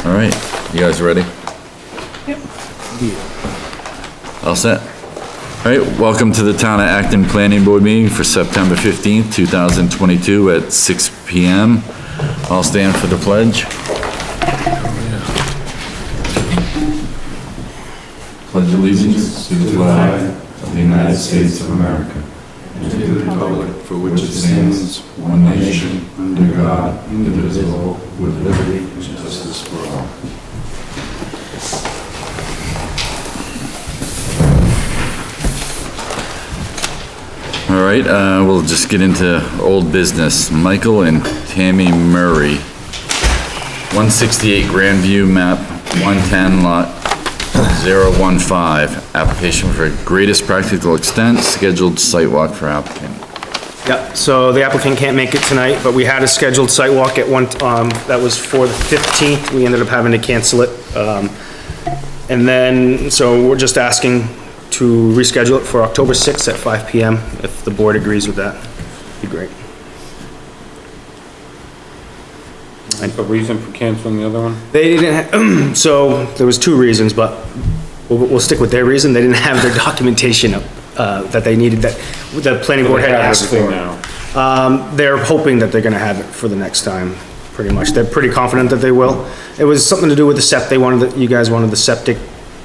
All right, you guys ready? Yep. All set? All right, welcome to the Town of Acton Planning Board meeting for September 15th, 2022 at 6 p.m. I'll stand for the pledge. Pledge allegiance to the flag of the United States of America and to the republic for which it stands, one nation, under God, indivisible, with liberty and justice for all. All right, we'll just get into old business. Michael and Tammy Murray, 168 Grandview Map, 110 Lot 015, application for greatest practical extent, scheduled site walk for applicant. Yep, so the applicant can't make it tonight, but we had a scheduled site walk at one, that was for the 15th. We ended up having to cancel it. And then, so we're just asking to reschedule it for October 6th at 5 p.m. if the board agrees with that. Be great. A reason for canceling the other one? They didn't have, so there was two reasons, but we'll stick with their reason. They didn't have their documentation up, that they needed, that the planning board had asked for. They're hoping that they're gonna have it for the next time, pretty much. They're pretty confident that they will. It was something to do with the septic. They wanted, you guys wanted the septic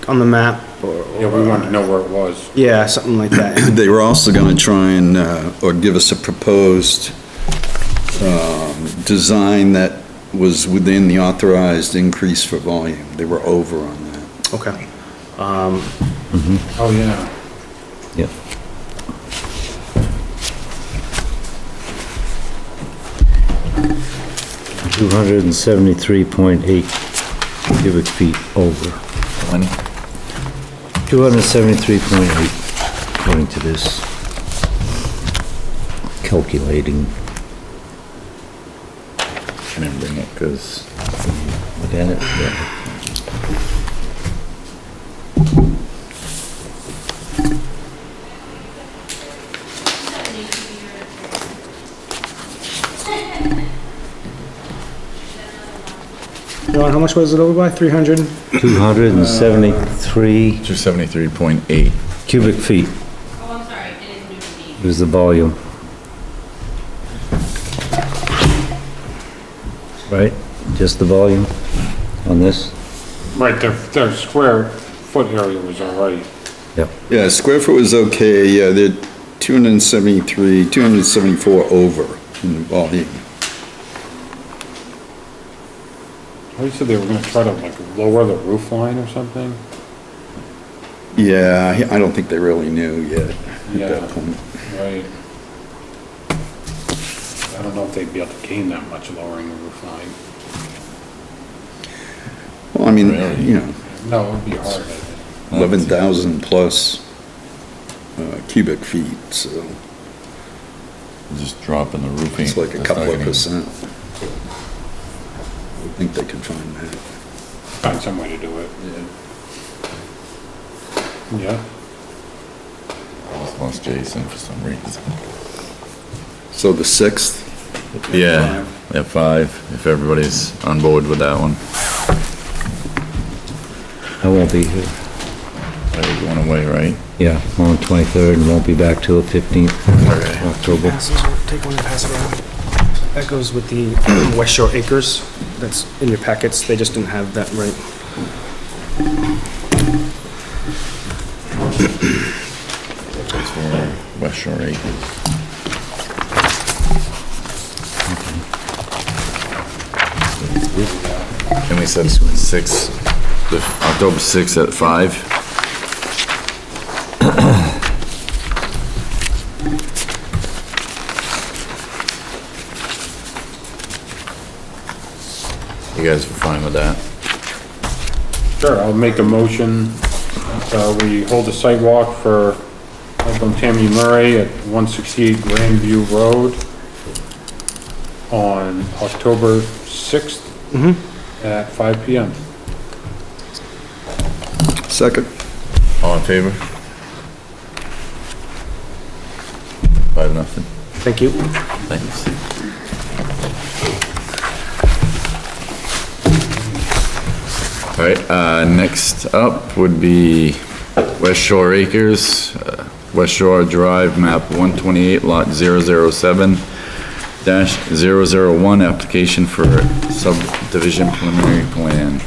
on the map, or. Yeah, we wanted to know where it was. Yeah, something like that. They were also gonna try and, or give us a proposed, design that was within the authorized increase for volume. They were over on that. Okay. Oh, yeah. Yep. $273.8 cubic feet over. How many? 273.8, according to this calculating. I didn't bring it because. Look at it. Yeah. John, how much was it over by? 300? 273 273.8. cubic feet Oh, I'm sorry, it is new to me. is the volume. Right? Just the volume on this? Right, their square foot area was all right. Yep. Yeah, square foot was okay, yeah, they're 273, 274 over in the volume. They said they were gonna try to like lower the roof line or something. Yeah, I don't think they really knew yet at Yeah. that point. Right. I don't know if they'd be able to gain that much lowering the roof line. Well, I mean, Really? you know, No, it would be hard, I think. 11,000 plus cubic feet, so Just dropping the roofing. it's like a That's couple not of gonna- percent. I think they could find that. Find some way to do it. Yeah. I just lost Jason for some reason. So the 6th? Yeah, at 5, if everybody's on board with that one. I won't be here. Are you going away, right? Yeah, on the 23rd and won't be back till the 15th October. Take one and pass it around. That goes with the West Shore Acres. That's in your packets. They just didn't have that right. That's for West Shore Acres. And we said 6, October 6th at 5. You guys are fine with that? Sure, I'll make a motion, we hold a site walk for Michael and Tammy Murray at 168 Grandview Road on October 6th at 5 p.m. Second? All in favor? 5-0. Thank you. Thanks. All right, next up would be West Shore Acres, West Shore Drive, map 128, lot 007-001, application for subdivision preliminary plan.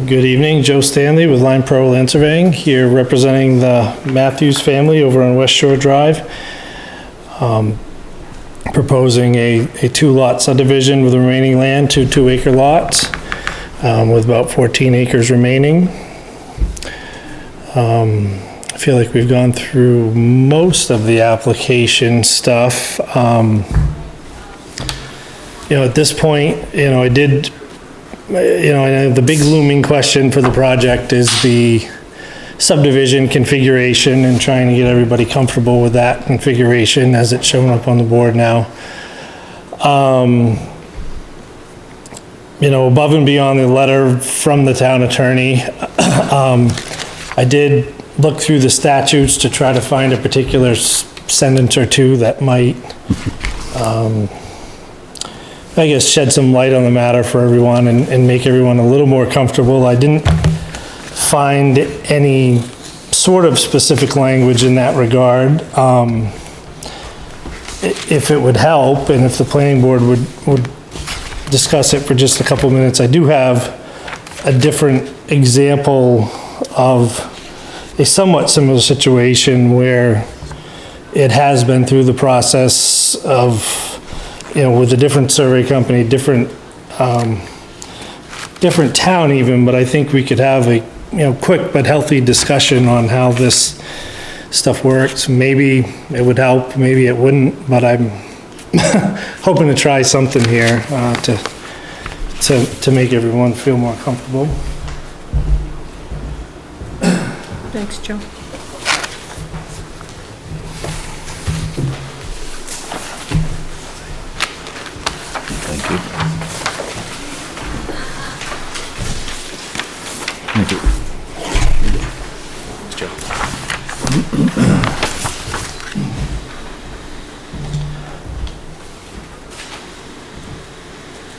Good evening, Joe Stanley with Line Pro Land Surveying, here representing the Matthews family over on West Shore Drive. Proposing a two-lot subdivision with remaining land, two 2-acre lots, with about 14 acres remaining. I feel like we've gone through most of the application stuff. At this point, I did, I know the big looming question for the project is the subdivision configuration and trying to get everybody comfortable with that configuration as it's shown up on the board now. Above and beyond the letter from the town attorney, I did look through the statutes to try to find a particular sentence or two that might, shed some light on the matter for everyone and make everyone a little more comfortable. I didn't find any sort of specific language in that regard. If it would help, and if the planning board would discuss it for just a couple minutes, I do have a different example of a somewhat similar situation where it has been through the process of, with a different survey company, different town even, but I think we could have a, quick but healthy discussion on how this stuff works. Maybe it would help, maybe it wouldn't, but I'm hoping to try something here, to make everyone feel more comfortable. Thanks, Joe. Thank you. Thank you.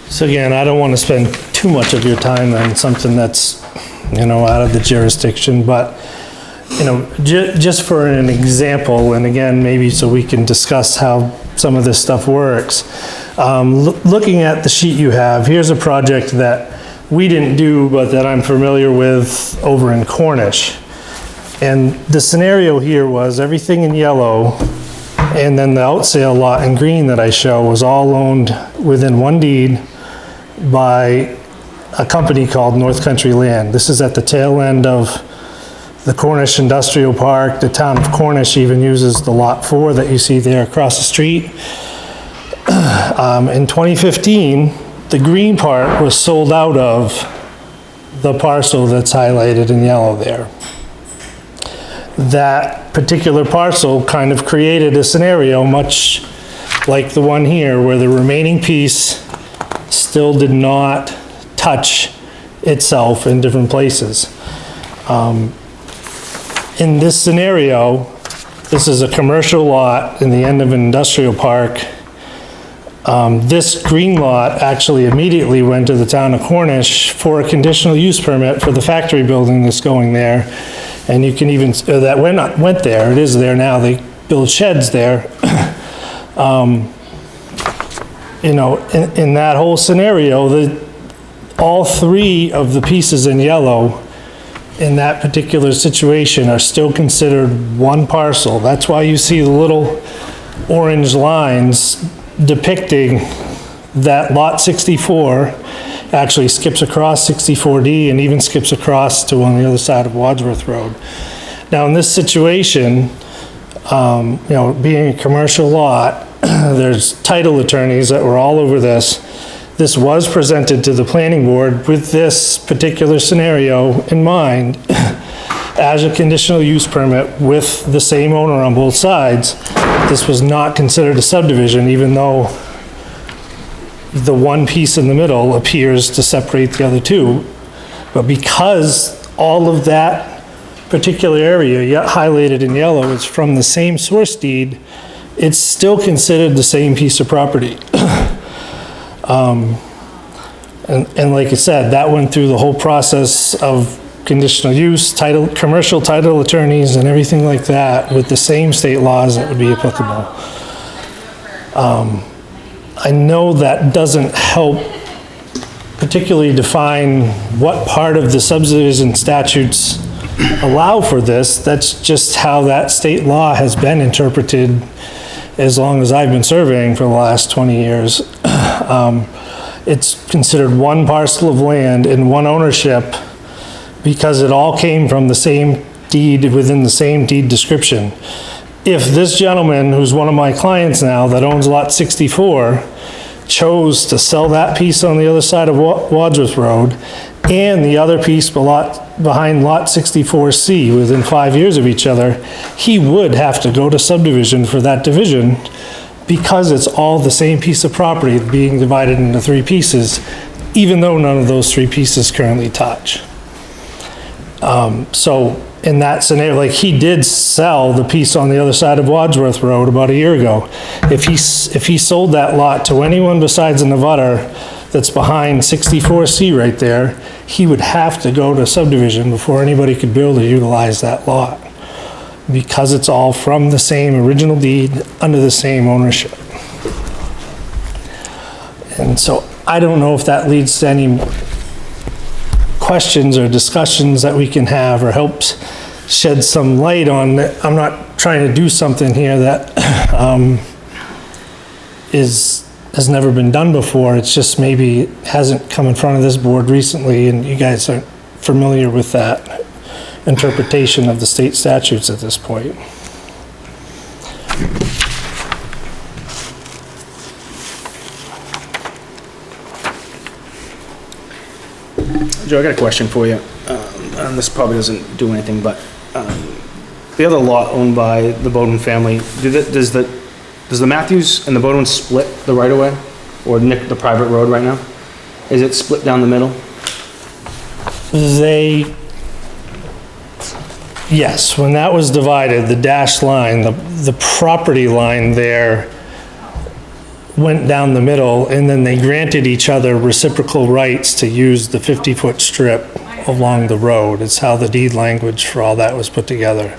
So again, I don't want to spend too much of your time on something that's, out of the jurisdiction, but, just for an example, and again, maybe so we can discuss how some of this stuff works. Looking at the sheet you have, here's a project that we didn't do, but that I'm familiar with over in Cornish. And the scenario here was everything in yellow, and then the outsale lot in green that I show was all owned within one deed by a company called North Country Land. This is at the tail end of the Cornish Industrial Park. The town of Cornish even uses the lot 4 that you see there across the street. In 2015, the green part was sold out of the parcel that's highlighted in yellow there. That particular parcel kind of created a scenario much like the one here, where the remaining piece still did not touch itself in different places. In this scenario, this is a commercial lot in the end of an industrial park. This green lot actually immediately went to the town of Cornish for a conditional use permit for the factory building that's going there. And you can even, that went there, it is there now, they build sheds there. In that whole scenario, all 3 of the pieces in yellow in that particular situation are still considered one parcel. That's why you see the little orange lines depicting that lot 64 actually skips across 64D and even skips across to on the other side of Wadsworth Road. Now in this situation, being a commercial lot, there's title attorneys that were all over this. This was presented to the planning board with this particular scenario in mind. as a conditional use permit with the same owner on both sides, this was not considered a subdivision, even though the one piece in the middle appears to separate the other two. But because all of that particular area, yet highlighted in yellow, is from the same source deed, it's still considered the same piece of property. And like I said, that went through the whole process of conditional use, title, commercial title attorneys and everything like that with the same state laws that would be applicable. I know that doesn't help particularly define what part of the subdivision statutes allow for this. That's just how that state law has been interpreted as long as I've been surveying for the last 20 years. It's considered one parcel of land in one ownership because it all came from the same deed within the same deed description. If this gentleman, who's one of my clients now, that owns lot 64, chose to sell that piece on the other side of Wadsworth Road and the other piece behind lot 64C within 5 years of each other, he would have to go to subdivision for that division because it's all the same piece of property being divided into 3 pieces, even though none of those 3 pieces currently touch. So in that scenario, like, he did sell the piece on the other side of Wadsworth Road about a year ago. If he sold that lot to anyone besides an abutter that's behind 64C right there, he would have to go to subdivision before anybody could build or utilize that lot, because it's all from the same original deed under the same ownership. And so I don't know if that leads to any questions or discussions that we can have or helps shed some light on that. I'm not trying to do something here that has never been done before. It's just maybe hasn't come in front of this board recently and you guys aren't familiar with that interpretation of the state statutes at this point. Joe, I got a question for you. And this probably doesn't do anything, but the other lot owned by the Bowden family, does the Matthews and the Bowden split the right of way or nick the private road right now? Is it split down the middle? Yes, when that was divided, the dashed line, the property line there went down the middle, and then they granted each other reciprocal rights to use the 50-foot strip along the road. It's how the deed language for all that was put together.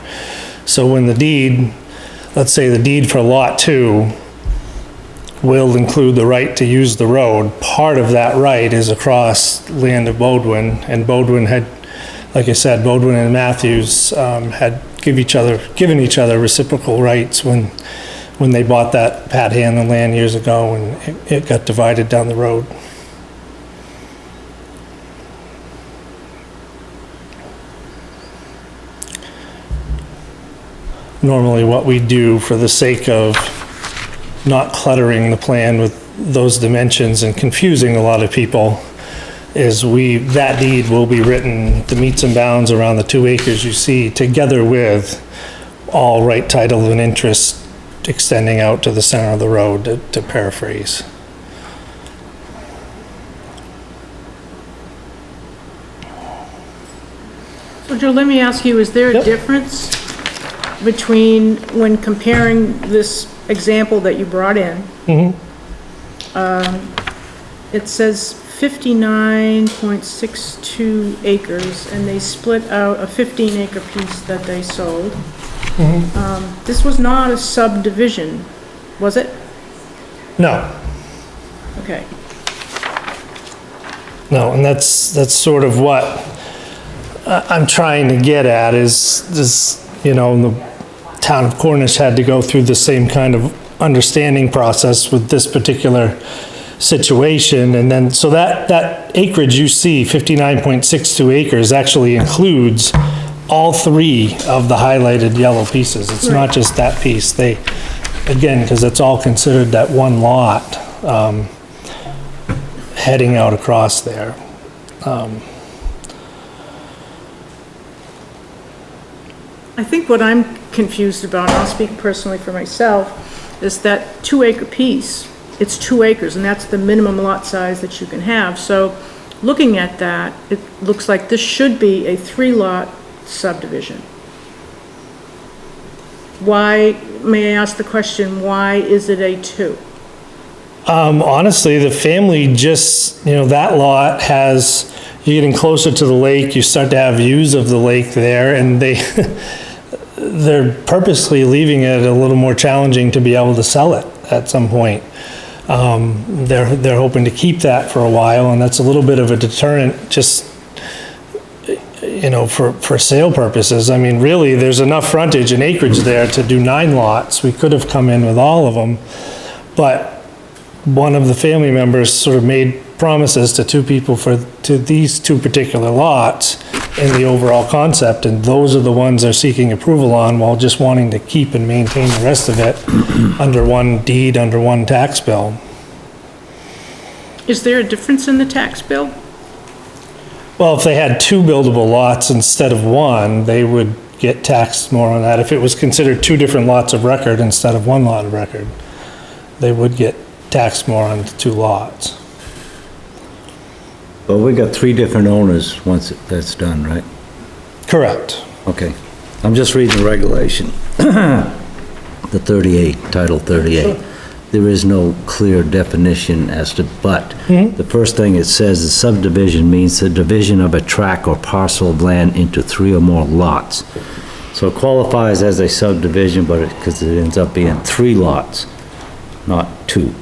So when the deed, let's say the deed for Lot 2 will include the right to use the road, part of that right is across land of Bodwin, and Bodwin had, like I said, Bodwin and Matthews had given each other reciprocal rights when they bought that Pat Hanlon land years ago, and it got divided down the road. Normally what we do, for the sake of not cluttering the plan with those dimensions and confusing a lot of people, is that deed will be written, the meets and bounds around the 2 acres you see, together with all right title and interest extending out to the center of the road, to paraphrase. So Joe, let me ask you, is there a Yep. difference between, when comparing this example that you brought in? It says 59.62 acres, and they split out a 15-acre piece that they sold. This was not a subdivision, was it? No, Okay. no, and that's sort of what I'm trying to get at is this, the town of Cornish had to go through the same kind of understanding process with this particular situation, and then, so that acreage you see, 59.62 acres, actually includes all 3 of the highlighted yellow pieces. It's not just that piece. Again, because it's all considered that one lot, heading out across there. I think what I'm confused about, and I'll speak personally for myself, is that 2 acre piece, it's 2 acres, and that's the minimum lot size that you can have. So looking at that, it looks like this should be a 3-lot subdivision. Why, may I ask the question, why is it a 2? Honestly, the family just, that lot has, you're getting closer to the lake, you start to have views of the lake there, and they're purposely leaving it a little more challenging to be able to sell it at some point. They're hoping to keep that for a while, and that's a little bit of a deterrent, just, for sale purposes. I mean, really, there's enough frontage and acreage there to do 9 lots. We could have come in with all of them, but one of the family members sort of made promises to 2 people to these 2 particular lots in the overall concept, and those are the ones they're seeking approval on, while just wanting to keep and maintain the rest of it under one deed, under one tax bill. Is there a difference in the tax bill? Well, if they had 2 buildable lots instead of 1, they would get taxed more on that. If it was considered 2 different lots of record instead of 1 lot of record, they would get taxed more on the 2 lots. Well, we got 3 different owners once that's done, right? Correct. Okay. I'm just reading the regulation. The 38, Title 38. There is no clear definition as to, but the first thing it says is subdivision means the division of a tract or parcel of land into 3 or more lots. So it qualifies as a subdivision, but because it ends up being 3 lots, not 2.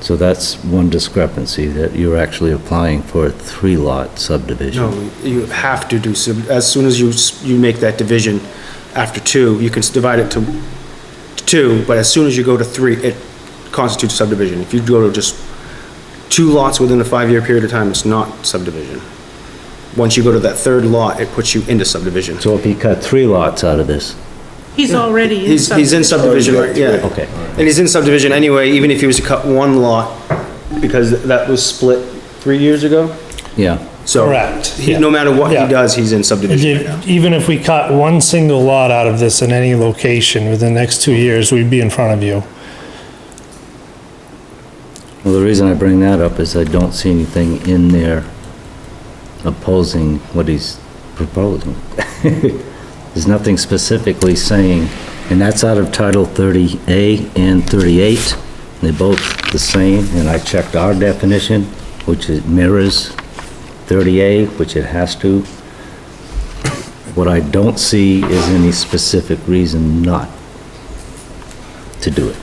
So that's one discrepancy, that you're actually applying for a 3-lot subdivision. No, you have to do, as soon as you make that division after 2, you can divide it to 2, but as soon as you go to 3, it constitutes subdivision. If you go to just 2 lots within a 5-year period of time, it's not subdivision. Once you go to that 3rd lot, it puts you into subdivision. So if he cut 3 lots out of this, He's already in He's in subdivision, right, yeah. okay. And he's in subdivision anyway, even if he was to cut 1 lot, because that was split 3 years ago. Yeah. So Correct, yeah. no matter what he Yeah. does, he's in subdivision right now. Even if we cut 1 single lot out of this in any location within the next 2 years, we'd be in front of you. Well, the reason I bring that up is I don't see anything in there opposing what he's proposing. There's nothing specifically saying, and that's out of Title 30A and 38. They're both the same, and I checked our definition, which it mirrors 30A, which it has to. What I don't see is any specific reason not to do it,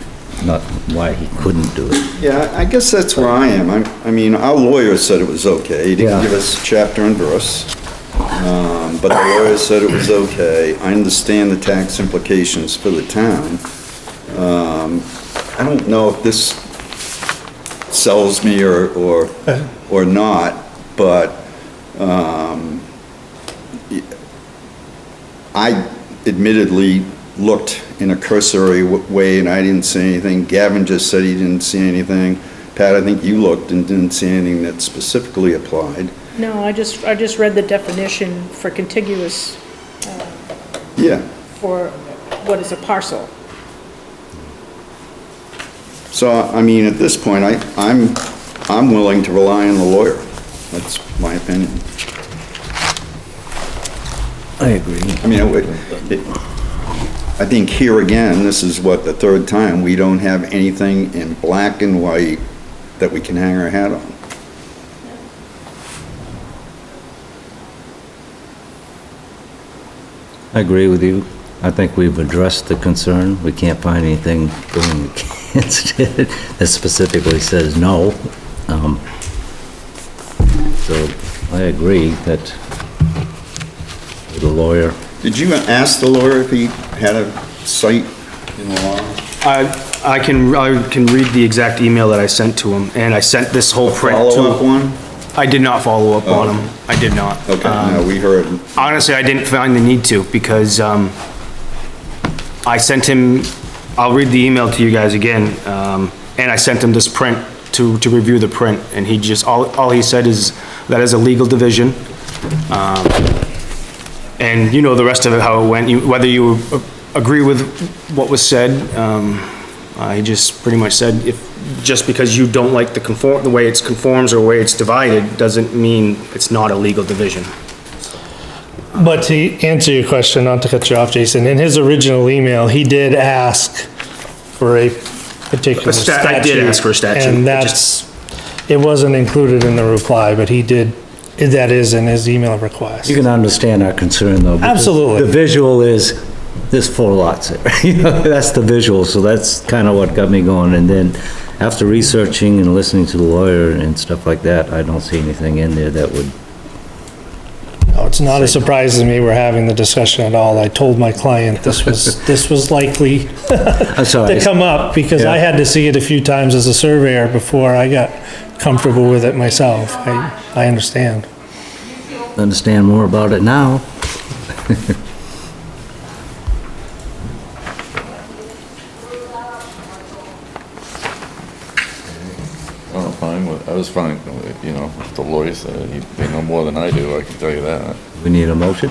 not why he couldn't do it. Yeah, I guess that's where I am. I mean, our lawyer said it was okay. He didn't Yeah. give us chapter and verse. But the lawyer said it was okay. I understand the tax implications for the town. I don't know if this sells me or not, but, I admittedly looked in a cursory way and I didn't see anything. Gavin just said he didn't see anything. Pat, I think you looked and didn't see anything that specifically applied. No, I just read the definition for contiguous, Yeah, for what is a parcel. so, I mean, at this point, I'm willing to rely on the lawyer. That's my opinion. I agree. I mean, I think here again, this is what, the 3rd time, we don't have anything in black and white that we can hang our hat on. I agree with you. I think we've addressed the concern. We can't find anything going against it that specifically says no. So I agree that the lawyer, Did you ask the lawyer if he had a site in the law? I can read the exact email that I sent to him, and I sent this whole print to Follow-up one? I did not follow up on him. I did not. Okay, no, we heard. Honestly, I didn't find the need to, because, I sent him, I'll read the email to you guys again, and I sent him this print to review the print, and he just, all he said is that is a legal division. And you know the rest of it, how it went, whether you agree with what was said, I just pretty much said, just because you don't like the way it conforms or the way it's divided, doesn't mean it's not a legal division. But to answer your question, not to cut you off, Jason, in his original email, he did ask for a particular statute. I did ask for a statute. And it wasn't included in the reply, but he did, that is in his email request. You can understand our concern though. because Absolutely. The visual is, there's 4 lots there. You know, that's the visual, so that's kind of what got me going. And then after researching and listening to the lawyer and stuff like that, I don't see anything in there that would, No, it's not a surprise to me we're having the discussion at all. I told my client this was likely I'm sorry. to come up because I had to see it a few times as a surveyor before I got comfortable with it myself. I understand. Understand more about it now. I was fine with, you know, the lawyer said, they know more than I do, I can tell you that. We need a motion?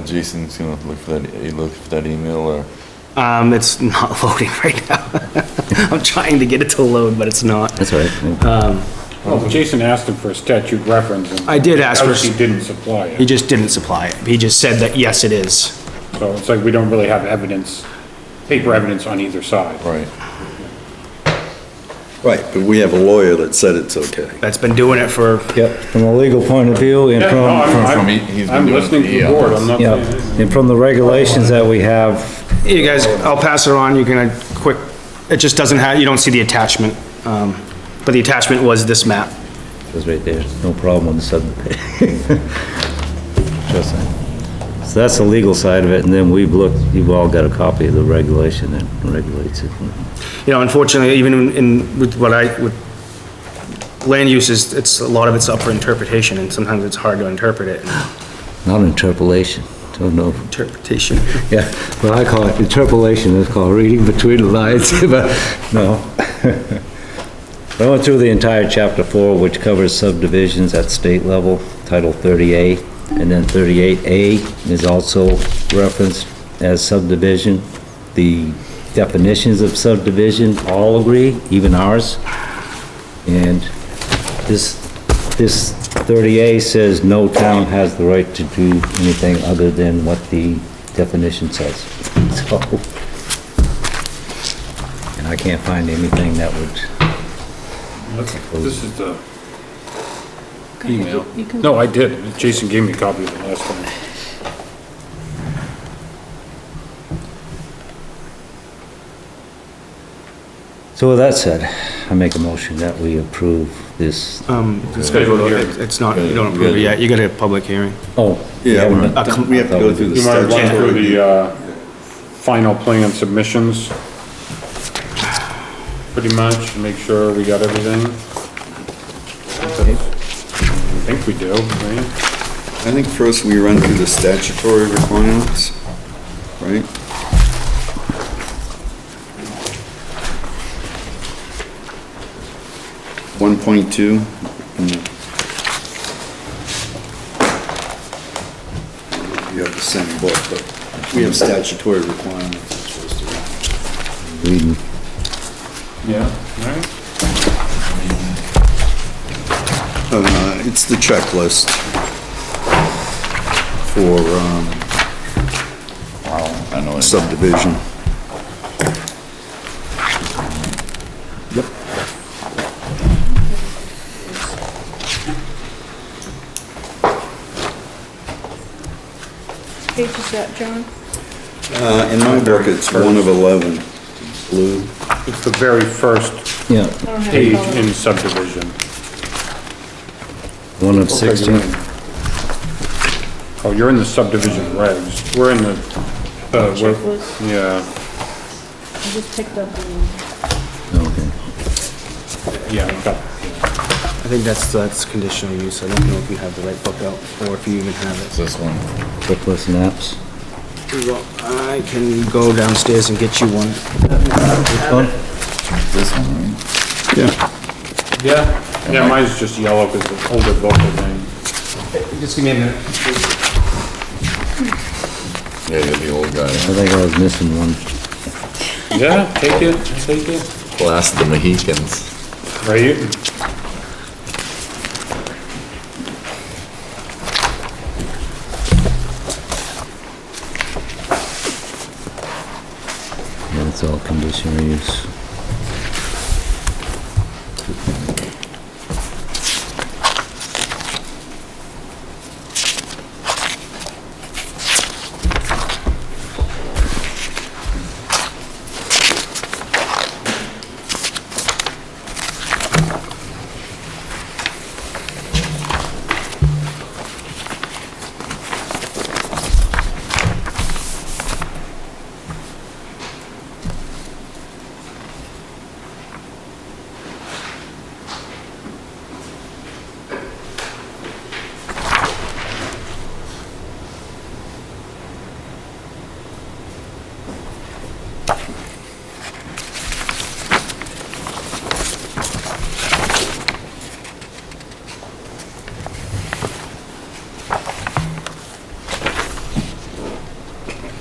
Jason's gonna look for that email, or? It's not loading right now. I'm trying to get it to load, but it's not. That's all right. Well, Jason asked him for a statute reference. And I did ask for- He didn't supply He it. just didn't supply it. He just said that, yes, it is. So it's like we don't really have evidence, paper evidence on either side. Right. Right, but we have a lawyer that said it's okay. That's been doing it for, Yep, from a legal point of view and Yeah, no, from, he's been I'm doing listening to the the, board, I'm not yeah, saying. and from the regulations that we have, you guys, I'll pass it on. You can, it just doesn't have, you don't see the attachment. But the attachment was this map. it's right there, no problem on the subdivision. Just saying. So that's the legal side of it, and then we've looked, you've all got a copy of the regulation that regulates it. You know, unfortunately, even with land uses, a lot of it's up for interpretation, and sometimes it's hard to interpret it. Not interpolation, don't know. Interpretation. Yeah, well, I call it interpolation, it's called reading between the lines, but no. I went through the entire chapter 4, which covers subdivisions at state level, Title 30A, and then 38A is also referenced as subdivision. The definitions of subdivision all agree, even ours. And this 30A says no town has the right to do anything other than what the definition says. So, and I can't find anything that would, This is the email. No, I did. Jason gave me a copy of the last one. so with that said, I make a motion that we approve this. It's not, you don't approve it yet. You got a public hearing. Oh. Yeah, haven't- we have to go through the You might run statute. through the, final plan submissions. Pretty much, make sure we got everything. I think we do, right? I think first we run through the statutory requirements, right? One point two. You have the same book, but we have statutory requirements. I'm supposed to read. Reading. Yeah, right? It's the checklist for, I know it. subdivision. Yep. Page is that, John? In my book, it's 1 of 11, blue. It's the very first Yeah, I don't have page it colored. in subdivision. 1 of 16. Oh, you're in the subdivision regs. We're in the, Checklist. yeah, I just picked up the, Okay. yeah, we got, I think that's conditional use. I don't know if you have the right book out, or if you even have It's it. this one. Checklist maps. Well, I can go downstairs and get you one. Which one? This one, right? yeah, mine's just yellow because it's older book, I think. Just give me a minute. Yeah, you're the old guy. I think I was missing one. Yeah, take it, take it. Blast the Mohicans. Right? Yeah, it's all conditional use.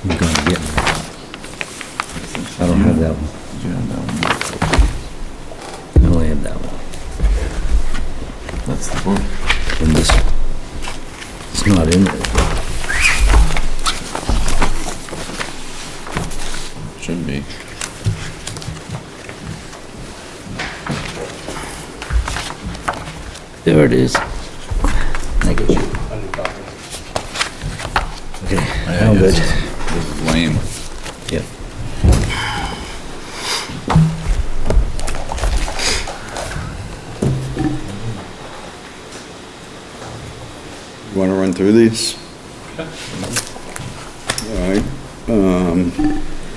I'm gonna get it. I don't have that one. I only have that one. That's the book. And this, it's not in there. Should be. There it is. Thank you. Okay, Yeah, I'm good. This is lame. Yep. You want to run through these? All right.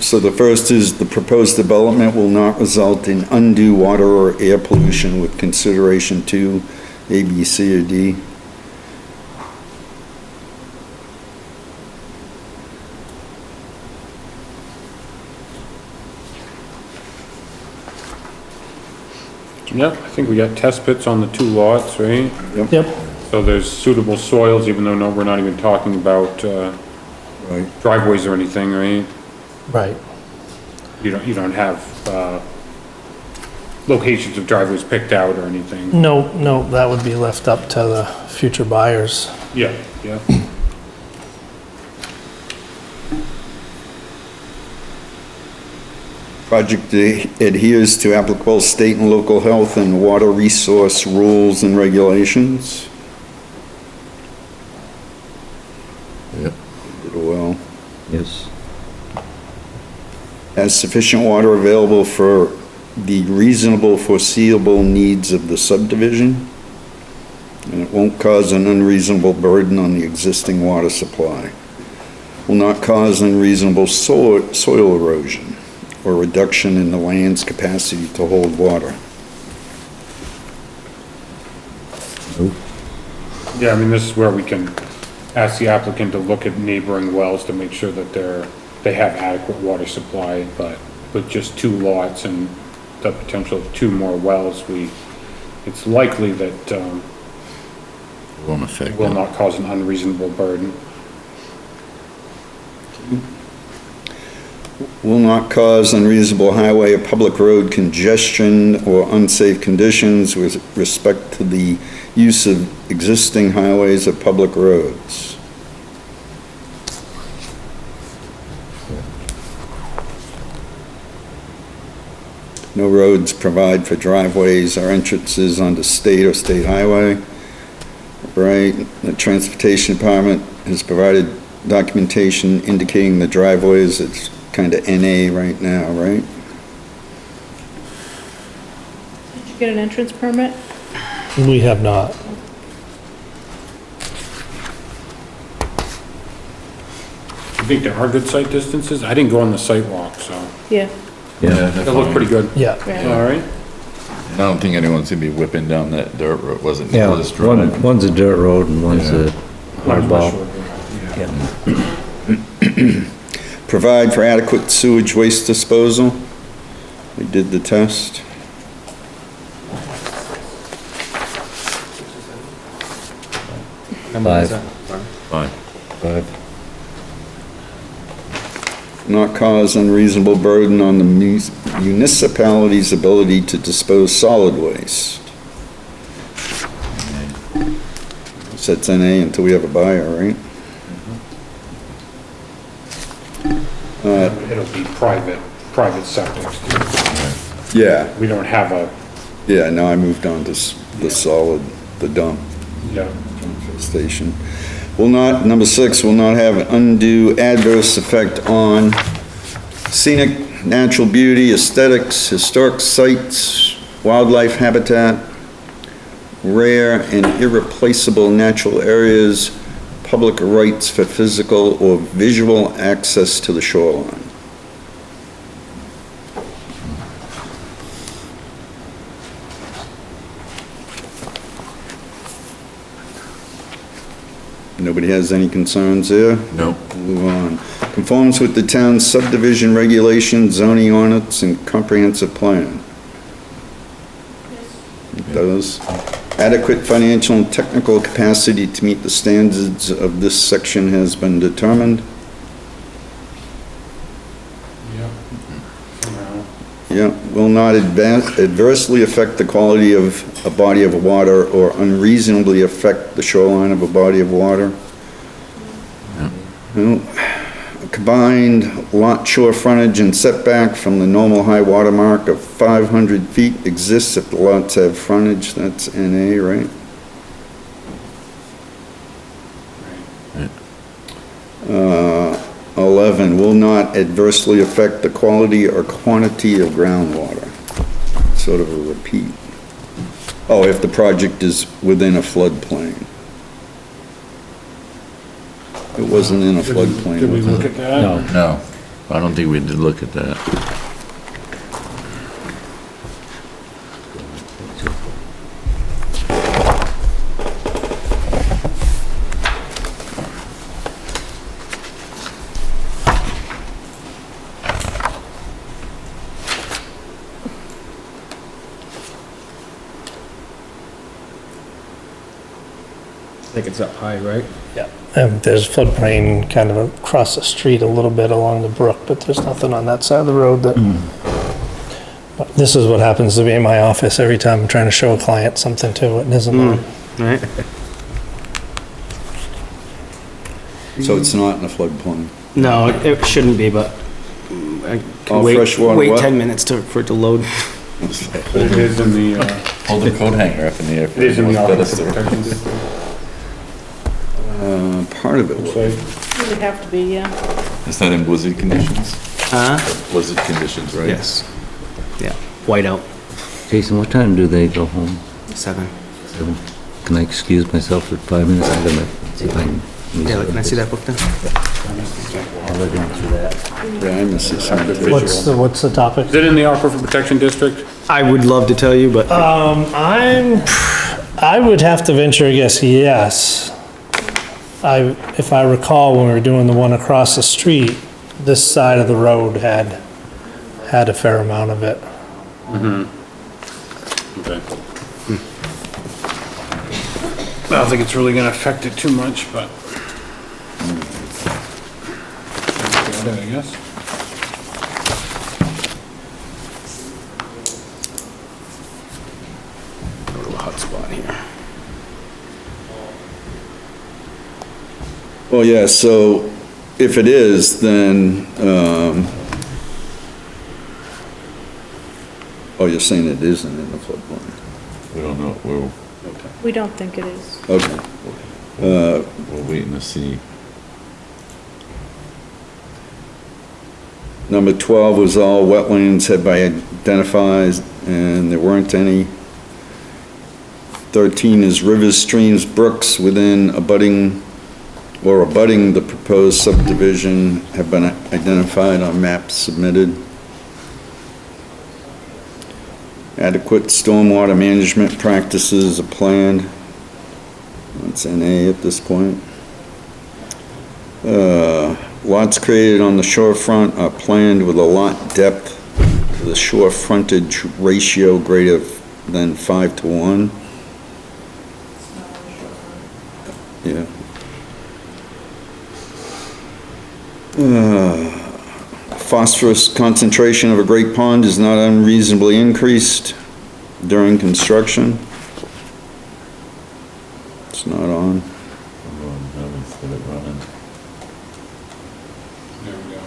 So the first is the proposed development will not result in undue water or air pollution with consideration to A, B, C, or D. Yep, I think we got test pits on the 2 lots, right? Yep. So there's suitable soils, even though, no, we're not even talking about, Right. driveways or anything, right? Right. You don't have, locations of driveways picked out or anything? No, no, that would be left up to the future buyers. Yeah, yeah. Project adheres to applicable state and local health and water resource rules and regulations. Yep. Did well. Yes. Has sufficient water available for the reasonable foreseeable needs of the subdivision. And it won't cause an unreasonable burden on the existing water supply. Will not cause unreasonable soil erosion or reduction in the land's capacity to hold water. Yeah, I mean, this is where we can ask the applicant to look at neighboring wells to make sure that they have adequate water supply, but with just 2 lots and the potential of 2 more wells, it's likely that, Won't affect will them. not cause an unreasonable burden. Will not cause unreasonable highway or public road congestion or unsafe conditions with respect to the use of existing highways or public roads. No roads provide for driveways or entrances onto state or state highway. Right, the Transportation Department has provided documentation indicating the driveways, it's kind of NA right now, right? Did you get an entrance permit? We have not. I think there are good site distances. I didn't go on the site walk, so Yeah. Yeah. it looked pretty good. Yeah. All right. I don't think anyone's gonna be whipping down that dirt road, was it Yeah, Nicholas Drive? one's a dirt road and one's a hardball. Yeah. Provide for adequate sewage waste disposal. We did the test. Five. Fine. Five. not cause unreasonable burden on the municipality's ability to dispose solid waste. Sets NA until we have a buyer, right? It'll be private septic. Yeah, We don't have a, yeah, now I moved on to the solid, the dump yeah, station. Will not, number 6, will not have an undue adverse effect on scenic, natural beauty, aesthetics, historic sites, wildlife habitat, rare and irreplaceable natural areas, public rights for physical or visual access to the shoreline. Nobody has any concerns there? No. Move on. Conforms with the town's subdivision regulations, zoning ordinance, and comprehensive plan. It does. Adequate financial and technical capacity to meet the standards of this section has been determined. yeah. Somehow. Yeah, will not adversely affect the quality of a body of water or unreasonably affect the shoreline of a body of water. No. A combined lot shore frontage and setback from the normal high water mark of 500 feet exists if the lots have frontage, that's NA, right? 11, will not adversely affect the quality or quantity of groundwater. Sort of a repeat. Oh, if the project is within a floodplain. It wasn't in a floodplain. Did we was it? look at that? No, No, I don't think we did look at that. I think it's up high, right? Yeah. There's floodplain kind of across the street a little bit along the brook, but there's nothing on that side of the road that... But this is what happens to be in my office every time I'm trying to show a client something too, it isn't on. Right? So it's not in a floodplain. No, it shouldn't be, but I All can freshwater wait what? 10 minutes for it to load. But it is in the, Hold the coat hanger up in the air. it is in the Let Aquifer us through. Protection District. Part of it was. Say, It would have to be, yeah. Is that in blizzard conditions? Huh? Blizzard conditions, right? Yes. Yeah, white out, Jason, what time do they go home? 7. 7? Can I excuse myself for 5 minutes? I'm gonna see if I can... Yeah, can I see that book then? I'll look into that. Yeah, I missed this one too. What's the topic? Is it in the Aquifer Protection District? I would love to tell you, but I would have to venture a guess, yes. If I recall, when we were doing the one across the street, this side of the road had a fair amount of it. Okay. I don't think it's really gonna affect it too much, but. About it, I guess. go to a hot spot here. Well, yeah, so if it is, then, oh, you're saying it isn't in the floodplain? We don't know, We don't think it is. Okay. we're waiting to see. Number 12 was all wetlands had been identified, and there weren't any. 13 is rivers, streams, brooks within abutting the proposed subdivision have been identified on maps submitted. Adequate stormwater management practices are planned. That's NA at this point. Lots created on the shorefront are planned with a lot depth to the shore frontage ratio greater than 5:1. Yeah. phosphorus concentration of a great pond is not unreasonably increased during construction. It's not on. There we go.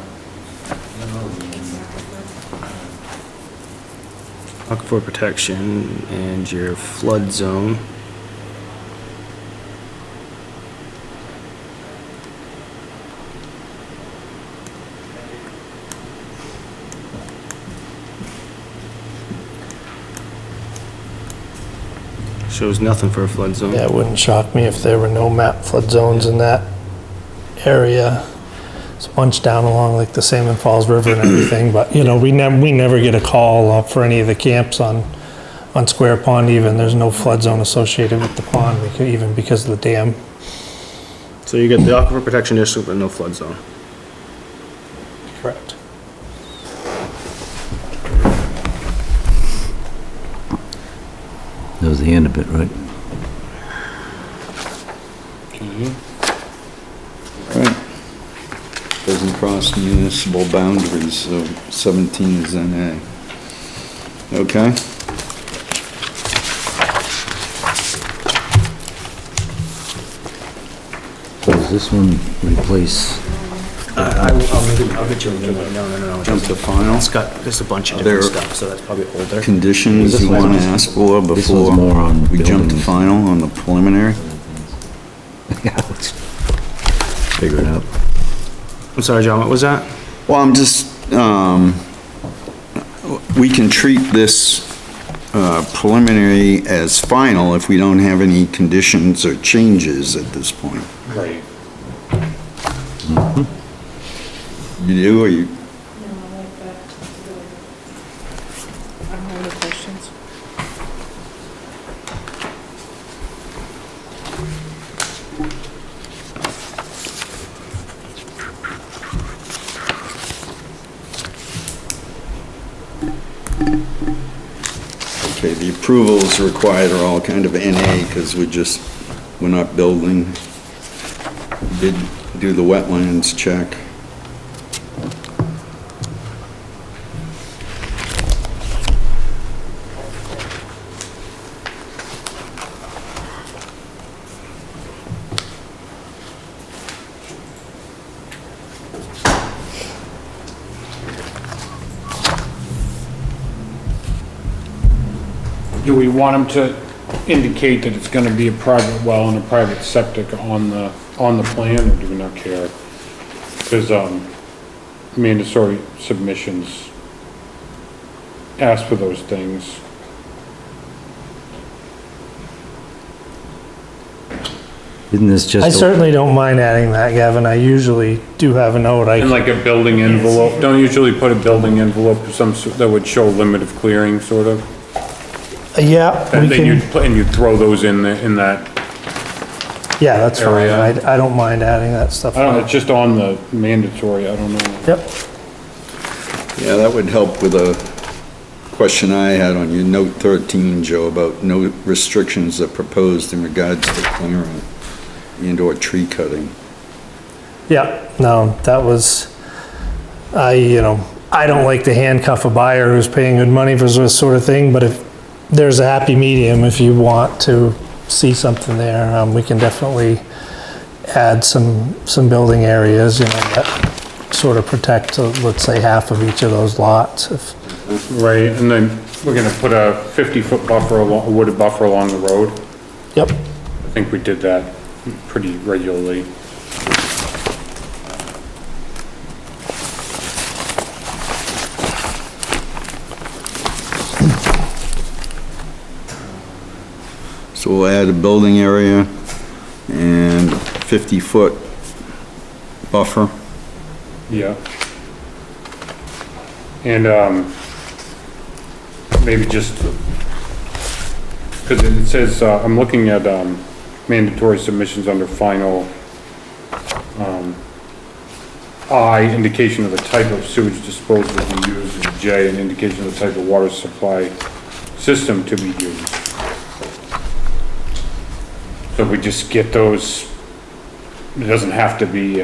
Aquifer protection and your flood zone. Shows nothing for a flood zone. Yeah, it wouldn't shock me if there were no map flood zones in that area. It's bunched down along like the Salmon Falls River and everything, but, you know, we never get a call for any of the camps on Square Pond even. There's no flood zone associated with the pond, even because of the dam. So you get the aquifer protection district, but no flood zone. Correct. That was the end of it, right? Right. Doesn't cross municipal boundaries, so 17 is NA. Okay? So does this one replace, I'll get you a new one. No. Jump to final. It's got just a bunch of Are there different stuff, so that's probably older. Conditions you want to ask for this before one's more on we jump to buildings. final on the preliminary? Yeah, let's figure it out. I'm sorry, John, what was that? Well, I'm just, we can treat this preliminary as final if we don't have any conditions or changes at this point. Right. You do, or you? No, I like that. I don't have any questions. Okay, the approvals required are all kind of NA because we're not building. We did do the wetlands check. Do we want them to indicate that it's gonna be a private well and a private septic on the plan, or do we not care? Because, mandatory submissions ask for those things. Isn't this just? I certainly don't mind adding that, Gavin. I usually do have a note. And like a building envelope, don't usually put a building envelope of some sort that would show limit of clearing, sort of? Yeah, we And then you'd can, put, and you'd throw those in that, yeah, that's fine. area. I don't mind adding that stuff. I don't know, it's just on the mandatory, I don't know. Yep, Yeah, that would help with a question I had on your note 13, Joe, about no restrictions are proposed in regards to clearing and/or tree cutting. yeah, no, that was, I don't like to handcuff a buyer who's paying good money for this sort of thing, but if there's a happy medium, if you want to see something there, we can definitely add some building areas, that sort of protect, let's say, half of each of those lots. Right, and then we're gonna put a 50-foot buffer, a wooded buffer along the road. Yep, I think we did that pretty regularly. So we'll add a building area and 50-foot buffer. Yeah. And, maybe just, because it says, I'm looking at, mandatory submissions under final, I, indication of the type of sewage disposal to be used, and J, an indication of the type of water supply system to be used. So we just get those, it doesn't have to be,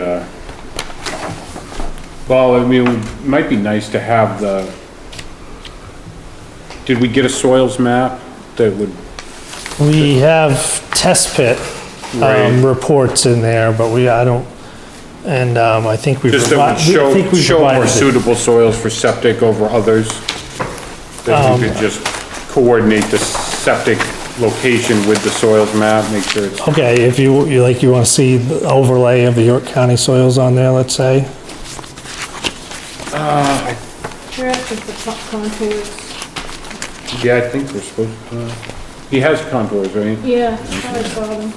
Well, I mean, it might be nice to have did we get a soils map that would, We have test pit, Right. reports in there, but I don't, and, I think we just that would show more provided it. suitable soils for septic over others? That you could just coordinate the septic location with the soils map, make sure it's, Okay, if you want to see the overlay of the York County soils on there, let's say. Where is the contours? yeah, I think we're supposed to, he has contours, right? Yeah, I saw them.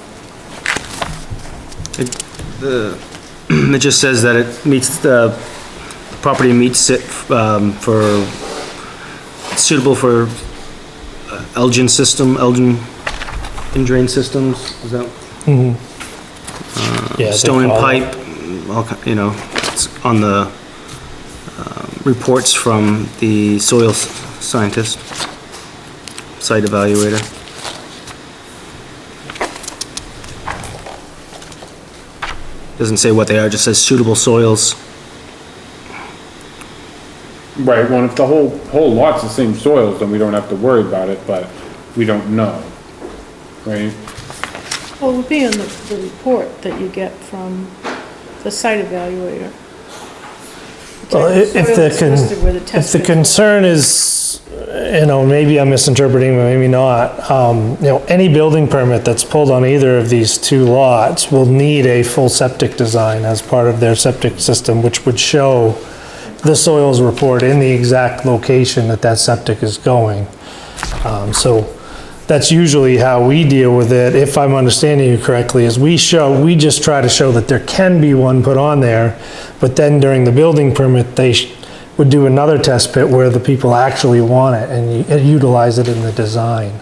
It just says that it meets the, property meets it, for, suitable for Elgin in-drain systems, is that? Yeah, I think Stone and all- pipe, it's on the, reports from the soil scientist, site evaluator. Doesn't say what they are, just says suitable soils. Right, well, if the whole lot's the same soils, then we don't have to worry about it, but we don't know, right? Well, it would be in the report that you get from the site evaluator. Well, if Soils listed where the test the pits concern is, maybe I'm misinterpreting, but maybe not, any building permit that's pulled on either of these two lots will need a full septic design as part of their septic system, which would show the soils report in the exact location that septic is going. So that's usually how we deal with it, if I'm understanding you correctly, is we just try to show that there can be one put on there, but then during the building permit, they would do another test pit where the people actually want it and utilize it in the design.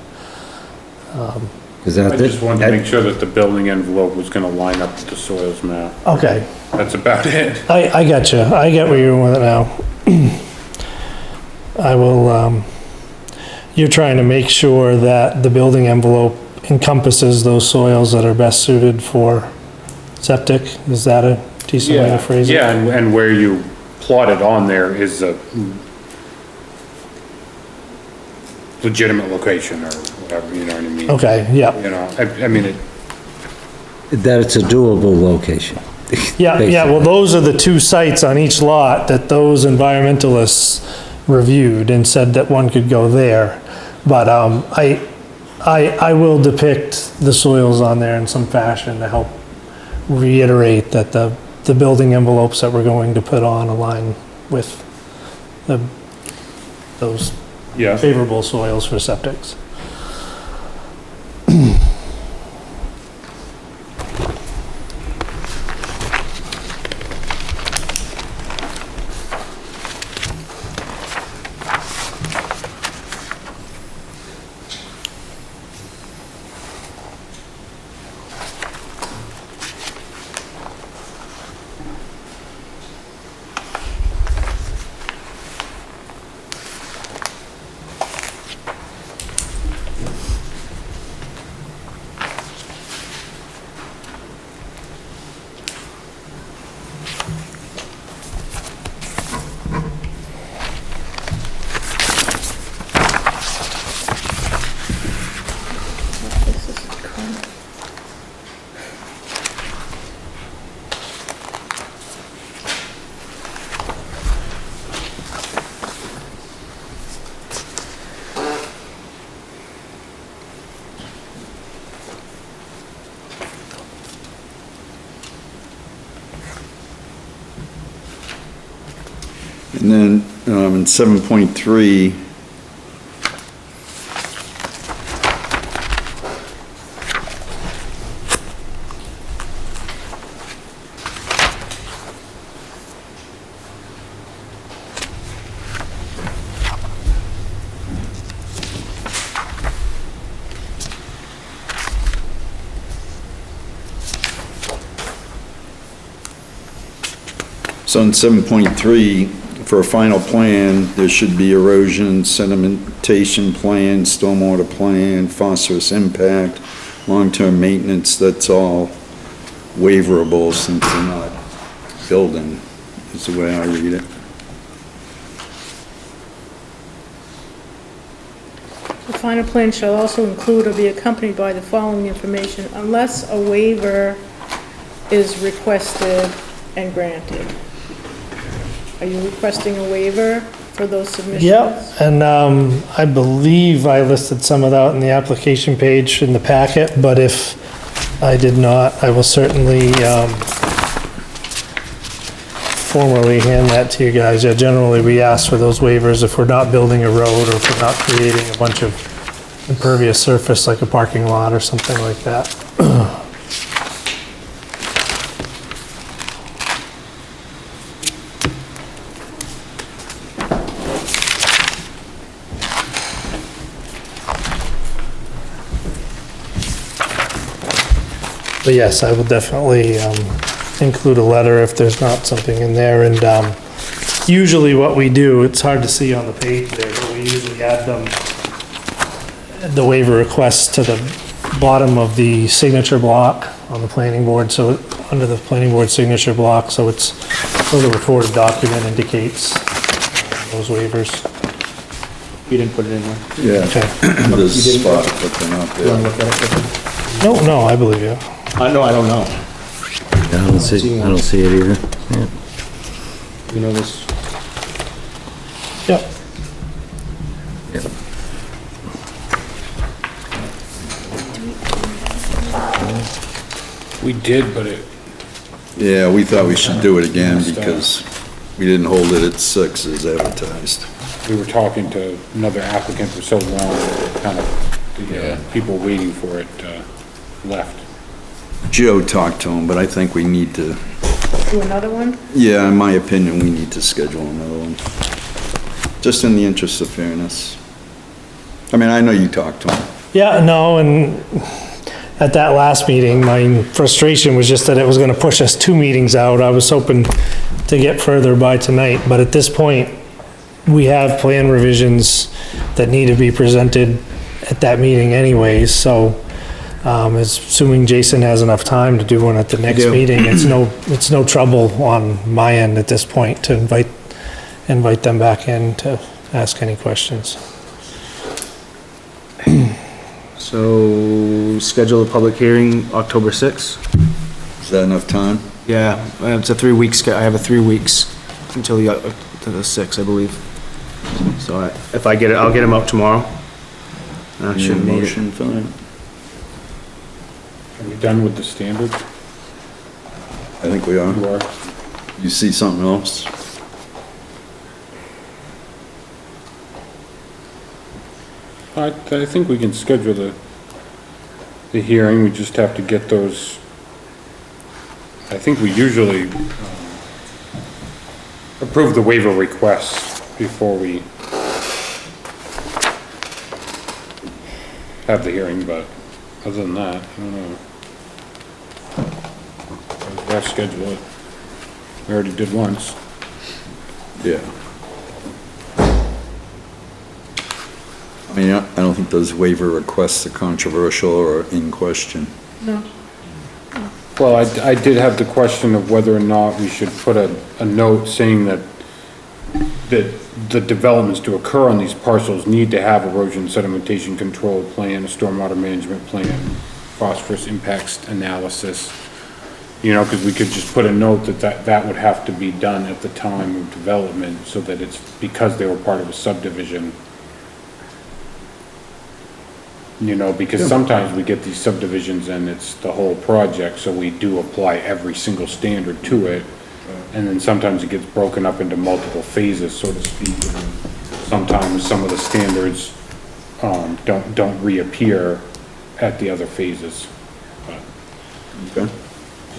Is that I just wanted to make sure that the building envelope was gonna line up with the soils map. Okay, That's about it. I got you. I get where you're going with it now. I will, you're trying to make sure that the building envelope encompasses those soils that are best suited for septic? Is that a decent way to phrase it? Yeah, and where you plot it on there is a legitimate location or whatever, you know what I mean? Okay, yeah. You know, I mean, that it's a doable location? Yeah, well, those are the two sites on each lot that those environmentalists reviewed and said that one could go there. But, I will depict the soils on there in some fashion to help reiterate that the building envelopes that we're going to put on align with those yeah. favorable soils for septics. And then, in 7.3, so in 7.3, for a final plan, there should be erosion, sedimentation plan, stormwater plan, phosphorus impact, long-term maintenance. That's all waiverable since they're not building is the way I read it. The final plan shall also include or be accompanied by the following information unless a waiver is requested and granted. Are you requesting a waiver for those submissions? Yep, and I believe I listed some of that in the application page in the packet, but if I did not, I will certainly formally hand that to you guys. Yeah, generally, we ask for those waivers if we're not building a road or if we're not creating a bunch of impervious surface like a parking lot or something like that. But yes, I will definitely include a letter if there's not something in there. And usually what we do, it's hard to see on the page there, but we usually add them, the waiver requests to the bottom of the signature block on the planning board. So under the planning board signature block, so it's, so the recorded document indicates those waivers. You didn't put it in there. Yeah. Okay. There's a spot, but they're not You wanna there. look at it quickly? No, I believe you. No, I don't know. I don't see it either. Yeah. You know this? Yep. We did, but it, Yeah, we thought we should do it again because we didn't hold it at 6 as advertised. we were talking to another applicant for so long, kind of, the people waiting for it, left. Joe talked to him, but I think we need to, Do another one? yeah, in my opinion, we need to schedule another one. Just in the interest of fairness. I mean, I know you talked to him. Yeah, no, and at that last meeting, my frustration was just that it was gonna push us 2 meetings out. I was hoping to get further by tonight, but at this point, we have plan revisions that need to be presented at that meeting anyways, so, assuming Jason has enough time to do one at the next do. meeting, it's no trouble on my end at this point to invite them back in to ask any questions. So, schedule a public hearing October 6th? Is that enough time? Yeah, it's a 3 week, I have a 3 weeks until to the 6th, I believe. So if I get it, I'll get them out tomorrow. I Need a shouldn't need it. motion for that? Are we done with the standard? I think we are. You are? You see something else? I think we can schedule the hearing, we just have to get those, I think we usually approve the waiver requests before we have the hearing, but other than that, I don't know. We'll schedule it. We already did once. Yeah. I mean, I don't think those waiver requests are controversial or in question. No. Well, I did have the question of whether or not we should put a note saying that the developments to occur on these parcels need to have erosion sedimentation control plan, a stormwater management plan, phosphorus impacts analysis. You know, because we could just put a note that would have to be done at the time of development, so that it's because they were part of a subdivision. You know, because sometimes we get these subdivisions and it's the whole project, so we do apply every single standard to it. And then sometimes it gets broken up into multiple phases, so to speak. Sometimes some of the standards, don't reappear at the other phases. But Okay.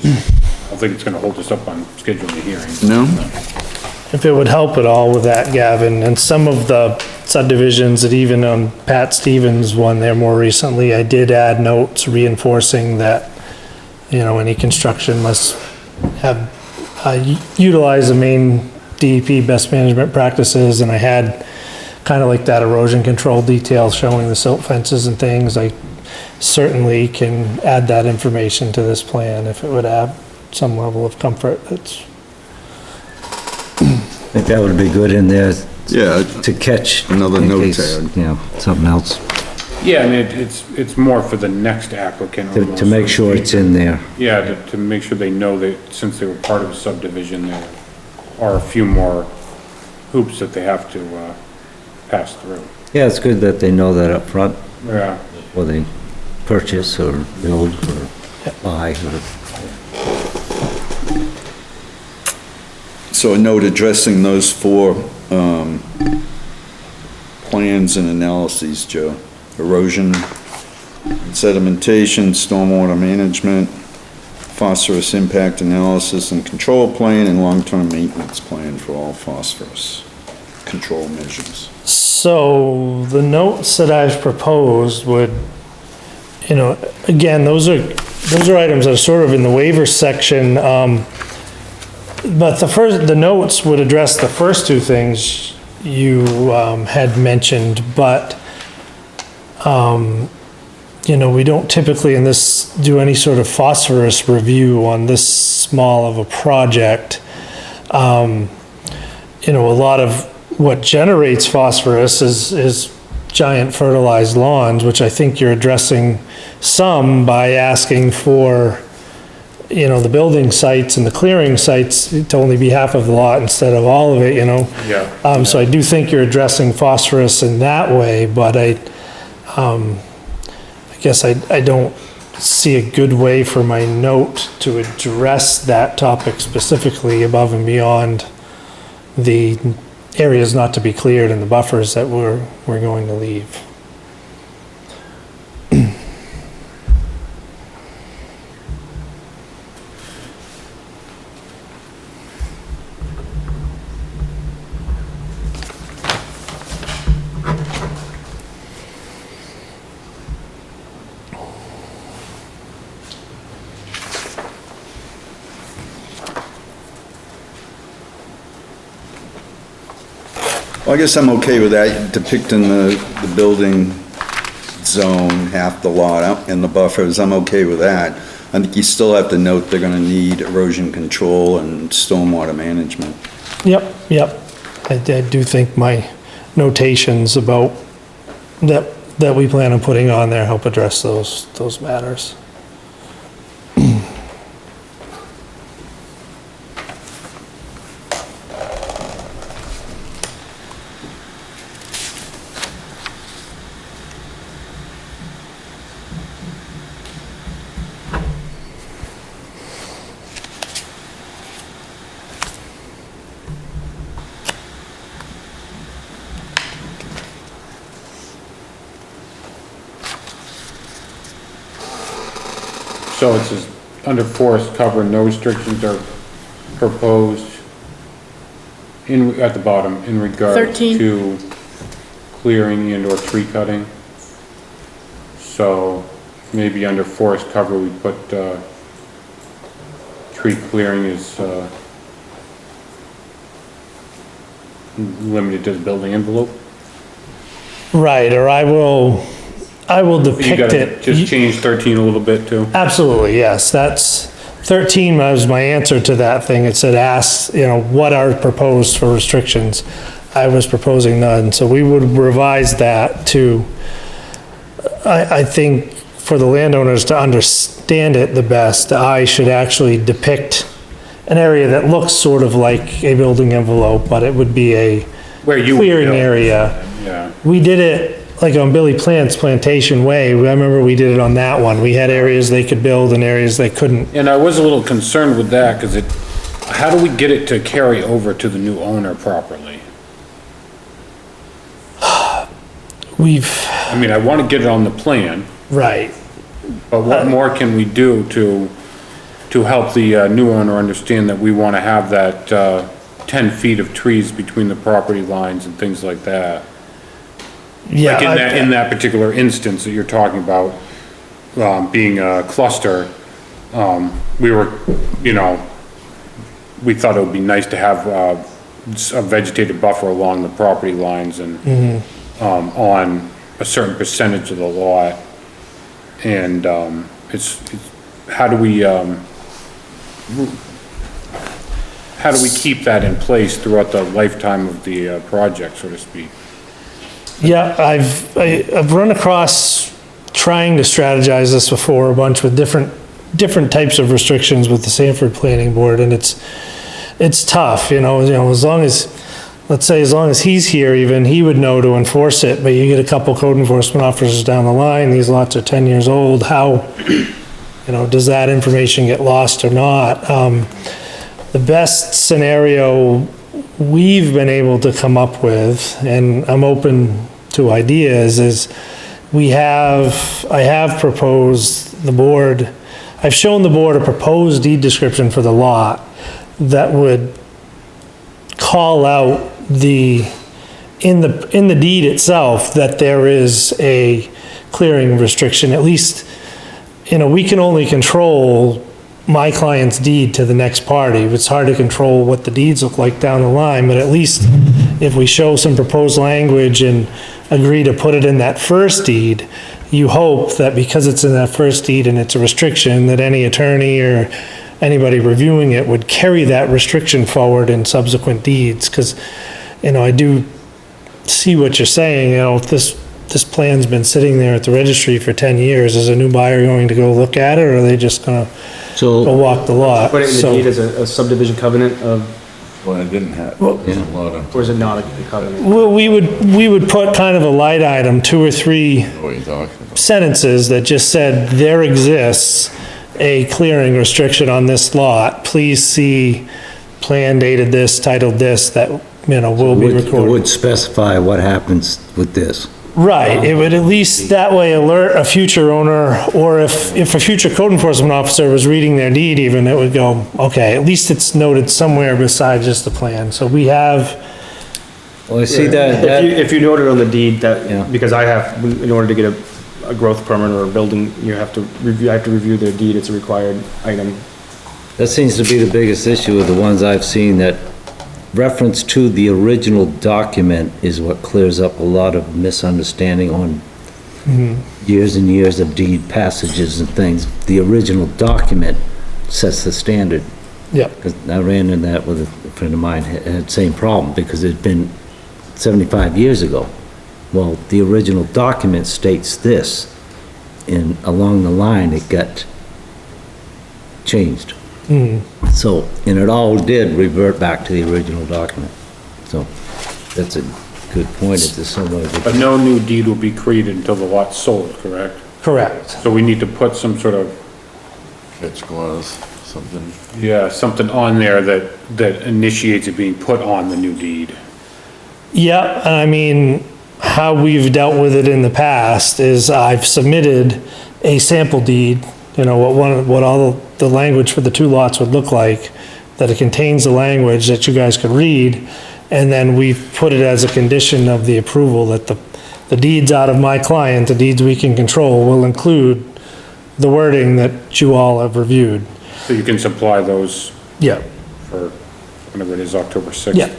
I don't think it's gonna hold us up on scheduling the hearing. No? If it would help at all with that, Gavin, and some of the subdivisions that even on Pat Stevens one there more recently, I did add notes reinforcing that, you know, any construction must have, utilize the main DEP best management practices, and I had kind of like that erosion control detail showing the silt fences and things. I certainly can add that information to this plan if it would add some level of comfort. That's think that would be good in there Yeah, to catch. Another in note case, tag. You know, something else, Yeah, I mean, it's more for the next applicant. to almost. make sure it's in there. Yeah, to make sure they know that since they were part of a subdivision, there are a few more hoops that they have to, pass through. Yeah, it's good that they know that up front Yeah. before they purchase or build or buy or. so a note addressing those four, plans and analyses, Joe. Erosion, sedimentation, stormwater management, phosphorus impact analysis and control plan, and long-term maintenance plan for all phosphorus control measures. So the notes that I've proposed would, you know, again, those are items that are sort of in the waiver section, but the notes would address the first two things you, had mentioned, but, you know, we don't typically in this do any sort of phosphorus review on this small of a project. You know, a lot of what generates phosphorus is giant fertilized lawns, which I think you're addressing some by asking for, you know, the building sites and the clearing sites to only be half of the lot instead of all of it, you know? Yeah. So I do think you're addressing phosphorus in that way, but I guess I don't see a good way for my note to address that topic specifically above and beyond the areas not to be cleared and the buffers that we're going to leave. Well, I guess I'm okay with that, depicting the building zone, half the lot out and the buffers, I'm okay with that. I think you still have to note they're gonna need erosion control and stormwater management. Yep. I do think my notations about that we plan on putting on there help address those matters. So it says, under forest cover, no restrictions are proposed at the bottom, in regard 13. to clearing and or tree cutting. So maybe under forest cover, we put, tree clearing is, limited to the building envelope. Right, or I will You depict gotta it. just change 13 a little bit too. Absolutely, yes, that's, 13 was my answer to that thing. It said, ask, you know, what are proposed for restrictions? I was proposing none, so we would revise that to, I think, for the landowners to understand it the best, I should actually depict an area that looks sort of like a building envelope, but it would be a Where you would clearing build. area. Yeah. We did it like on Billy Plant's Plantation Way. I remember we did it on that one. We had areas they could build and areas they couldn't. And I was a little concerned with that, because how do we get it to carry over to the new owner properly? I mean, I want to get it on the plan, Right. but what more can we do to help the new owner understand that we want to have that 10 feet of trees between the property lines and things like that? Yeah. Like in that particular instance that you're talking about, being a cluster, we were, you know, we thought it would be nice to have a vegetated buffer along the property lines and, on a certain percentage of the lot. And, it's, how do we how do we keep that in place throughout the lifetime of the project, so to speak? Yeah, I've run across trying to strategize this before a bunch with different types of restrictions with the Sanford Planning Board, and it's tough, as long as, let's say, as long as he's here even, he would know to enforce it, but you get a couple code enforcement officers down the line, these lots are 10 years old, how, does that information get lost or not? The best scenario we've been able to come up with, and I'm open to ideas, is I have proposed the board, I've shown the board a proposed deed description for the lot that would call out in the deed itself that there is a clearing restriction. At least, we can only control my client's deed to the next party. It's hard to control what the deeds look like down the line, but at least if we show some proposed language and agree to put it in that first deed, you hope that because it's in that first deed and it's a restriction, that any attorney or anybody reviewing it would carry that restriction forward in subsequent deeds. Because, I do see what you're saying, if this plan's been sitting there at the registry for 10 years, is a new buyer going to go look at it, or are they just gonna go walk the lot? Put it in the So- deed as a subdivision covenant of, Well, I didn't have, Well- there's a lot of, or is it not a covenant? Well, we would put kind of a light item, 2 or 3 what you're talking about. sentences that just said, there exists a clearing restriction on this lot. Please see plan dated this, titled this, that, will be It recorded. would specify what happens with this. Right, it would at least that way alert a future owner, or if a future code enforcement officer was reading their deed even, it would go, okay, at least it's noted somewhere besides just the plan. So we have, Well, I see that, If you noted on the deed Yeah. that, because I have, in order to get a growth permit or a building, I have to review their deed, it's a required item. that seems to be the biggest issue with the ones I've seen, that reference to the original document is what clears up a lot of misunderstanding on years and years of deed passages and things. The original document sets the standard. yeah, 'Cause I ran into that with a friend of mine, had the same problem, because it'd been 75 years ago. Well, the original document states this, and along the line, it got changed. So, and it all did revert back to the original document. So, that's a good point, if there's some way But no new deed will be created until the lot's sold, correct? correct. So we need to put some sort of, Catch clause, something. something on there that initiates it being put on the new deed. Yeah, and I mean, how we've dealt with it in the past is I've submitted a sample deed, what all the language for the 2 lots would look like, that it contains the language that you guys could read, and then we've put it as a condition of the approval that the deeds out of my client, the deeds we can control, will include the wording that you all have reviewed. So you can supply those Yeah, for whenever it is, October 6th? yeah,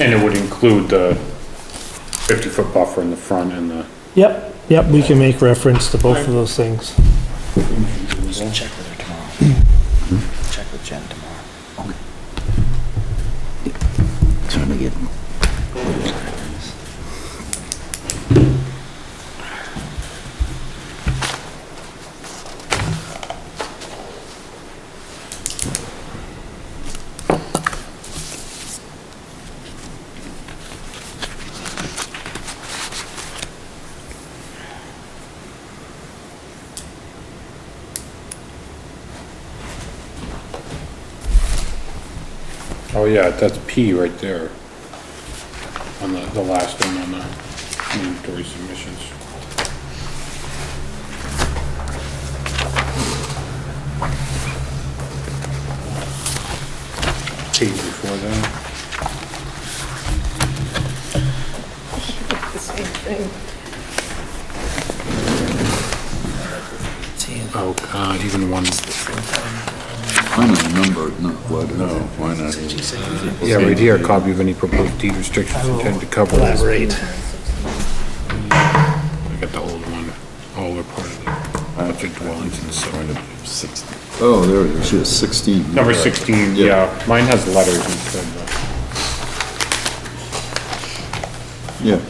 And it would include the 50-foot buffer in the front and the, yep, we can make reference to both of those things. Check with her tomorrow. Check with Jen tomorrow. trying to get. oh yeah, that's P right there. On the last one on the mandatory submissions. Page before that. The same thing. Oh God, even one. Find a number, not what. No, why not? Yeah, right here, copy of any proposed deed restrictions intended to cover. Elaborate. I got the old one, all are part of the budget dwellings and so on. 60. Oh, there it is, yeah, 16. Number 16, yeah, mine has letters instead, but. Yeah.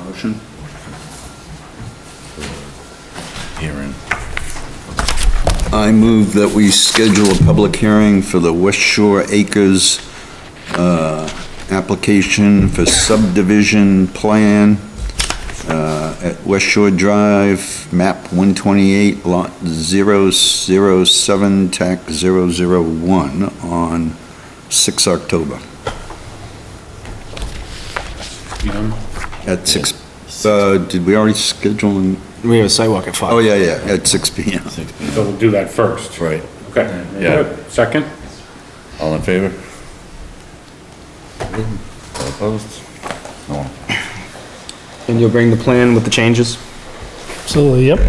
Motion? Hearing. I move that we schedule a public hearing for the West Shore Acres, application for subdivision plan, at West Shore Drive, map 128, lot 007, tac 001, on 6 October You done? at 6, did we already schedule? We have a sidewalk at 5. Oh, yeah, at 6 PM. So we'll do that first. Right. Okay. Yeah. Good. Second? All in favor? All opposed? No. And you'll bring the plan with the changes? Absolutely, yep.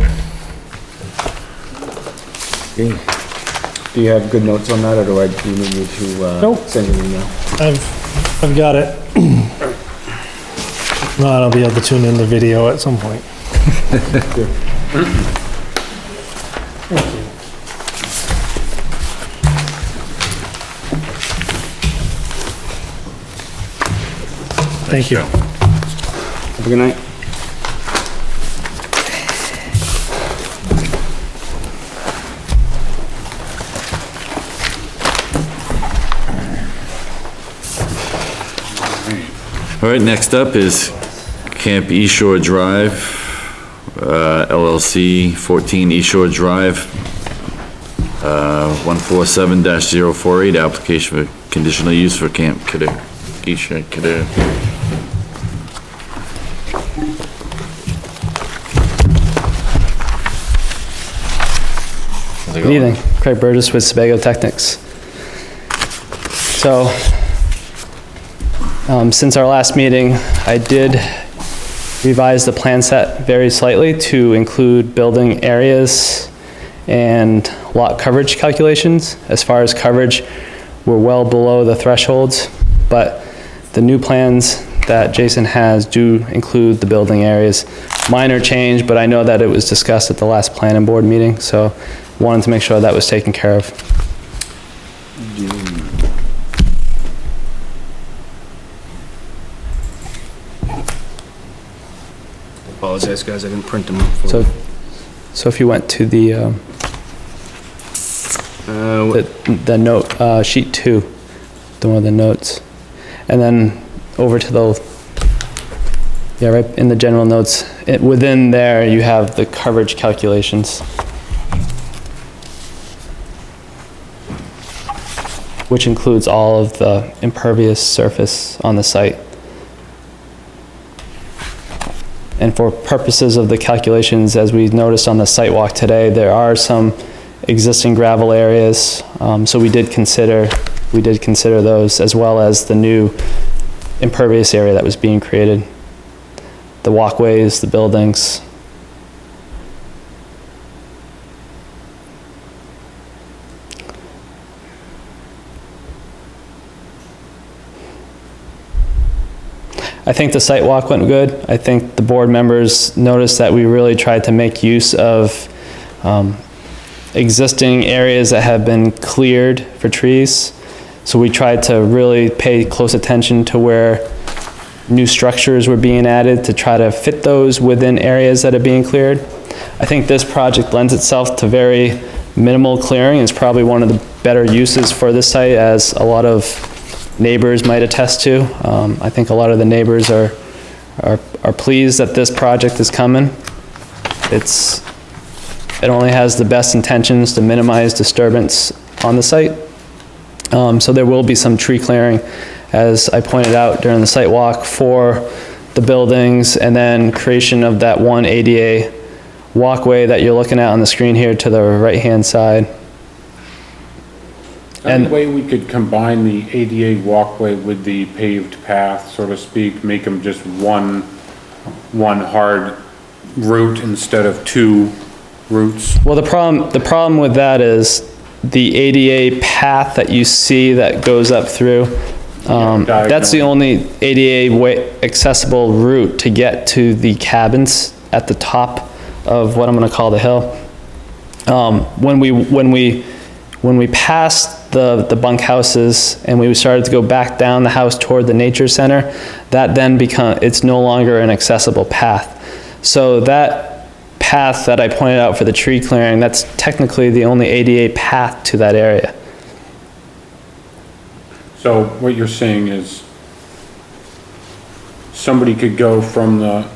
Do you have good notes on that, or do you need me to, Nope. send you an email? I've got it. No, I'll be able to tune in the video at some point. Thank you. Have a good night. All right, next up is Camp East Shore Drive, LLC, 14 East Shore Drive, 147-048, application for conditional use for Camp Cadere, East Shore Cadere. How's it Good going? evening, Craig Burgess with Sebago Technics. So, since our last meeting, I did revise the plan set very slightly to include building areas and lot coverage calculations. As far as coverage, we're well below the thresholds, but the new plans that Jason has do include the building areas. Minor change, but I know that it was discussed at the last planning board meeting, so wanted to make sure that was taken care of. Apologize, guys, I didn't print them up for So, you. so if you went to the note, sheet 2, the one of the notes, and then over to the, yeah, right in the general notes, within there, you have the coverage calculations, which includes all of the impervious surface on the site. And for purposes of the calculations, as we noticed on the site walk today, there are some existing gravel areas, so we did consider those, as well as the new impervious area that was being created. The walkways, the buildings. I think the site walk went good. I think the board members noticed that we really tried to make use of existing areas that have been cleared for trees. So we tried to really pay close attention to where new structures were being added to try to fit those within areas that are being cleared. I think this project lends itself to very minimal clearing. It's probably one of the better uses for this site, as a lot of neighbors might attest to. I think a lot of the neighbors are are pleased that this project is coming. It only has the best intentions to minimize disturbance on the site. So there will be some tree clearing, as I pointed out during the site walk, for the buildings, and then creation of that one ADA walkway that you're looking at on the screen here to the right-hand side. Any way we could combine the ADA walkway with the paved path, so to speak, make them just one hard route instead of two routes? Well, the problem with that is the ADA path that you see that goes up through, that's the only ADA accessible route to get to the cabins at the top of what I'm gonna call the hill. When we passed the bunkhouses and we started to go back down the house toward the nature center, that then it's no longer an accessible path. So that path that I pointed out for the tree clearing, that's technically the only ADA path to that area. So what you're saying is somebody could go from the,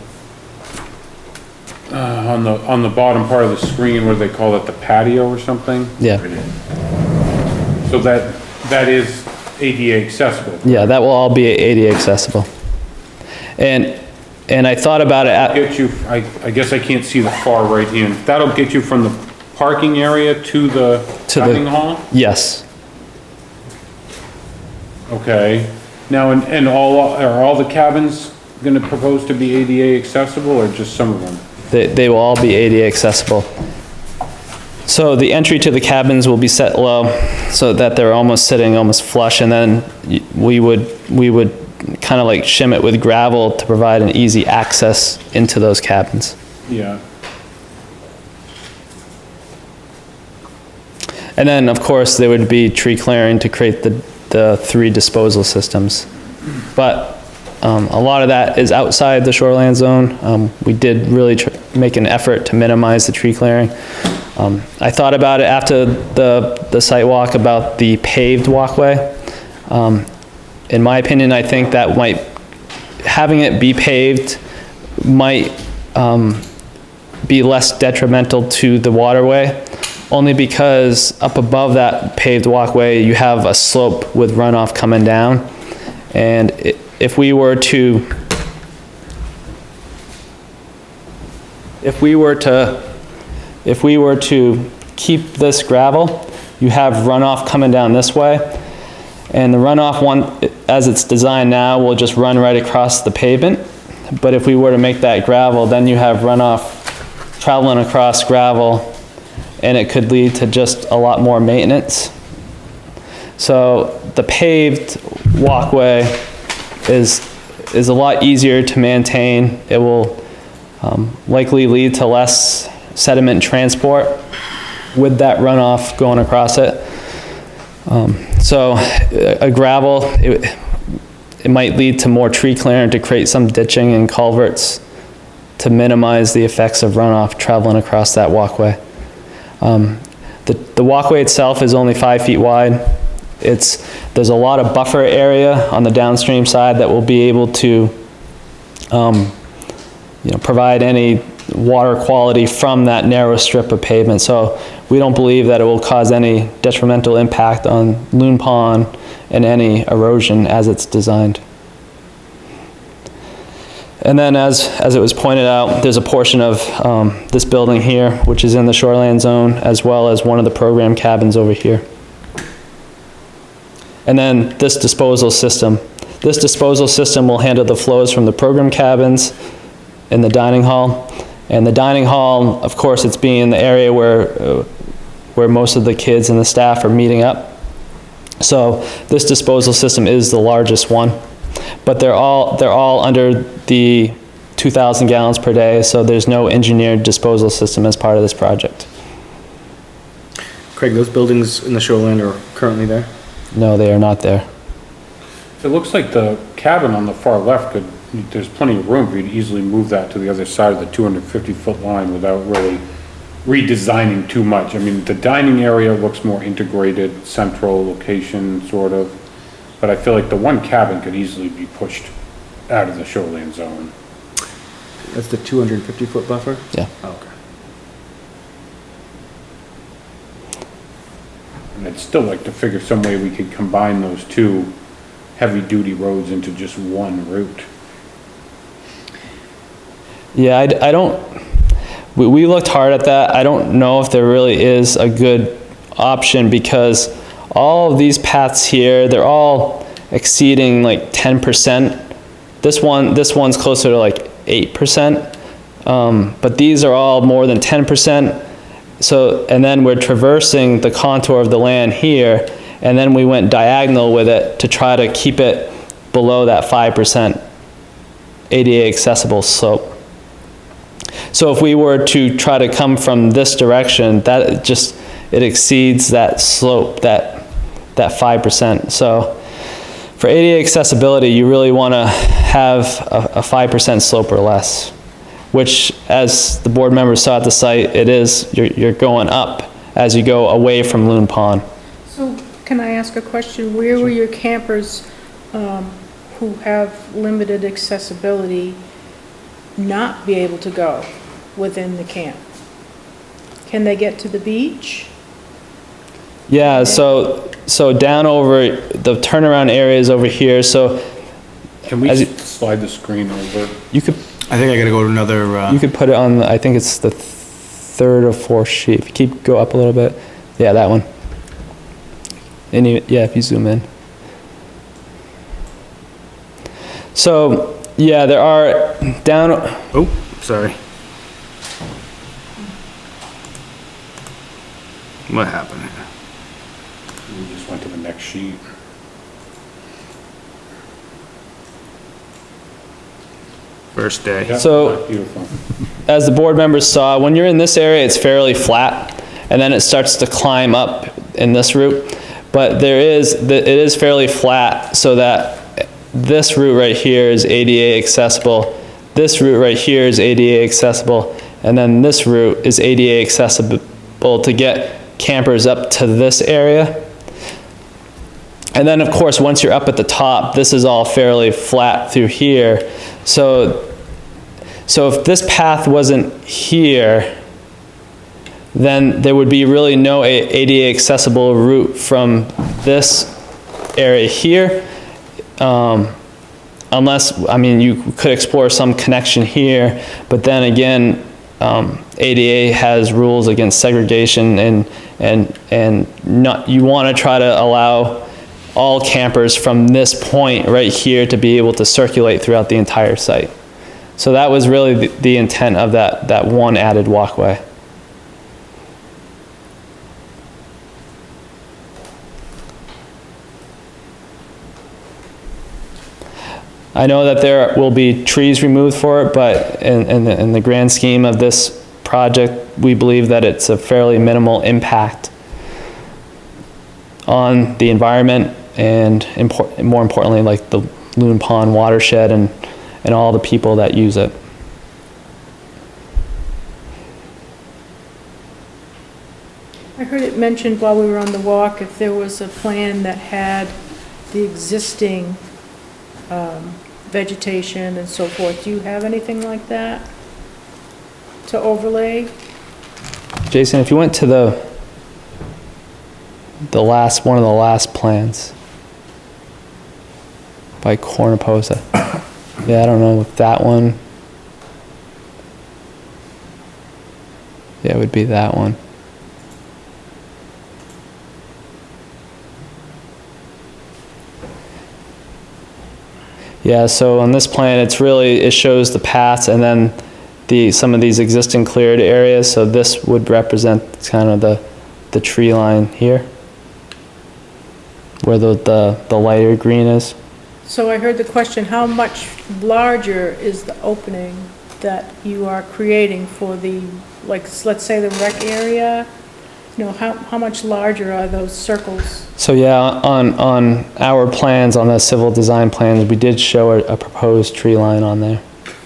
on the bottom part of the screen, what do they call it, the patio or something? Yeah, So that is ADA accessible? yeah, that will all be ADA accessible. And I thought about it Get you, I guess I can't see the far right hand. That'll get you from the parking area to the dining hall? yes. Okay. Now, and are all the cabins gonna propose to be ADA accessible or just some of them? They will all be ADA accessible. So the entry to the cabins will be set low so that they're almost sitting almost flush, and then we would kind of like shim it with gravel to provide an easy access into those cabins. Yeah. And then, of course, there would be tree clearing to create the 3 disposal systems. But a lot of that is outside the shoreline zone. We did really make an effort to minimize the tree clearing. I thought about it after the site walk about the paved walkway. In my opinion, I think that having it be paved might be less detrimental to the waterway, only because up above that paved walkway, you have a slope with runoff coming down. And if we were to keep this gravel, you have runoff coming down this way. And the runoff, as it's designed now, will just run right across the pavement. But if we were to make that gravel, then you have runoff traveling across gravel, and it could lead to just a lot more maintenance. So the paved walkway is a lot easier to maintain. It will likely lead to less sediment transport with that runoff going across it. So a gravel, it might lead to more tree clearing to create some ditching and culverts to minimize the effects of runoff traveling across that walkway. The walkway itself is only 5 feet wide. There's a lot of buffer area on the downstream side that will be able to provide any water quality from that narrow strip of pavement. So we don't believe that it will cause any detrimental impact on Loon Pond and any erosion as it's designed. And then as it was pointed out, there's a portion of this building here, which is in the shoreline zone, as well as one of the program cabins over here. And then this disposal system. This disposal system will handle the flows from the program cabins in the dining hall. And the dining hall, of course, it's being the area where most of the kids and the staff are meeting up. So this disposal system is the largest one, but they're all under the 2,000 gallons per day, so there's no engineered disposal system as part of this project. Craig, those buildings in the shoreline are currently there? No, they are not there. It looks like the cabin on the far left there's plenty of room for you to easily move that to the other side of the 250-foot line without really redesigning too much. I mean, the dining area looks more integrated, central location, sort of, but I feel like the one cabin could easily be pushed out of the shoreline zone. That's the 250-foot buffer? Yeah. Okay. And I'd still like to figure some way we could combine those two heavy-duty roads into just one route. Yeah, I don't, we looked hard at that. I don't know if there really is a good option because all of these paths here, they're all exceeding like 10%. This one's closer to like 8%. But these are all more than 10%. So, and then we're traversing the contour of the land here, and then we went diagonal with it to try to keep it below that 5% ADA accessible slope. So if we were to try to come from this direction, that it exceeds that slope, that 5%. So for ADA accessibility, you really want to have a 5% slope or less, which, as the board members saw at the site, it is, you're going up as you go away from Loon Pond. So can I ask a question? Where will your campers who have limited accessibility not be able to go within the camp? Can they get to the beach? Yeah, so down over, the turnaround areas over here, so Can we slide the screen over? you could, I think I gotta go to another, you could put it on, I think it's the third or fourth sheet. If you go up a little bit. Yeah, that one. Yeah, if you zoom in. So, yeah, there are down, oh, sorry. What happened here? We just went to the next sheet. First day. Yeah, So- beautiful. as the board members saw, when you're in this area, it's fairly flat, and then it starts to climb up in this route. But it is fairly flat, so that this route right here is ADA accessible. This route right here is ADA accessible, and then this route is ADA accessible to get campers up to this area. And then, of course, once you're up at the top, this is all fairly flat through here. So if this path wasn't here, then there would be really no ADA accessible route from this area here. Unless, I mean, you could explore some connection here, but then again, ADA has rules against segregation and not, you want to try to allow all campers from this point right here to be able to circulate throughout the entire site. So that was really the intent of that one added walkway. I know that there will be trees removed for it, but in the grand scheme of this project, we believe that it's a fairly minimal impact on the environment and more importantly, like the Loon Pond watershed and all the people that use it. I heard it mentioned while we were on the walk, if there was a plan that had the existing vegetation and so forth. Do you have anything like that to overlay? Jason, if you went to the last, one of the last plans by Cornaposa. Yeah, I don't know if that one. Yeah, it would be that one. Yeah, so on this plan, it shows the paths and then some of these existing cleared areas. So this would represent kind of the tree line here, where the lighter green is. So I heard the question, how much larger is the opening that you are creating for the, like, let's say the rec area? You know, how much larger are those circles? So yeah, on our plans, on the civil design plans, we did show a proposed tree line on there.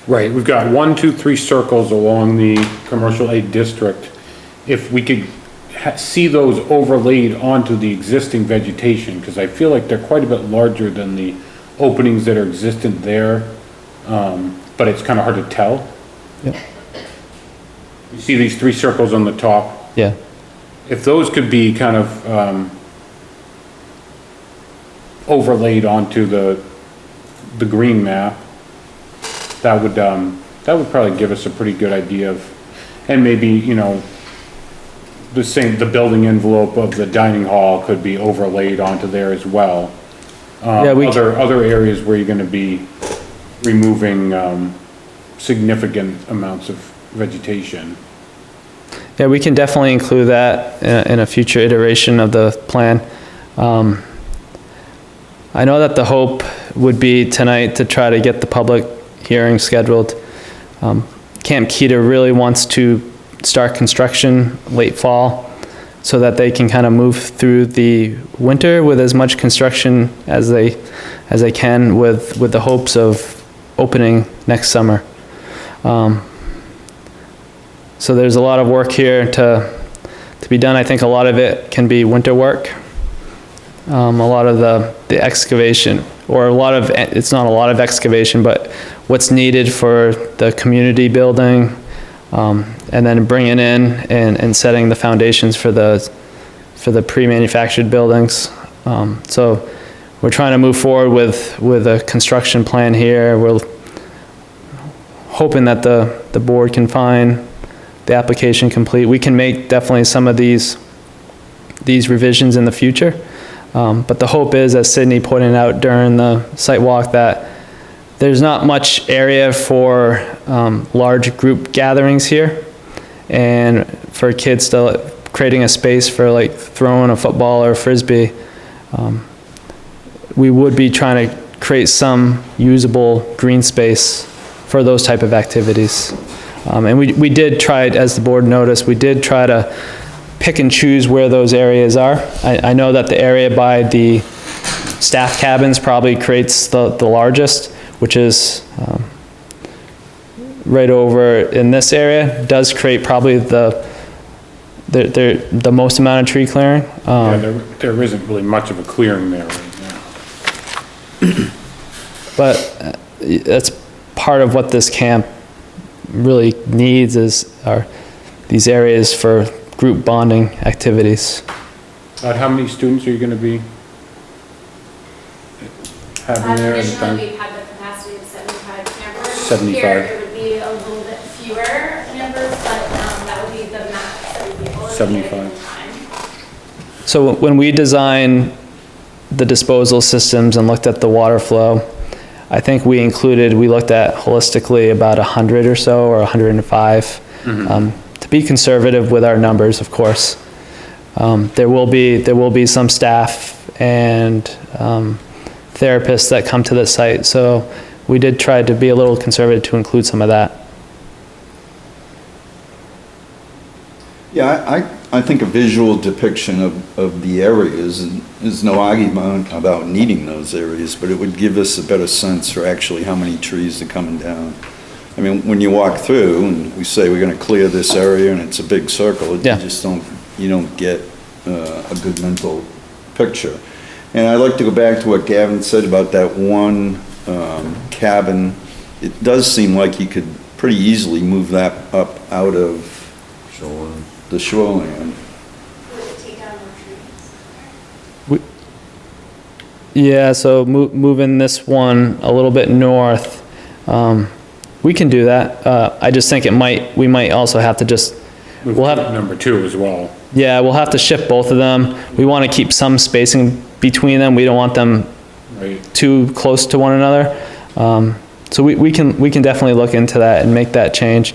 Right, we've got 1, 2, 3 circles along the commercial A district. If we could see those overlaid onto the existing vegetation, because I feel like they're quite a bit larger than the openings that are existent there, but it's kind of hard to tell. You see these 3 circles on the top? Yeah. If those could be kind of, overlaid onto the green map, that would probably give us a pretty good idea of, and maybe, you know, the building envelope of the dining hall could be overlaid onto there as well. Yeah, Other areas where you're gonna be removing, significant amounts of vegetation. Yeah, we can definitely include that in a future iteration of the plan. I know that the hope would be tonight to try to get the public hearing scheduled. Camp Keita really wants to start construction late fall so that they can kind of move through the winter with as much construction as they can with the hopes of opening next summer. So there's a lot of work here to be done. I think a lot of it can be winter work. A lot of the excavation, or it's not a lot of excavation, but what's needed for the community building, and then bringing in and setting the foundations for the pre-manufactured buildings. So we're trying to move forward with a construction plan here. We're hoping that the board can find the application complete. We can make definitely some of these revisions in the future. But the hope is, as Sydney pointed out during the site walk, that there's not much area for large group gatherings here, and for kids to creating a space for like throwing a football or a frisbee. We would be trying to create some usable green space for those type of activities. And we did try, as the board noticed, we did try to pick and choose where those areas are. I know that the area by the staff cabins probably creates the largest, which is right over in this area, does create probably the most amount of tree clearing. Yeah, there isn't really much of a clearing there right now. But that's part of what this camp really needs are these areas for group bonding activities. How many students are you gonna be having there at the time? Traditionally, we've had the capacity of 75 campers. 75. Here, it would be a little bit fewer campers, but that would be the max that we'd be able to 75. get at the time. So when we designed the disposal systems and looked at the water flow, I think we looked at holistically about 100 or so, or 105. To be conservative with our numbers, of course. There will be some staff and therapists that come to the site, so we did try to be a little conservative to include some of that. Yeah, I think a visual depiction of the areas, is no argument about needing those areas, but it would give us a better sense for actually how many trees are coming down. I mean, when you walk through and we say we're gonna clear this area and it's a big circle, Yeah. you don't get a good mental picture. And I'd like to go back to what Gavin said about that one cabin. It does seem like you could pretty easily move that up out of the shoreline. Would it take down more trees? Yeah, so moving this one a little bit north, we can do that. I just think we might also have to just, Move we'll to have, number 2 as well. yeah, we'll have to shift both of them. We want to keep some spacing between them. We don't want them Right. too close to one another. So we can definitely look into that and make that change,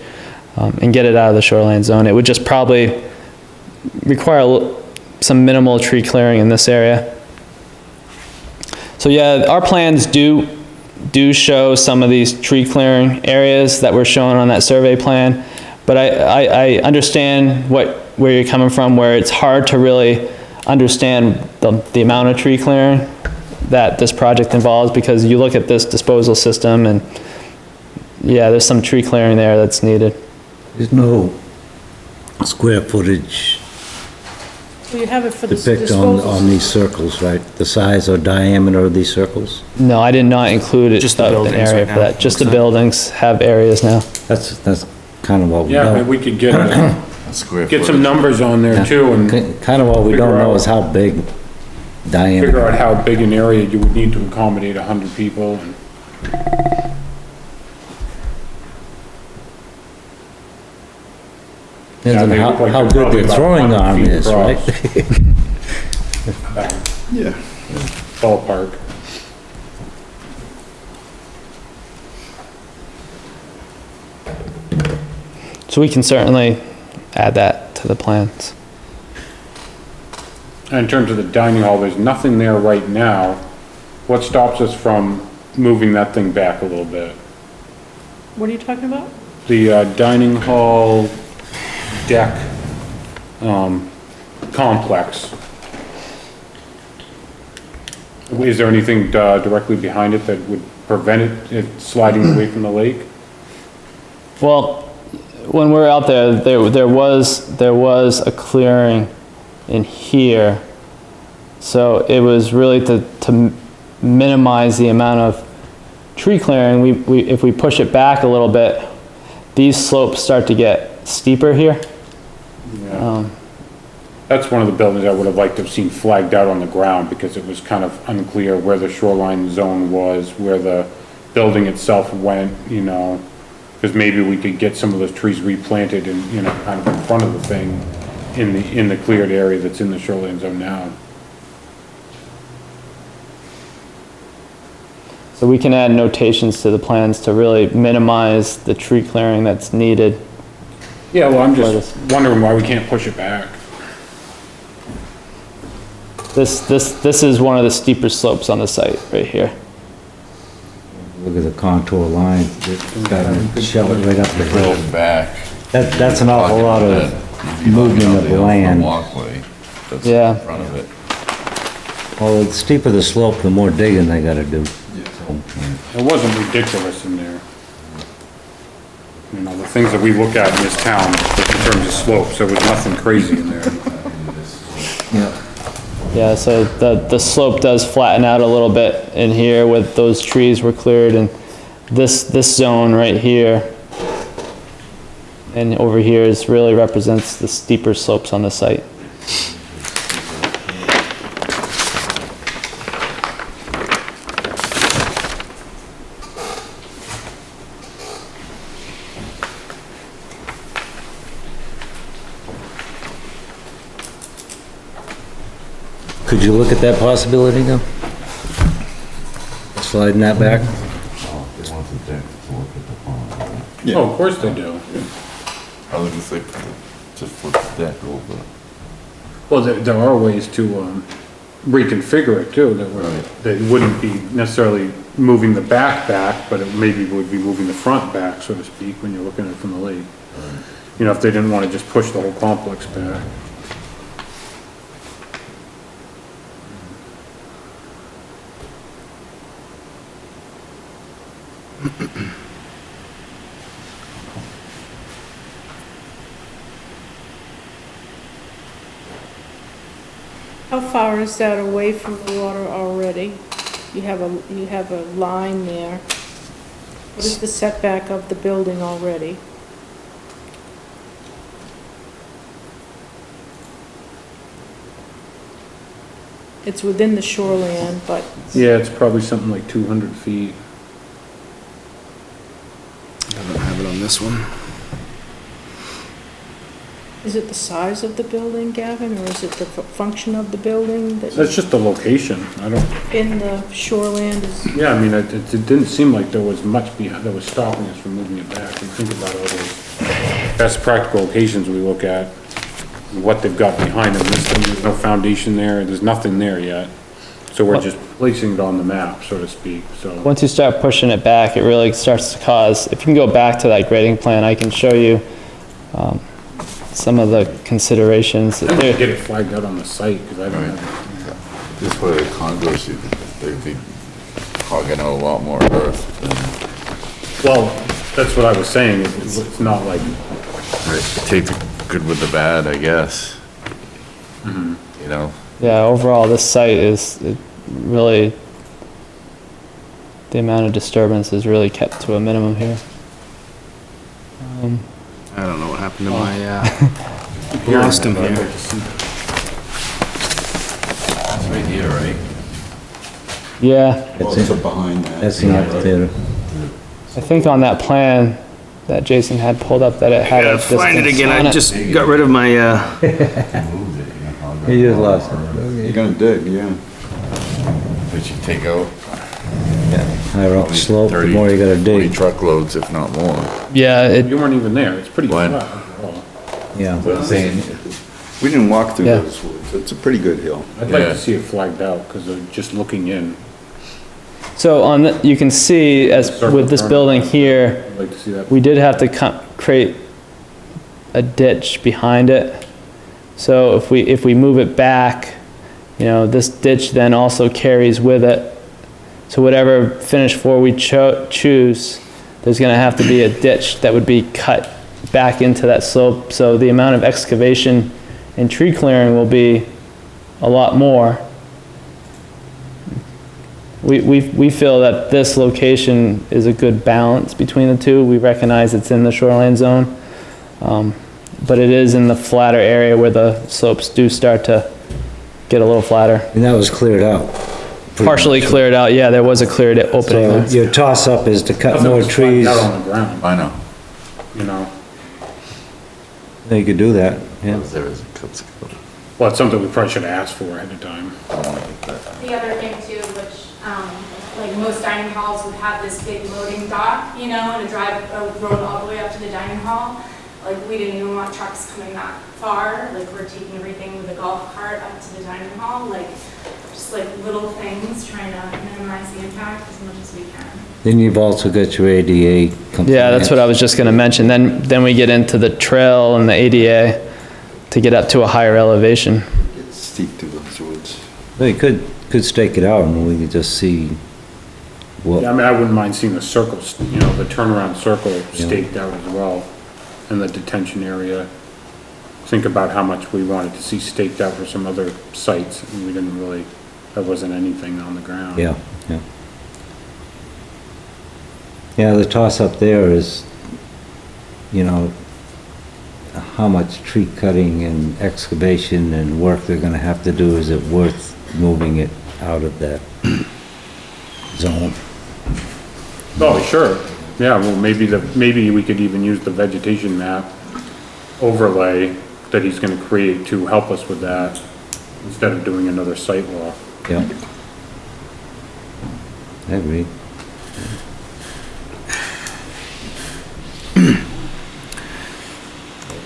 and get it out of the shoreline zone. It would just probably require some minimal tree clearing in this area. So yeah, our plans do show some of these tree clearing areas that were shown on that survey plan, but I understand where you're coming from, where it's hard to really understand the amount of tree clearing that this project involves, because you look at this disposal system and yeah, there's some tree clearing there that's needed. There's no square footage Well, you have it for the depict disposal. on these circles, right? The size or diameter of these circles? No, I did not include Just the an buildings area right for now, that. Just the looks like. buildings have areas now. That's kind of what we Yeah, maybe don't. we could get, Square get some footage. numbers on there too and Kind of what we don't Figure know out- is how big figure diameter. out how big an area you would need to accommodate 100 people and Depends on they look like how they're good probably their about throwing 100 arm feet is, across. right? Yeah. ballpark. So we can certainly add that to the plans. In terms of the dining hall, there's nothing there right now. What stops us from moving that thing back a little bit? What are you talking about? The dining hall deck, complex. Is there anything directly behind it that would prevent it sliding away from the lake? Well, when we're out there, there was a clearing in here. So it was really to minimize the amount of tree clearing. If we push it back a little bit, these slopes start to get steeper here. That's one of the buildings I would have liked to have seen flagged out on the ground because it was kind of unclear where the shoreline zone was, where the building itself went, you know, because maybe we could get some of those trees replanted and, you know, kind of in front of the thing in the cleared area that's in the shoreline zone now. So we can add notations to the plans to really minimize the tree clearing that's needed. Yeah, well, I'm just wondering why we can't push it back. This is one of the steeper slopes on the site, right here. Look at the contour lines, it's got to shove it right up the hill. Build back. That's an awful lot of movement of land. Walkway that's Yeah. in front of it. Well, the steeper the slope, the more digging they gotta do. It wasn't ridiculous in there. You know, the things that we look at in this town in terms of slopes, there was nothing crazy in there. Yeah, so the slope does flatten out a little bit in here with those trees were cleared and this zone right here and over here is really represents the steeper slopes on the site. Could you look at that possibility now? Sliding that back? Oh, of course they do. I was just like, just flip the deck over. Well, there are ways to reconfigure it too, that wouldn't be necessarily moving the back, but it maybe would be moving the front back, so to speak, when you're looking at it from the lake. You know, if they didn't want to just push the whole complex back. How far is that away from the water already? You have a line there. What is the setback of the building already? It's within the shoreline, but Yeah, it's probably something like 200 feet. I don't have it on this one. is it the size of the building, Gavin, or is it the function of the building that That's just the location. I don't, in the shoreland is? yeah, I mean, it didn't seem like there was much behind, that was stopping us from moving it back. And think about all those best practical locations we look at, what they've got behind them. This thing, there's no foundation there, there's nothing there yet. So we're just placing it on the map, so to speak, so. Once you start pushing it back, it really starts to cause, if you can go back to that grading plan, I can show you some of the considerations. I think we get it flagged out on the site, because I don't have This way the condos, they'd be hogging out a lot more earth than. it. Well, that's what I was saying, it's not like, Take the good with the bad, I guess. You know? Yeah, overall, this site is really, the amount of disturbance is really kept to a minimum here. I don't know what happened to my, lost him here. It's right here, right? Yeah, Well, it's up behind that. That's the amphitheater. I think on that plan that Jason had pulled up that it had a Gotta find it distance again, on I it. just got rid of my, Moved it, You just lost it. You're gonna dig, yeah. But you take out Higher up the slope, the 30, more you gotta 40 dig. truckloads, if not more. Yeah, You weren't even there, it's pretty What? flat overall. Yeah. But I'm saying, We didn't walk through Yeah. those woods. It's a pretty good hill. I'd like Yeah. to see it flagged out, because just looking in, so on the, you can see as with this building here, I'd like to see that. we did have to create a ditch behind it. So if we move it back, you know, this ditch then also carries with it. So whatever finish floor we choose, there's gonna have to be a ditch that would be cut back into that slope. So the amount of excavation and tree clearing will be a lot more. We feel that this location is a good balance between the two. We recognize it's in the shoreline zone, but it is in the flatter area where the slopes do start to get a little flatter. And that was cleared out. Partially cleared out, yeah, there was a cleared opening So there. your toss-up is to cut Nothing more was flagged trees. out on the ground, I know. you know? You could do that, yeah. There is a cuts. Well, it's something we probably should have asked for ahead of time. The other thing too, which, like most dining halls would have this big loading dock, you know, and a road all the way up to the dining hall. Like, we didn't even want trucks coming that far, like, we're taking everything with a golf cart up to the dining hall, like, just like little things, trying to minimize the impact as much as we can. Then you've also got your ADA compliance. Yeah, that's what I was just gonna mention. Then we get into the trail and the ADA to get up to a higher elevation. It's steep through those woods. Well, you could stake it out and we could just see what. Yeah, I mean, I wouldn't mind seeing the circles, you know, the turnaround circle staked out as well, in the detention area. Think about how much we wanted to see staked out for some other sites, and we didn't really, there wasn't anything on the ground. Yeah, yeah. Yeah, the toss-up there is, you know, how much tree cutting and excavation and work they're gonna have to do. Is it worth moving it out of that zone? Oh, sure. Yeah, well, maybe we could even use the vegetation map overlay that he's gonna create to help us with that, instead of doing another site walk. Yeah. I agree.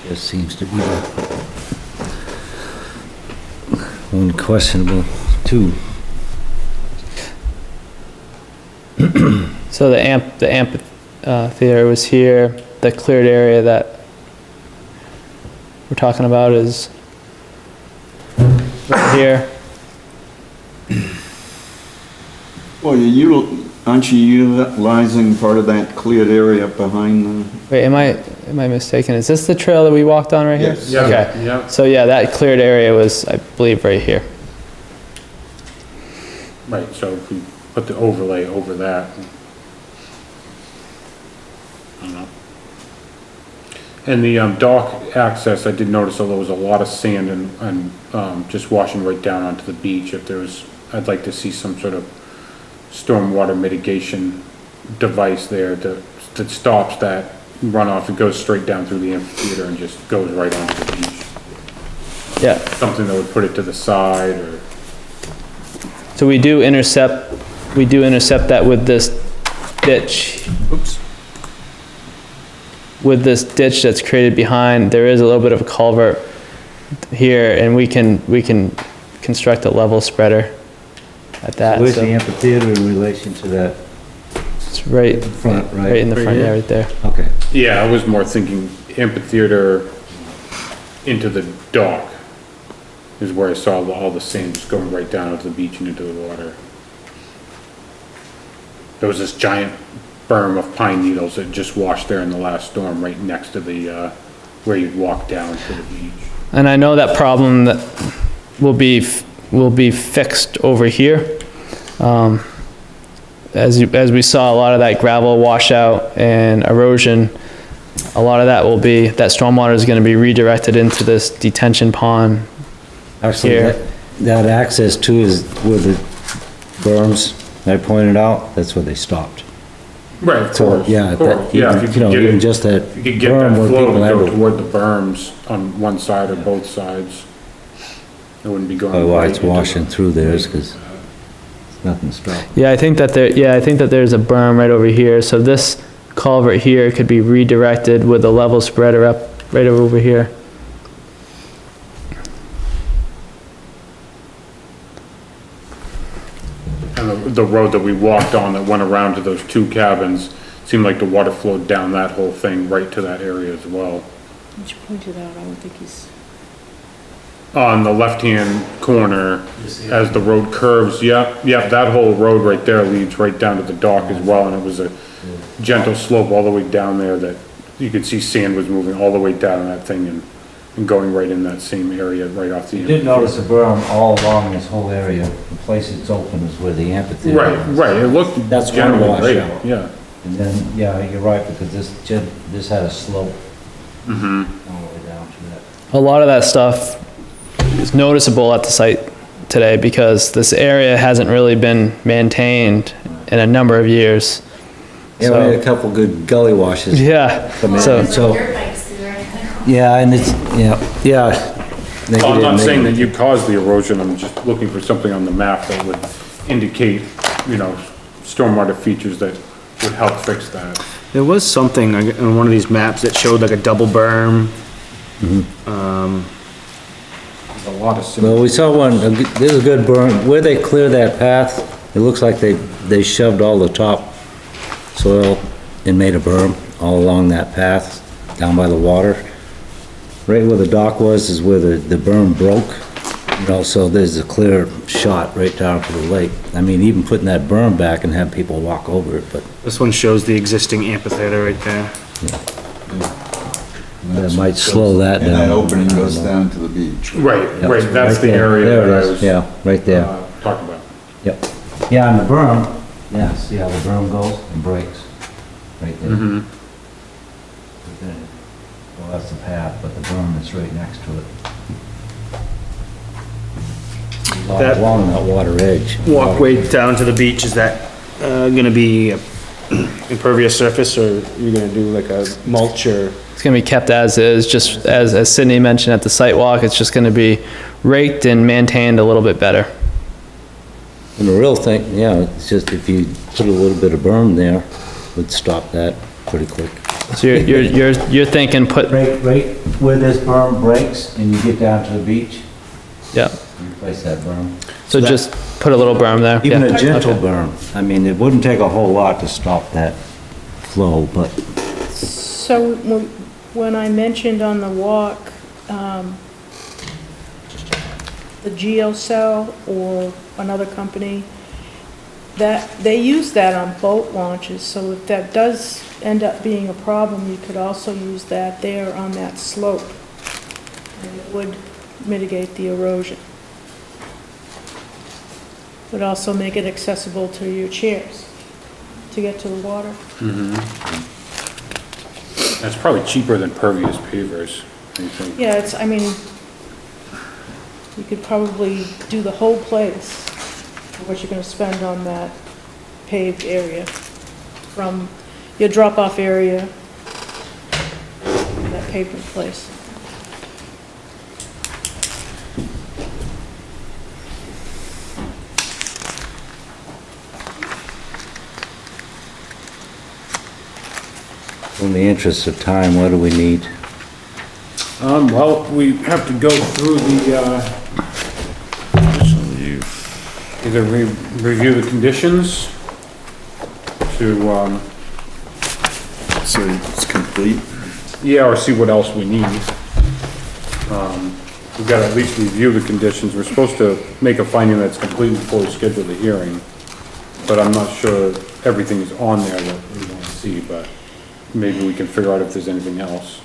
There seems to be one questionable too. So the amphitheater was here, the cleared area that we're talking about is right here. Well, aren't you utilizing part of that cleared area behind the? Wait, am I mistaken? Is this the trail that we walked on right here? Yes. Yeah, Okay. yeah. So yeah, that cleared area was, I believe, right here. Right, so if we put the overlay over that. I don't know. And the dock access, I did notice there was a lot of sand and just washing right down onto the beach. If there's, I'd like to see some sort of stormwater mitigation device there that stops that runoff and goes straight down through the amphitheater and just goes right onto the beach. Yeah. Something that would put it to the side, or, So we do intercept that with this ditch. oops. With this ditch that's created behind, there is a little bit of a culvert here, and we can construct a level spreader at that. Where's the So amphitheater in relation to that it's right, front, right? right in the front, yeah, right there. Okay. Yeah, I was more thinking amphitheater into the dock is where I saw all the sand just going right down onto the beach and into the water. There was this giant berm of pine needles that just washed there in the last storm, right next to the, where you'd walk down to the beach. And I know that problem that will be fixed over here. As we saw, a lot of that gravel washout and erosion A lot of that will be, that stormwater is gonna be redirected into this detention pond. Actually, Here. that access too is where the berms I pointed out, that's where they stopped. Right, of So, course. yeah, of course. that, Yeah, if even, you you know, could get even it, just that if you could get that berm where flow to people go have to, toward the berms on one side or both sides. It wouldn't be going. why right it's into the- washing through theirs, cause nothing stopped. Yeah, I think that there's a berm right over here, so this culvert here could be redirected with a level spreader up, right over here. And the road that we walked on that went around to those two cabins, seemed like the water flowed down that whole thing right to that area as well. Which you pointed out, I don't think he's. On the left-hand corner, as the road curves, yep, that whole road right there leads right down to the dock as well, and it was a gentle slope all the way down there that you could see sand was moving all the way down that thing and going right in that same area, right off the. You did notice a berm all along this whole area. The place it's open is where the amphitheater is. Right, it looked That's one generally great, washout. yeah. And then, yeah, you're right, because this had a slope. All the way down to that. A lot of that stuff is noticeable at the site today because this area hasn't really been maintained in a number of years. Yeah, we had a couple good gully washes. Yeah, Come in, so, So dirt bikes through there. yeah, and it's, yeah. They Well, I'm not didn't make- saying that you caused the erosion, I'm just looking for something on the map that would indicate, stormwater features that would help fix that. There was something on one of these maps that showed like a double berm. There's a lot of similar. Well, we saw one, there's a good berm, where they clear that path, it looks like they shoved all the top soil and made a berm all along that path, down by the water. Right where the dock was is where the berm broke, so there's a clear shot right down to the lake. I mean, even putting that berm back and have people walk over it, but This one shows the existing amphitheater right there. that might slow that down. And that opening goes down to the beach. Right, Yep, right, that's right the there. area There that I it is, was. yeah, right there. Talking about. Yep. Yeah, and the berm, yeah, see how the berm goes and breaks? Right there. Mm-hmm. But then- Well, that's the path, but the berm is right next to it. That- Along that water edge. Walkway down to the beach, is that, gonna be a impervious surface, or you gonna do like a mulch, or? it's gonna be kept as is, just as Sydney mentioned at the site walk, it's just gonna be raked and maintained a little bit better. And the real thing, yeah, it's just if you put a little bit of berm there, would stop that pretty quick. So you're thinking put, Right where this berm breaks and you get down to the beach, yeah, replace that berm. so just put a little berm there. Even yeah, a gentle okay. berm. I mean, it wouldn't take a whole lot to stop that flow, but So when I mentioned on the walk, the GeoCell or another company, that, they use that on boat launches, so if that does end up being a problem, you could also use that there on that slope. And it would mitigate the erosion. Would also make it accessible to your chairs to get to the water. That's probably cheaper than pervious pavers, I think. Yeah, it's, I mean, you could probably do the whole place, for what you're gonna spend on that paved area, from your drop-off area, that pavement place. in the interest of time, what do we need? Well, we have to go through the, either review the conditions to, So it's complete? yeah, or see what else we need. We've got to at least review the conditions. We're supposed to make a finding that's complete before we schedule the hearing, but I'm not sure everything is on there that we want to see, but maybe we can figure out if there's anything else.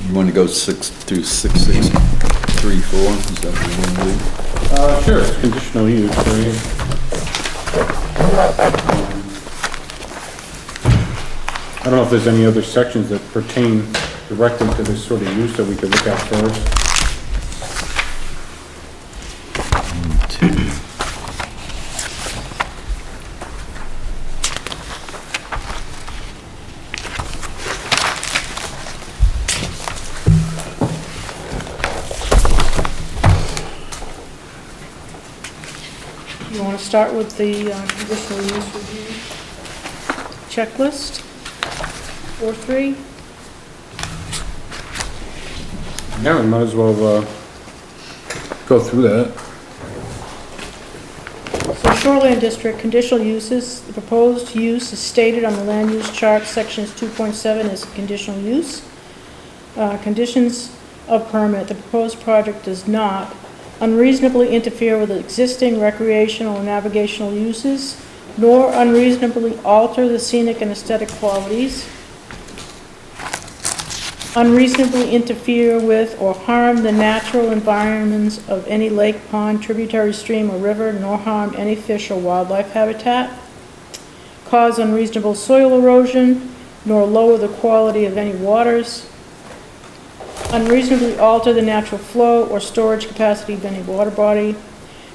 You want to go 6634, is that what you want to do? Sure, it's conditional use, right? I don't know if there's any other sections that pertain directly to this sort of use that we could look at first. You want to start with the conditional use review checklist? 4.3? Yeah, we might as well, go through that. So shoreland district, conditional uses, the proposed use is stated on the land use chart, sections 2.7 is conditional use. Conditions of permit, the proposed project does not unreasonably interfere with existing recreational and navigational uses, nor unreasonably alter the scenic and aesthetic qualities, unreasonably interfere with or harm the natural environments of any lake, pond, tributary stream, or river, nor harm any fish or wildlife habitat, cause unreasonable soil erosion, nor lower the quality of any waters, unreasonably alter the natural flow or storage capacity of any water body,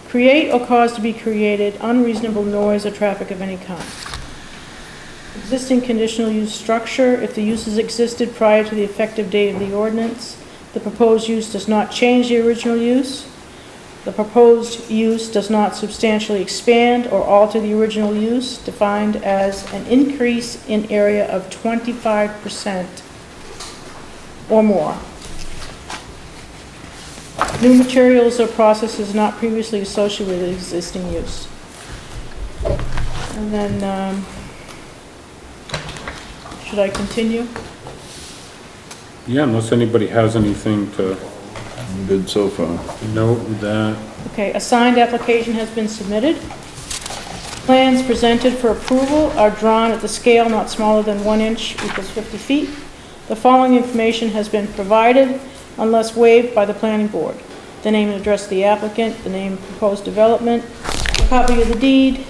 create or cause to be created unreasonable noise or traffic of any kind. Existing conditional use structure, if the uses existed prior to the effective date of the ordinance, the proposed use does not change the original use. The proposed use does not substantially expand or alter the original use, defined as an increase in area of 25% or more. New materials or processes not previously associated with existing use. And then, should I continue? Yeah, unless anybody has anything to I'm good so far. note with that. Okay, a signed application has been submitted. Plans presented for approval are drawn at the scale not smaller than 1 inch equals 50 feet. The following information has been provided unless waived by the planning board. The name and address of the applicant, the name of proposed development, a copy of the deed,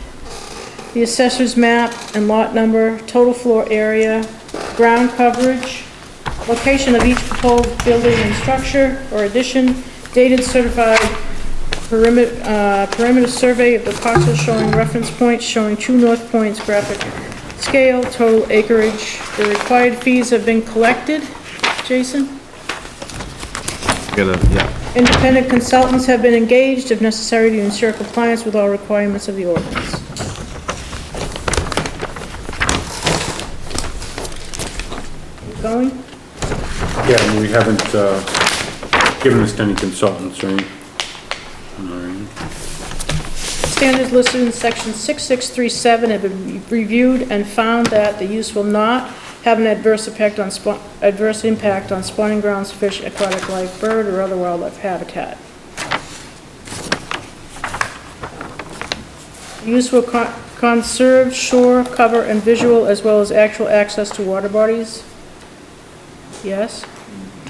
the assessor's map and lot number, total floor area, ground coverage, location of each proposed building and structure or addition, dated certified perimeter survey of the parcel showing reference points, showing true north points, graphic scale, total acreage. The required fees have been collected. Jason? Independent consultants have been engaged if necessary to ensure compliance with all requirements of the ordinance. Keep going? Yeah, and we haven't, given this to any consultants, right? Alright. Standards listed in section 6637 have been reviewed and found that the use will not have an adverse impact on spawning grounds, fish, aquatic life, bird, or other wildlife habitat. Use will conserve shore, cover, and visual, as well as actual access to water bodies. Yes.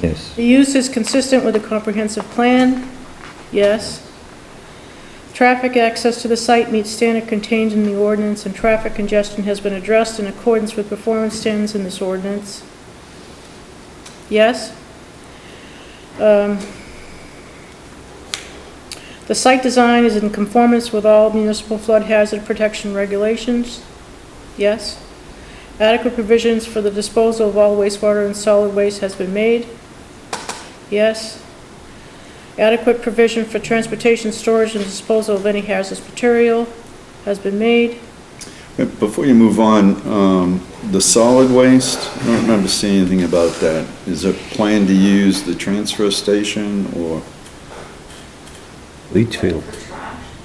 Yes. The use is consistent with the comprehensive plan. Yes. Traffic access to the site meets standard contained in the ordinance, and traffic congestion has been addressed in accordance with performance standards in this ordinance. Yes. The site design is in conformance with all municipal flood hazard protection regulations. Yes. Adequate provisions for the disposal of all wastewater and solid waste has been made. Yes. Adequate provision for transportation, storage, and disposal of any hazardous material has been made. Before you move on, the solid waste, I don't remember seeing anything about that. Is there a plan to use the transfer station or? Leach field.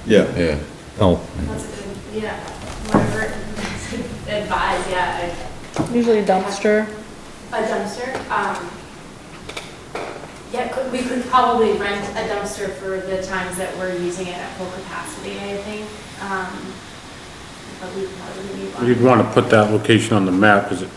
Yeah. Yeah. Oh, That's a good, yeah, whatever, advise, yeah, Usually a dumpster. a dumpster, yeah, we could probably rent a dumpster for the times that we're using it at full capacity, I think, but we probably need one. You'd want to put that location on the map, because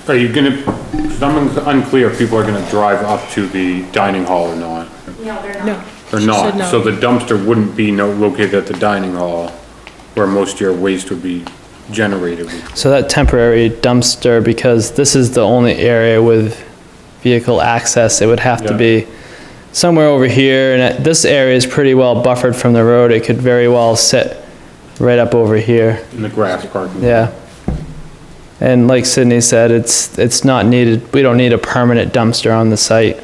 Are you gonna, 'cause I'm unclear if people are gonna drive up to the dining hall or not. No, they're not. No. Or She not, said no. so the dumpster wouldn't be located at the dining hall where most of your waste would be generated. So that temporary dumpster, because this is the only area with vehicle access, it would have to Yeah. be somewhere over here, and this area is pretty well buffered from the road. It could very well sit right up over here, In the grass parking. yeah. And like Sydney said, it's not needed, we don't need a permanent dumpster on the site.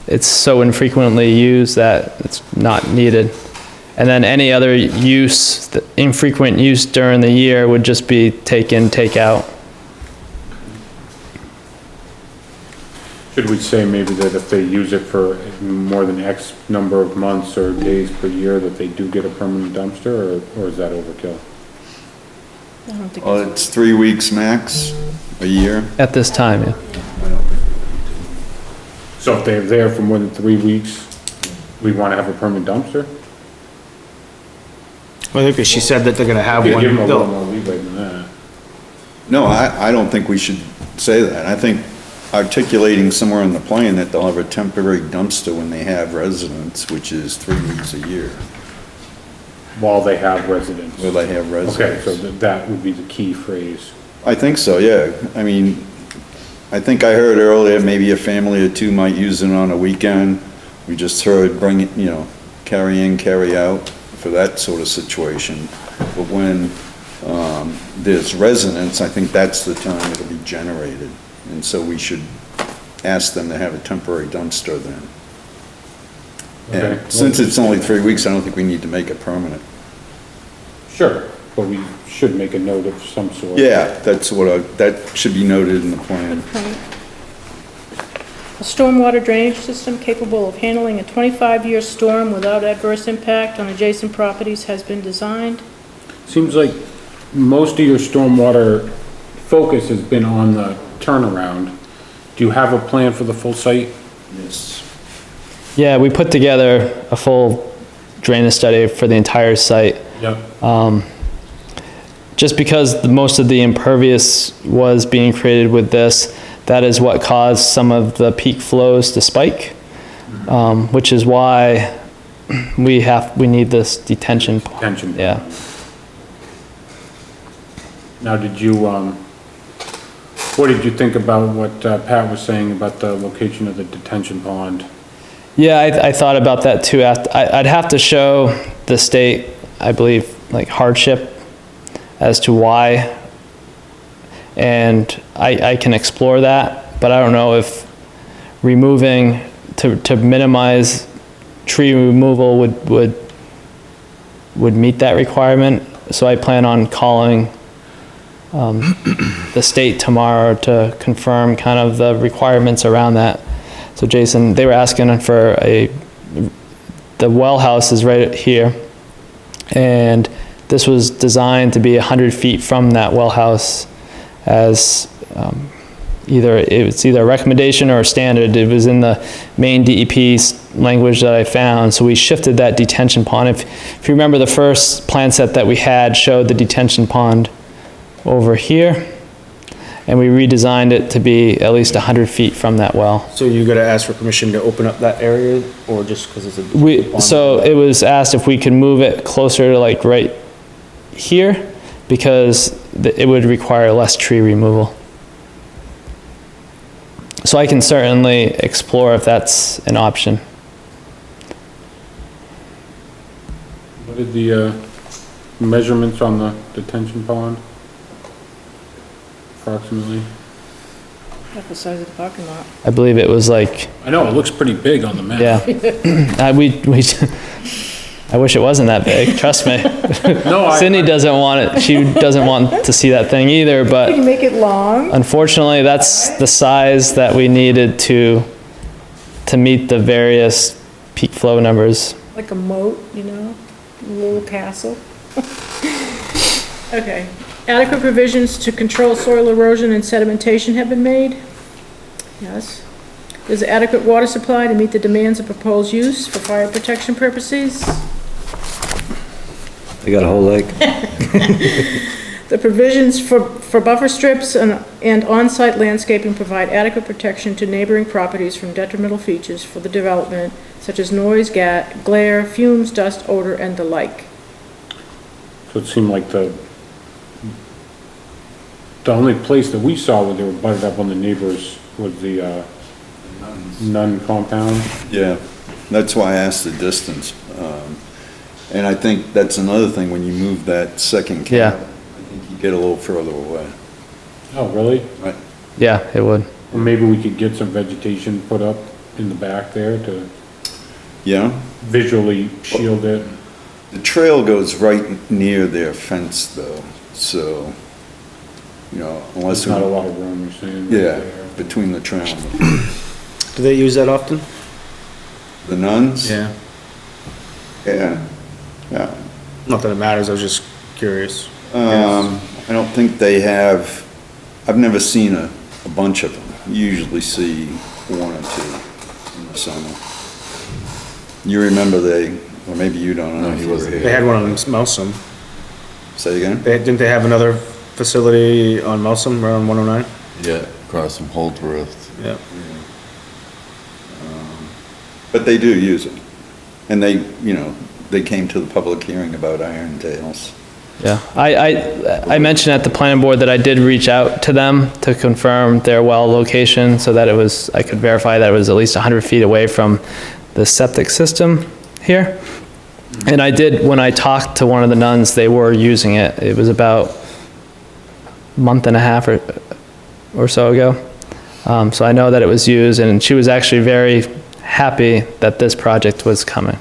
It's so infrequently used that it's not needed. And then any other use, the infrequent use during the year would just be take in, take out. Should we say maybe that if they use it for more than X number of months or days per year, that they do get a permanent dumpster, or is that overkill? I don't think Well, it's 3 weeks max, a year. At this time, yeah. So if they're there for more than 3 weeks, we wanna have a permanent dumpster? I think she said that they're gonna have Give one. them a little They'll- more leeway than that. No, I don't think we should say that. I think articulating somewhere in the plan that they'll have a temporary dumpster when they have residents, which is 3 weeks a year, While they have residents. where they have residents. Okay, so that would be the key phrase. I think so, yeah. I mean, I think I heard earlier, maybe a family or two might use it on a weekend. We just heard bring it, carry in, carry out for that sort of situation. But when, there's residents, I think that's the time it'll be generated. And so we should ask them to have a temporary dumpster then. Okay. And since it's only 3 weeks, I don't think we need to make it permanent. Sure, but we should make a note of some sort. Yeah, that should be noted in the plan. Good point. A stormwater drainage system capable of handling a 25-year storm without adverse impact on adjacent properties has been designed. Seems like most of your stormwater focus has been on the turnaround. Do you have a plan for the full site? Yes. Yeah, we put together a full drainage study for the entire site. Yep. Just because most of the impervious was being created with this, that is what caused some of the peak flows to spike, which is why we need this detention. Detention. Yeah. Now, did you, what did you think about what Pat was saying about the location of the detention pond? Yeah, I thought about that too. I'd have to show the state, I believe, like hardship as to why. And I can explore that, but I don't know if removing, to minimize tree removal would meet that requirement. So I plan on calling the state tomorrow to confirm kind of the requirements around that. So Jason, they were asking for the well house is right here. And this was designed to be 100 feet from that well house as it's either a recommendation or a standard. It was in the main DEP language that I found. So we shifted that detention pond. If you remember, the first plan set that we had showed the detention pond over here, and we redesigned it to be at least 100 feet from that well. So you gotta ask for permission to open up that area, or just because it's a... So it was asked if we could move it closer to like right here, because it would require less tree removal. So I can certainly explore if that's an option. What are the measurements on the detention pond? Approximately? That's the size of the parking lot. I believe it was like, I know, it looks pretty big on the map. yeah. I wish it wasn't that big, trust me. No, Sydney doesn't want it, she doesn't want to see that thing either, Can but you make it long? unfortunately, that's the size that we needed to meet the various peak flow numbers. Like a moat, a little castle? Okay. Adequate provisions to control soil erosion and sedimentation have been made? Yes. Is adequate water supply to meet the demands of proposed use for fire protection purposes? I got a whole lake. The provisions for buffer strips and on-site landscaping provide adequate protection to neighboring properties from detrimental features for the development, such as noise, glare, fumes, dust, odor, and the like. So it seemed like the only place that we saw where they were butted up on the neighbors was the, Nun compound. Yeah, that's why I asked the distance. And I think that's another thing, when you move that second Yeah. cab, I think you get a little further away. Oh, really? Right. Yeah, it would. Or maybe we could get some vegetation put up in the back there to Yeah, visually shield it. the trail goes right near their fence though, so, unless. There's not a lot of room, you're saying? Yeah, between the trail and the, Do they use that often? the nuns? Yeah. Yeah, yeah. Not that it matters, I was just curious. I don't think they have, I've never seen a bunch of them. You usually see one or two in the summer. You remember or maybe you don't know. No, he wasn't They had one on Mousom. Say again? Didn't they have another facility on Mousom, right on 109? Yeah, across from Holdsworth. Yeah. But they do use it. And they came to the public hearing about iron tails. Yeah, I mentioned at the planning board that I did reach out to them to confirm their well location so that I could verify that it was at least 100 feet away from the septic system here. And I did, when I talked to one of the nuns, they were using it. It was about a month and a half or so ago. So I know that it was used, and she was actually very happy that this project was coming.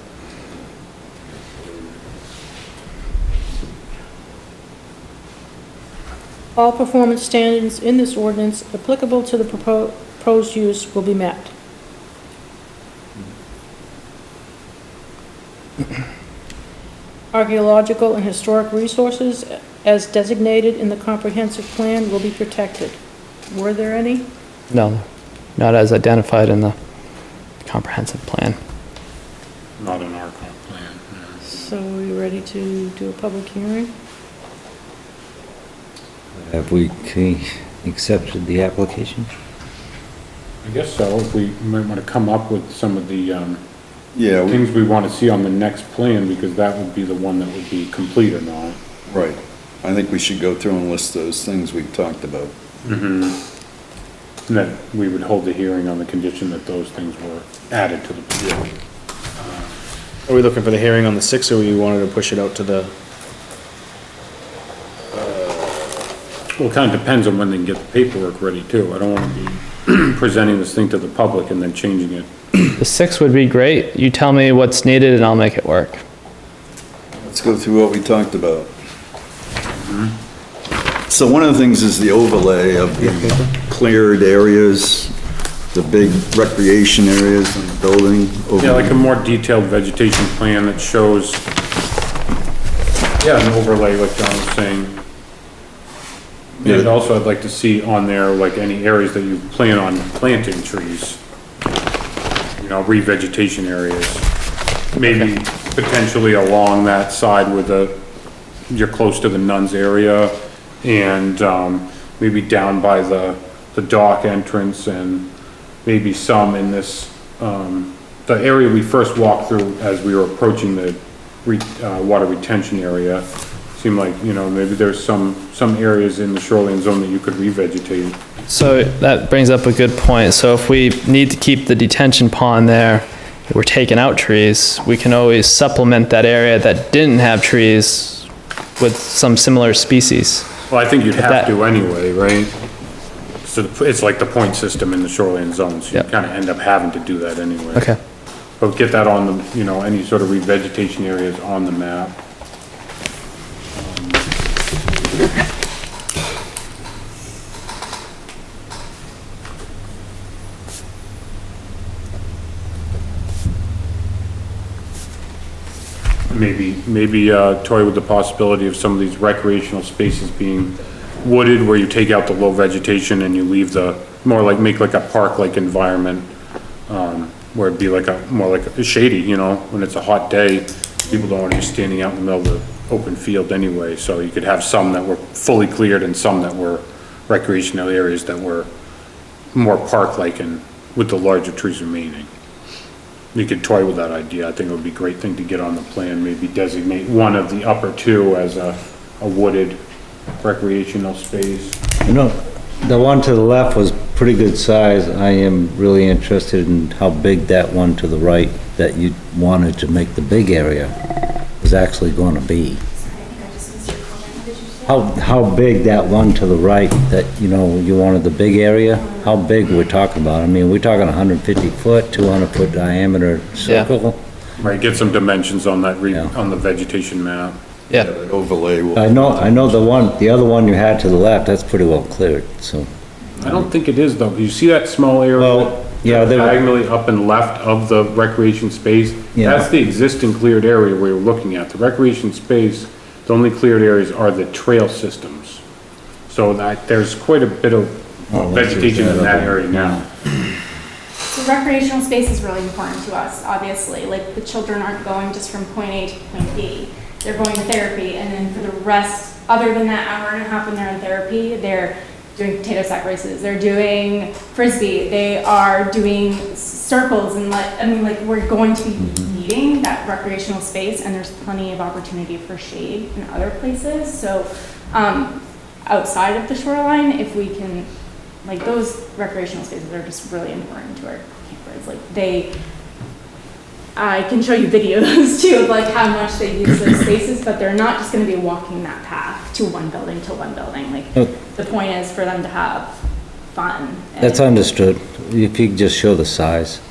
All performance standards in this ordinance applicable to the proposed use will be met. Archaeological and historic resources as designated in the comprehensive plan will be protected. Were there any? No, not as identified in the comprehensive plan. Not in our comp plan, no. So are you ready to do a public hearing? Have we accepted the application? I guess so, if we might want to come up with some of the, Yeah, things we want to see on the next plan, because that would be the one that would be complete or not. right. I think we should go through and list those things we've talked about. And that we would hold the hearing on the condition that those things were added to the plan. Are we looking for the hearing on the 6th, or we wanted to push it out to the, Well, it kind of depends on when they can get the paperwork ready too. I don't want to be presenting this thing to the public and then changing it. The 6th would be great. You tell me what's needed and I'll make it work. Let's go through what we talked about. So one of the things is the overlay of the cleared areas, the big recreation areas in the building. Yeah, like a more detailed vegetation plan that shows, an overlay like John was saying. And also I'd like to see on there, like any areas that you plan on planting trees. Revegetation areas. Maybe potentially along that side where you're close to the nuns area, and, maybe down by the dock entrance, and maybe some in this, the area we first walked through as we were approaching the water retention area. Seemed like, maybe there's some areas in the shoreline zone that you could revegetate. So that brings up a good point. So if we need to keep the detention pond there, we're taking out trees, we can always supplement that area that didn't have trees with some similar species. Well, I think you'd have That- to anyway, right? So it's like the point system in the shoreline zone, so you Yep. kind of end up having to do that anyway. Okay. But get that on the, any sort of revegetation areas on the map. Maybe toy with the possibility of some of these recreational spaces being wooded, where you take out the low vegetation and you leave make like a park-like environment, where it'd be more like a shady, when it's a hot day, people don't want to be standing out in the middle of the open field anyway, so you could have some that were fully cleared and some that were recreational areas that were more park-like and with the larger trees remaining. You could toy with that idea. I think it would be a great thing to get on the plan, maybe designate one of the upper two as a wooded recreational space. You know, the one to the left was pretty good size. I am really interested in how big that one to the right that you wanted to make the big area was actually gonna be. Sorry, I think I just missed your comment. What did you say? How big that one to the right that, you know, you wanted the big area, how big we're talking about? I mean, we're talking 150 foot, 200 foot diameter circle? Right, get some dimensions on that, Yeah. on the vegetation map. Yeah, That overlay will. I know the other one you had to the left, that's pretty well cleared, so. I don't think it is though. You see that small area? Well, yeah, they were- Diagonally up and left of the recreation space? Yeah. That's the existing cleared area we were looking at. The recreation space, the only cleared areas are the trail systems. So that, there's quite a bit of vegetation in that area now. So recreational space is really important to us, obviously. Like, the children aren't going just from point A to point B. They're going to therapy, and then for the rest, other than that hour and a half when they're in therapy, they're doing potato sack races, they're doing frisbee, they are doing circles, and we're going to be needing that recreational space, and there's plenty of opportunity for shade in other places. So, outside of the shoreline, if we can, like, those recreational spaces are just really important to our campers. Like, I can show you videos too of like how much they use those spaces, but they're not just gonna be walking that path to one building to one building. Like, the point is for them to have fun. That's understood, if you could just show the size.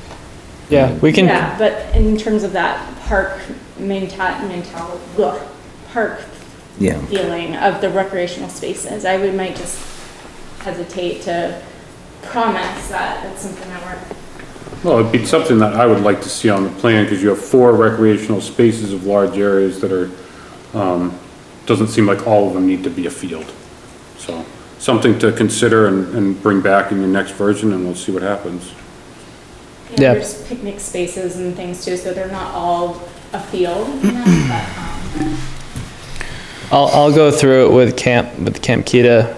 yeah, we can, Yeah, but in terms of that park park Yeah, feeling of the recreational spaces, might just hesitate to promise that it's something that we're. Well, it'd be something that I would like to see on the plan, because you have 4 recreational spaces of large areas that are, doesn't seem like all of them need to be a field. So, something to consider and bring back in your next version, and we'll see what happens. Yeah. There's picnic spaces and things too, so they're not all a field, you know, but, I'll go through it with Camp Kita,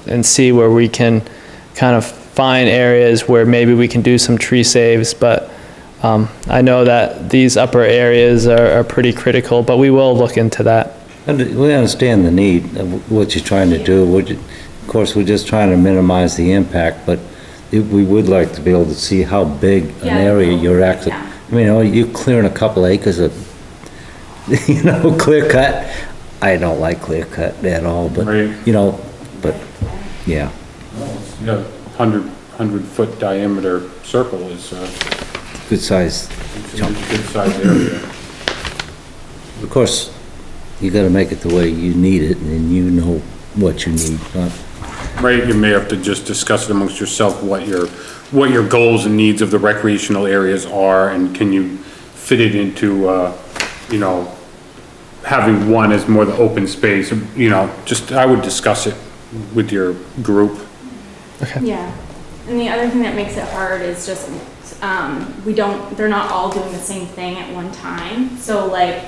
and see where we can kind of find areas where maybe we can do some tree saves, but, I know that these upper areas are pretty critical, but we will look into that. and we understand the need of what you're trying to do. Of course, we're just trying to minimize the impact, but we would like to be able to see how big an Yeah. area you're actually, Yeah. I mean, you're clearing a couple acres of, clear cut. I don't like clear cut at all, but, Right. but, yeah. Yeah, 100 foot diameter circle is Good size. a good sized area. Of course, you gotta make it the way you need it, and you know what you need, not Right, you may have to just discuss it amongst yourself, what your goals and needs of the recreational areas are, and can you fit it into, having one as more the open space, just, I would discuss it with your group. yeah. And the other thing that makes it hard is just, they're not all doing the same thing at one time. So like,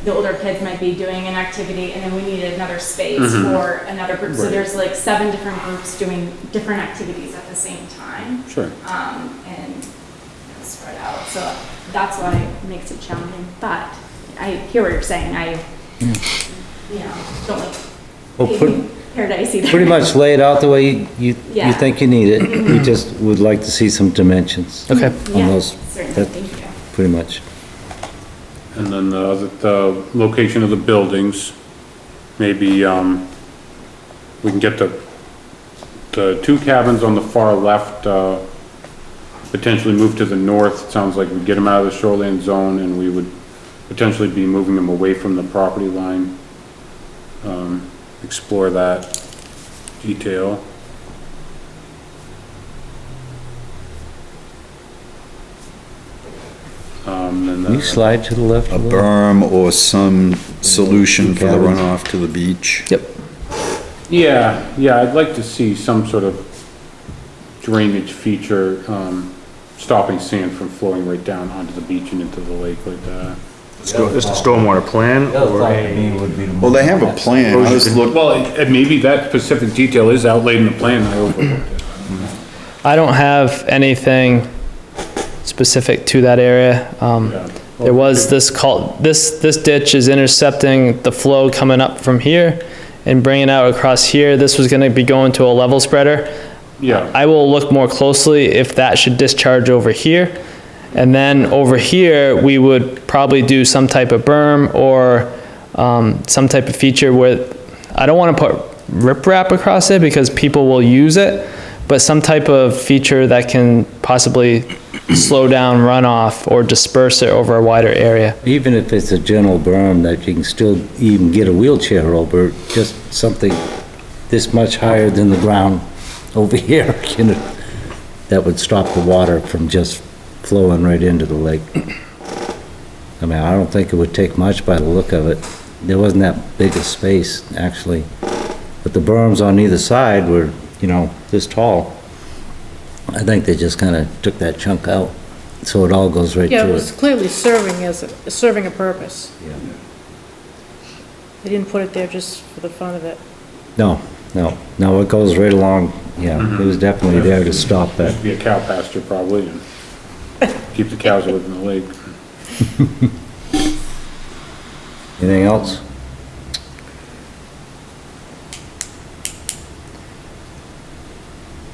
the older kids might be doing an activity and then we need another space for another group. So Right. there's like 7 different groups doing different activities at the same time. Sure. And spread out. So that's why it makes it challenging. But I hear what you're saying. Don't like Well, paving paradise either. pretty much lay it out the way you Yeah. think you need it. We just would like to see some dimensions. Okay. On Yeah, those, certainly. that- Thank you. pretty much. And then the location of the buildings, maybe, we can get the 2 cabins on the far left, potentially move to the north. It sounds like we'd get them out of the shoreline zone and we would potentially be moving them away from the property line. Explore that detail. And Can you slide to the left? A a little? berm or some solution for the runoff to the beach. Yep. Yeah, I'd like to see some sort of drainage feature, stopping sand from flowing right down onto the beach and into the lake like that. Just a stormwater plan or a? Well, they have a plan, I was looking, Well, and maybe that specific detail is outlaid in the plan, I overlooked it. I don't have anything specific to that area. There was this ditch is intercepting the flow coming up from here and bringing it out across here. This was gonna be going to a level spreader. Yeah, I will look more closely if that should discharge over here. And then over here, we would probably do some type of berm or some type of feature where, I don't want to put riprap across it because people will use it, but some type of feature that can possibly slow down runoff or disperse it over a wider area. Even if it's a gentle berm that you can still even get a wheelchair over, just something this much higher than the ground over here, you know, that would stop the water from just flowing right into the lake. I mean, I don't think it would take much by the look of it. There wasn't that big a space, actually. But the berms on either side were, you know, this tall. I think they just kind of took that chunk out, so it all goes right Yeah, it through was it. clearly serving a purpose. They didn't put it there just for the fun of it. No, it goes right along, yeah, it was definitely there to stop that. be a cow pasture probably, and keep the cows away from the lake. Anything else?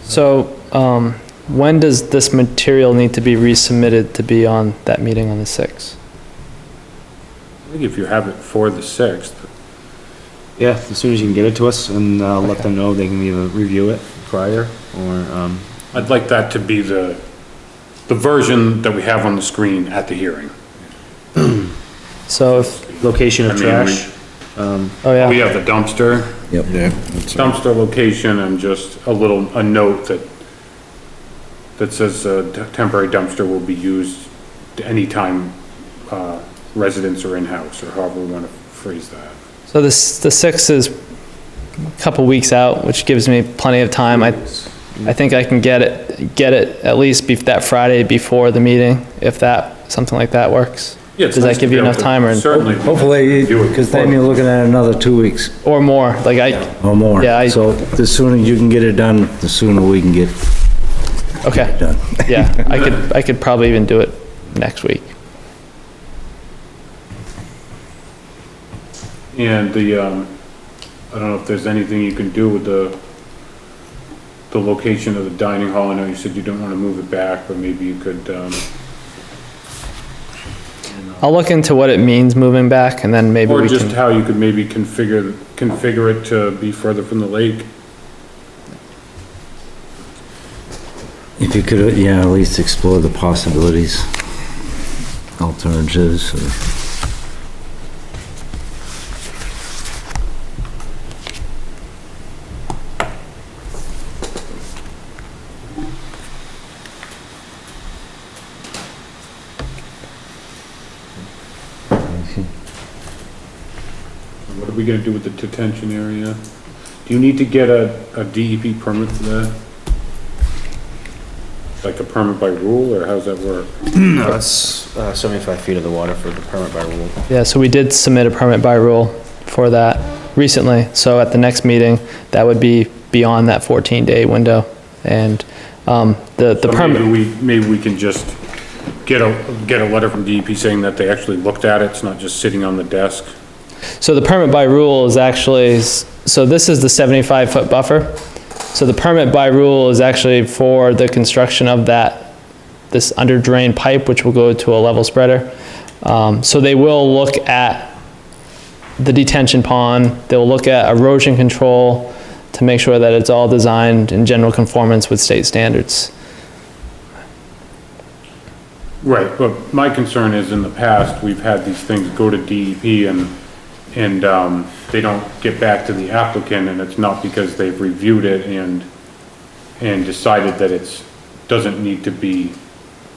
So, when does this material need to be resubmitted to be on that meeting on the 6th? I think if you have it for the 6th, Yeah, as soon as you can get it to us and let them know, they can either review it prior or, I'd like that to be the version that we have on the screen at the hearing. So if, location of I mean, trash. oh We yeah, have the dumpster, Yep. dumpster location, and just a note that says temporary dumpster will be used anytime residents are in-house, or however we want to phrase that. so the 6th is a couple weeks out, which gives me plenty of time. I think I can get it at least that Friday before the meeting, if something like that works. Yeah, it's Does nice that to give be you able enough to- time or? Certainly. Hopefully, Do it because then you're looking at another 2 weeks Or more, like or more. Yeah, So the sooner you can get it done, the sooner we can get okay, it done. yeah, I could probably even do it next week. And I don't know if there's anything you can do with the location of the dining hall. I know you said you don't want to move it back, but maybe you could, I'll look into what it means moving back, and then maybe or we just can, how you could maybe configure it to be further from the lake. If you could, yeah, at least explore the possibilities, alternatives, or... What are we gonna do with the detention area? Do you need to get a DEP permit for that? Like a permit by rule, or how's that work? No, it's 75 feet of the water for the permit by rule. yeah, so we did submit a permit by rule for that recently, so at the next meeting, that would be beyond that 14-day window, and, the So permit. maybe we can just get a letter from DEP saying that they actually looked at it, it's not just sitting on the desk. So the permit by rule is actually, so this is the 75-foot buffer. So the permit by rule is actually for the construction of this under drain pipe, which will go to a level spreader. So they will look at the detention pond, they'll look at erosion control to make sure that it's all designed in general conformance with state standards. Right, but my concern is in the past, we've had these things go to DEP and they don't get back to the applicant, and it's not because they've reviewed it and decided that doesn't need to be,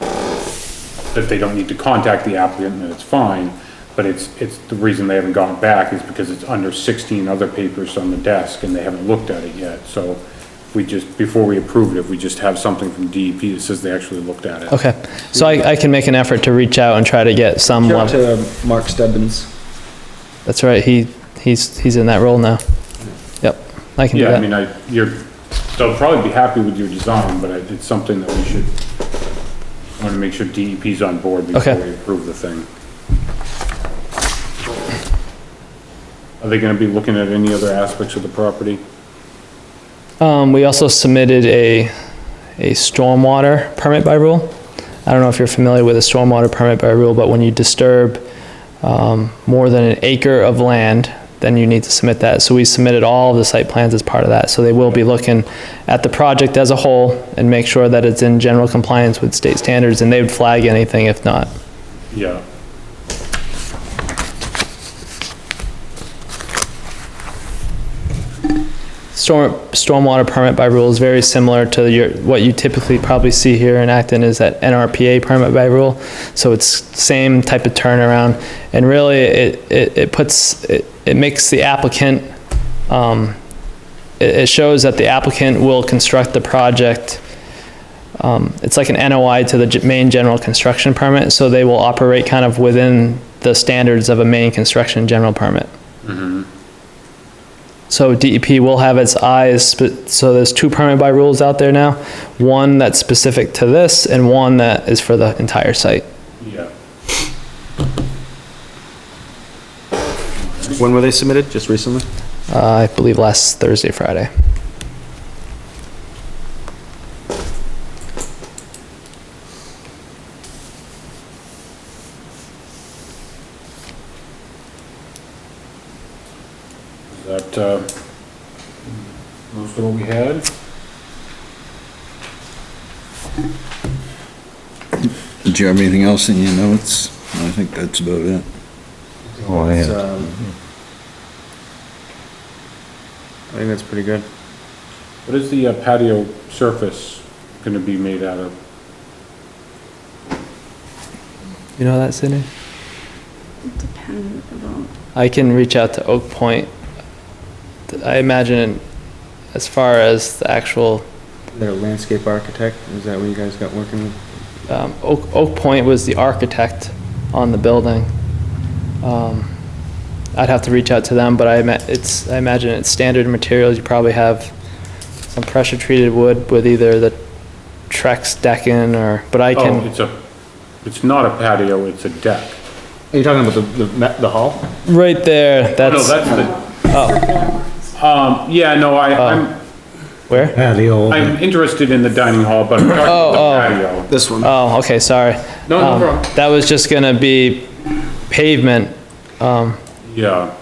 that they don't need to contact the applicant and that it's fine, but it's the reason they haven't gone back is because it's under 16 other papers on the desk and they haven't looked at it yet. So we just, before we approve it, if we just have something from DEP that says they actually looked at it. Okay, so I can make an effort to reach out and try to get some. Shout out to Mark Stebbins. That's right, he's in that role now. Yep, I can do Yeah, I that. mean, they'll probably be happy with your design, but it's something that we should, want to make sure DEP's on board before Okay. we approve the thing. Are they gonna be looking at any other aspects of the property? We also submitted a stormwater permit by rule. I don't know if you're familiar with a stormwater permit by rule, but when you disturb more than an acre of land, then you need to submit that. So we submitted all of the site plans as part of that. So they will be looking at the project as a whole and make sure that it's in general compliance with state standards, and they would flag anything if not. Yeah. Stormwater permit by rule is very similar to what you typically probably see here in Acton is that NRPA permit by rule. So it's same type of turnaround, and really it makes the applicant, it shows that the applicant will construct the project. It's like an NOI to the main general construction permit, so they will operate kind of within the standards of a main construction general permit. So DEP will have its eyes, so there's two permit by rules out there now. One that's specific to this and one that is for the entire site. Yeah. When were they submitted? Just recently? I believe last Thursday, Friday. Is that, most of what we had? Did you have anything else in your notes? I think that's about it. Oh, I It's, have. I think that's pretty good. What is the patio surface gonna be made out of? You know that, Sydney? It depends about. I can reach out to Oak Point. I imagine as far as the actual, They're a landscape architect, is that what you guys got working with? Oak Point was the architect on the building. I'd have to reach out to them, but I imagine it's standard materials. You probably have some pressure treated wood with either the Trex decking or, but I Oh, can, it's not a patio, it's a deck. Are you talking about the hall? right there, No, that's, that's the, yeah, no, where? Patio. I'm interested in the dining hall, but I'm talking about the patio. This one. Oh, okay, sorry. No, no problem. That was just gonna be pavement. Yeah.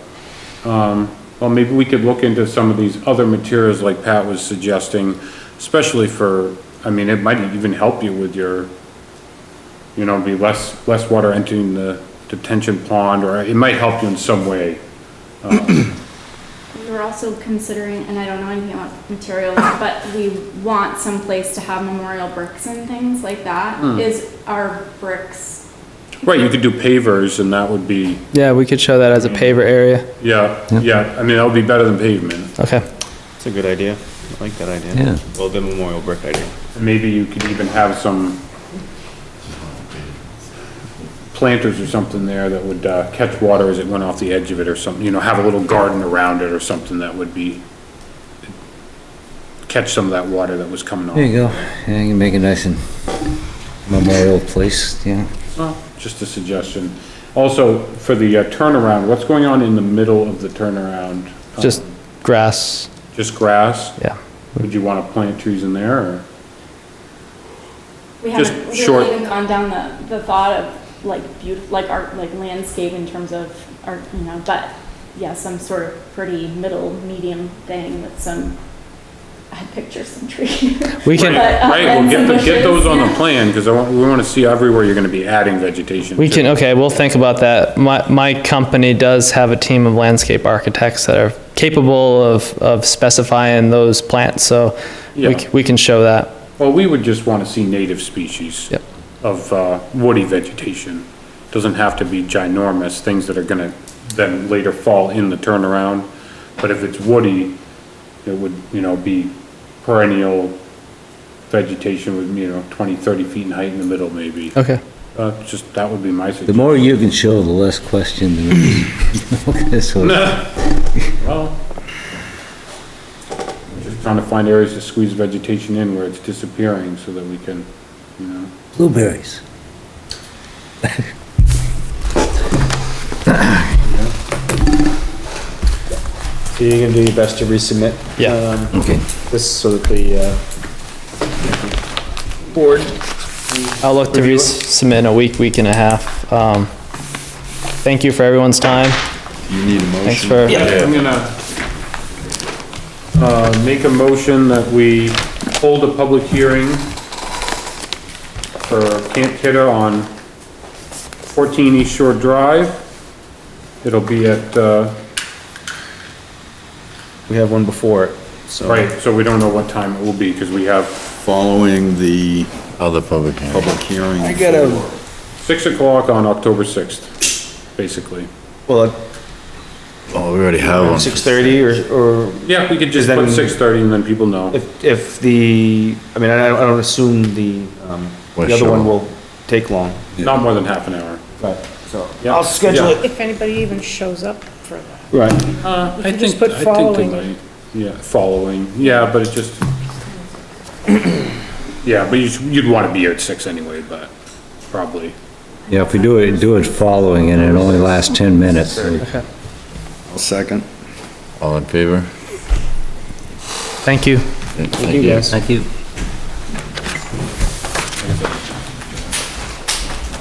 Well, maybe we could look into some of these other materials like Pat was suggesting, especially for, I mean, it might even help you with your, be less water entering the detention pond, or it might help you in some way. We were also considering, and I don't know anything about materials, but we want some place to have memorial bricks and things like that. Is our bricks, Right, you could do pavers and that would be, Yeah, we could show that as a paver area. yeah, I mean, that would be better than pavement. Okay. It's a good idea. I like that idea. Yeah. Well, the memorial brick idea. Maybe you could even have some planters or something there that would catch water as it went off the edge of it or something, have a little garden around it or something that would be, catch some of that water that was coming off. There you go. Yeah, you can make a nice and memorial place, yeah. Well, just a suggestion. Also, for the turnaround, what's going on in the middle of the turnaround? Just grass, Just grass? yeah. Would you want to plant trees in there, or? we Just haven't short- really even gone down the thought of like beautiful, like art, like landscape in terms of art, but yeah, some sort of pretty medium thing with some, I picture some trees. We can, Right, well, and some get those bushes, on the yeah. plan, because we want to see everywhere you're going to be adding vegetation. we to. can, okay, we'll think about that. My company does have a team of landscape architects that are capable of specifying those plants, so Yeah. we can show that. Well, we would just want to see native species. Yep. Of woody vegetation. Doesn't have to be ginormous, things that are gonna then later fall in the turnaround. But if it's woody, it would, be perennial vegetation with, 20, 30 feet in height in the middle maybe. Okay. Just, that would be my The suggestion. more you can show, the less question there is. Okay, so- Well, just trying to find areas to squeeze vegetation in where it's disappearing so that we can, Blueberries. So you're gonna do your best to resubmit? Yeah. Okay. This so that the, board. I'll look to resubmit in a week and a half. Thank you for everyone's time. You need a motion? Thanks for, I'm gonna, make a motion that we hold a public hearing for Camp Kidder on 14 East Shore Drive. It'll be at, We have one before it, so. right, so we don't know what time it will be, because we have Following the Other public hearing. public hearing. I gotta, 6 o'clock on October 6th, basically. well, Oh, we already have one. 6:30 or Yeah, we could just Is that put in- 6:30 and then people know. if the, I mean, I don't assume the West other one Shore. will take long. Not more than half an hour. Right, so. Yeah. I'll schedule it. If anybody even shows up for that. Right. I you just think, put I think following. they might. Yeah, following, yeah, but it just, yeah, but you'd want to be here at 6 anyway, but probably. Yeah, if we do it following, and it only lasts 10 minutes. so- I'll second. All in favor? thank you. Thank you, guys. Thank you.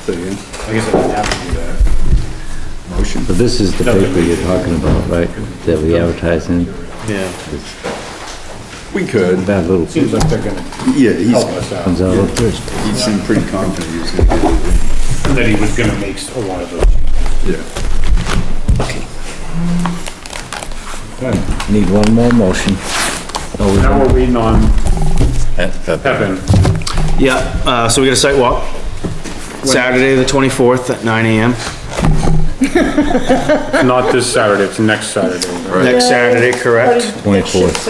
Say again. I guess I don't have to do that. Motion. But this is the paper you're talking about, right? That we advertise in? Yeah. We could. That little Seems piece like they're gonna Yeah, he's, help us out. comes out of first. he seemed pretty confident he was gonna get it. And that he was gonna make a lot of those. Yeah. Need one more motion. Oh, we Now we're waiting on Pepin. Pepin. Yeah, so we got a site walk, Saturday, the 24th at 9 AM. Not this Saturday, it's next Saturday. Next Saturday, correct? 24th.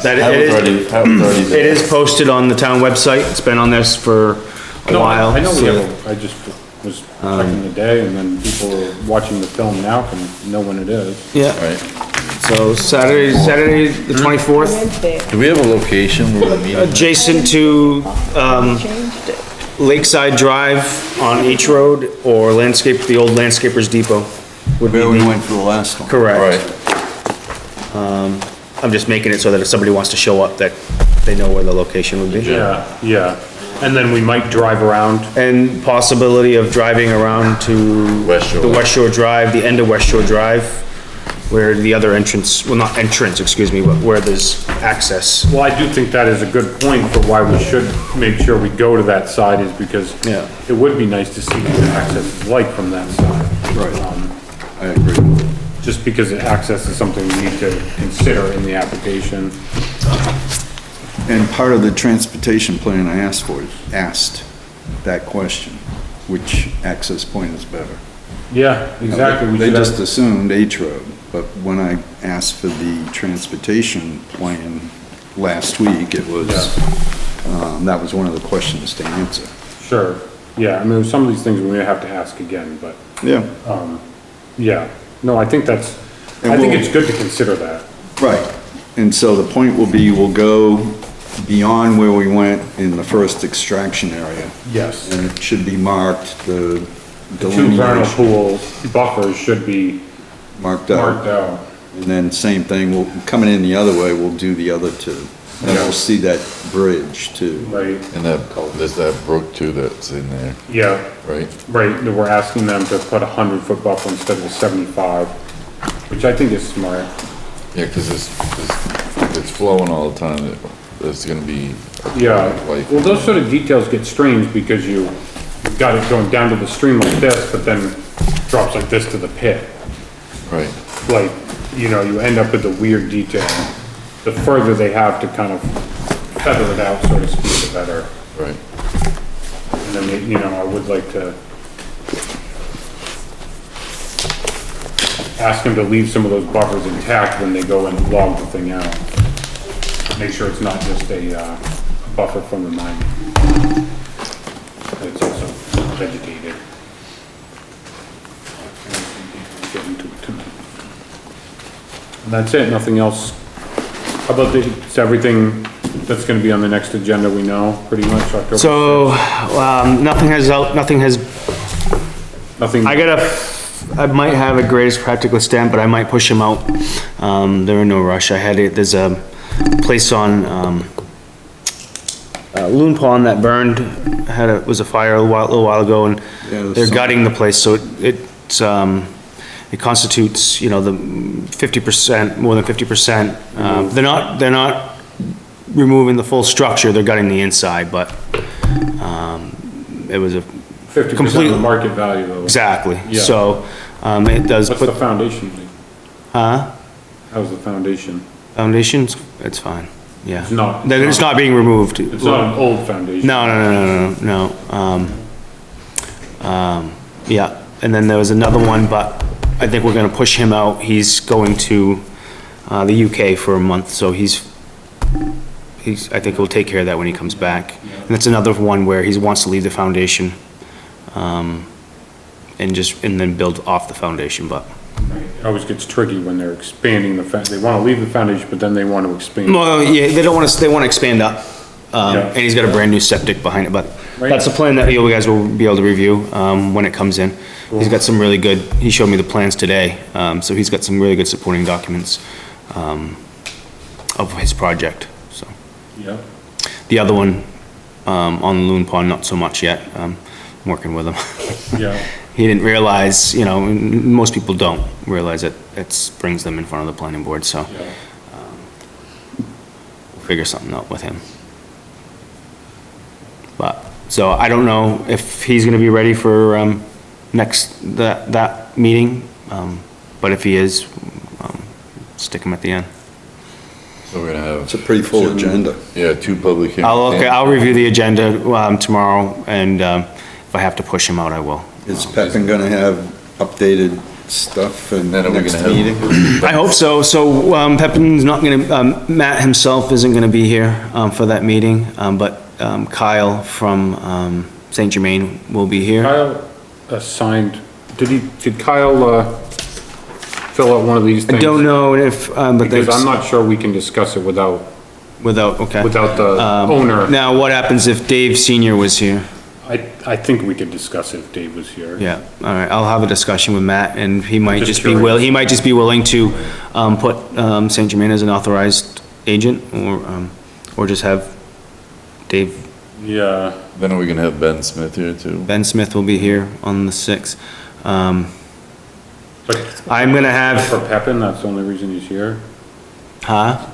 That That it was already, is, that was already it there. is posted on the town website. It's been on this for a No, while. I know we so- have, I just was checking the day and then people were watching the film now can know when it is. Yeah, Right. so Saturday, the 24th, Do we have a location where we're meeting? adjacent to, Changed it. Lakeside Drive on Each Road or the old Landscapers Depot would be Where we the, went for the last one. correct. Right. I'm just making it so that if somebody wants to show up, that they know where the location would be. Yeah, yeah. And then we might drive around. And possibility of driving around to West Shore. the West Shore Drive, the end of West Shore Drive, where the other entrance, well, not entrance, excuse me, but where there's access. Well, I do think that is a good point for why we should make sure we go to that side is because Yeah. it would be nice to see what the access is like from that side. Right. I agree. Just because access is something we need to consider in the application. And part of the transportation plan I asked that question, which access point is better? Yeah, exactly. We They should just have, assumed H Road, but when I asked for the transportation plan last week, it was, that was one of the questions to answer. sure. Yeah, I mean, some of these things we may have to ask again, but, Yeah. yeah. No, I think that's, And I think we'll- it's good to consider that. Right, and so the point will be, we'll go beyond where we went in the first extraction area. Yes. And it should be marked, the Two vernal delineation pools, buffers should be marked marked out. out. And then same thing, we'll, coming in the other way, we'll do the other two. And we'll see that bridge too. Right, And there's that brook too that's in there, yeah, right? right, that we're asking them to put 100-foot buffer instead of a 75, which I think is smart. Yeah, cause it's flowing all the time. There's gonna be. Yeah, Like, well, those sort of details get strange because you've got it going down to the stream like this, but then drops like this to the pit. right. Like, you end up with a weird detail. The further they have to kind of feather it out, so to speak, the better. Right. And then, I would like to ask them to leave some of those buffers intact when they go and log the thing out. make sure it's not just a buffer from the mine. It's also vegetated. Get into it tonight. And that's it, nothing else. How about it's everything that's gonna be on the next agenda we know, pretty much, October 6th? So, nothing has, Nothing, I might have a greatest practical extent, but I might push him out. They're in no rush. There's a place on, Loon Pond that burned, was a fire a little while ago, and they're gutting the place, so it constitutes, the 50%, more than 50%. They're not removing the full structure, they're gutting the inside, but, it was a 50% of the market value though. exactly, Yeah. so, it does What's put. the foundation? Huh? How's the foundation? Foundations, it's fine, yeah. It's not- It's not being removed. It's not an old foundation. No. Yeah, and then there was another one, but I think we're gonna push him out. He's going to, the UK for a month, so I think he'll take care of that when he comes back. And that's another one where he wants to leave the foundation, and then build off the foundation, but. It always gets tricky when they're expanding they wanna leave the foundation, but then they want to expand. Well, yeah, they wanna expand up, Yeah. and he's got a brand new septic behind it, but Right. that's a plan that you guys will be able to review, when it comes in. He's got some really good, he showed me the plans today, so he's got some really good supporting documents, of his project, so. Yeah, The other one, on Loon Pond, not so much yet, I'm working with him. yeah. He didn't realize, most people don't realize it brings them in front of the planning board, so. Yeah. We'll figure something out with him. But, so I don't know if he's gonna be ready for, that meeting, but if he is, stick him at the end. So we're gonna have. It's a pretty full agenda. Yeah, 2 public hearings. I'll review the agenda, tomorrow, and, if I have to push him out, I will. Is Pepin gonna have updated stuff in Then the are we next gonna have- meeting? I hope so. So, Pepin's not gonna, Matt himself isn't gonna be here, for that meeting, but, Kyle from, Saint Germain will be here. Kyle signed, did Kyle, fill out one of these I things? don't know if, but Because I'm there's, not sure we can discuss it without okay. the owner. Now, what happens if Dave Senior was here? I think we could discuss it if Dave was here. Yeah, all right, I'll have a discussion with Matt, and he might Just just be curious. he might just be willing to, put, Saint Germain as an authorized agent, or just have Dave, Yeah, Then are we gonna have Ben Smith here too? Ben Smith will be here on the 6th. but I'm gonna have, for Pepin, that's the only reason he's here? huh?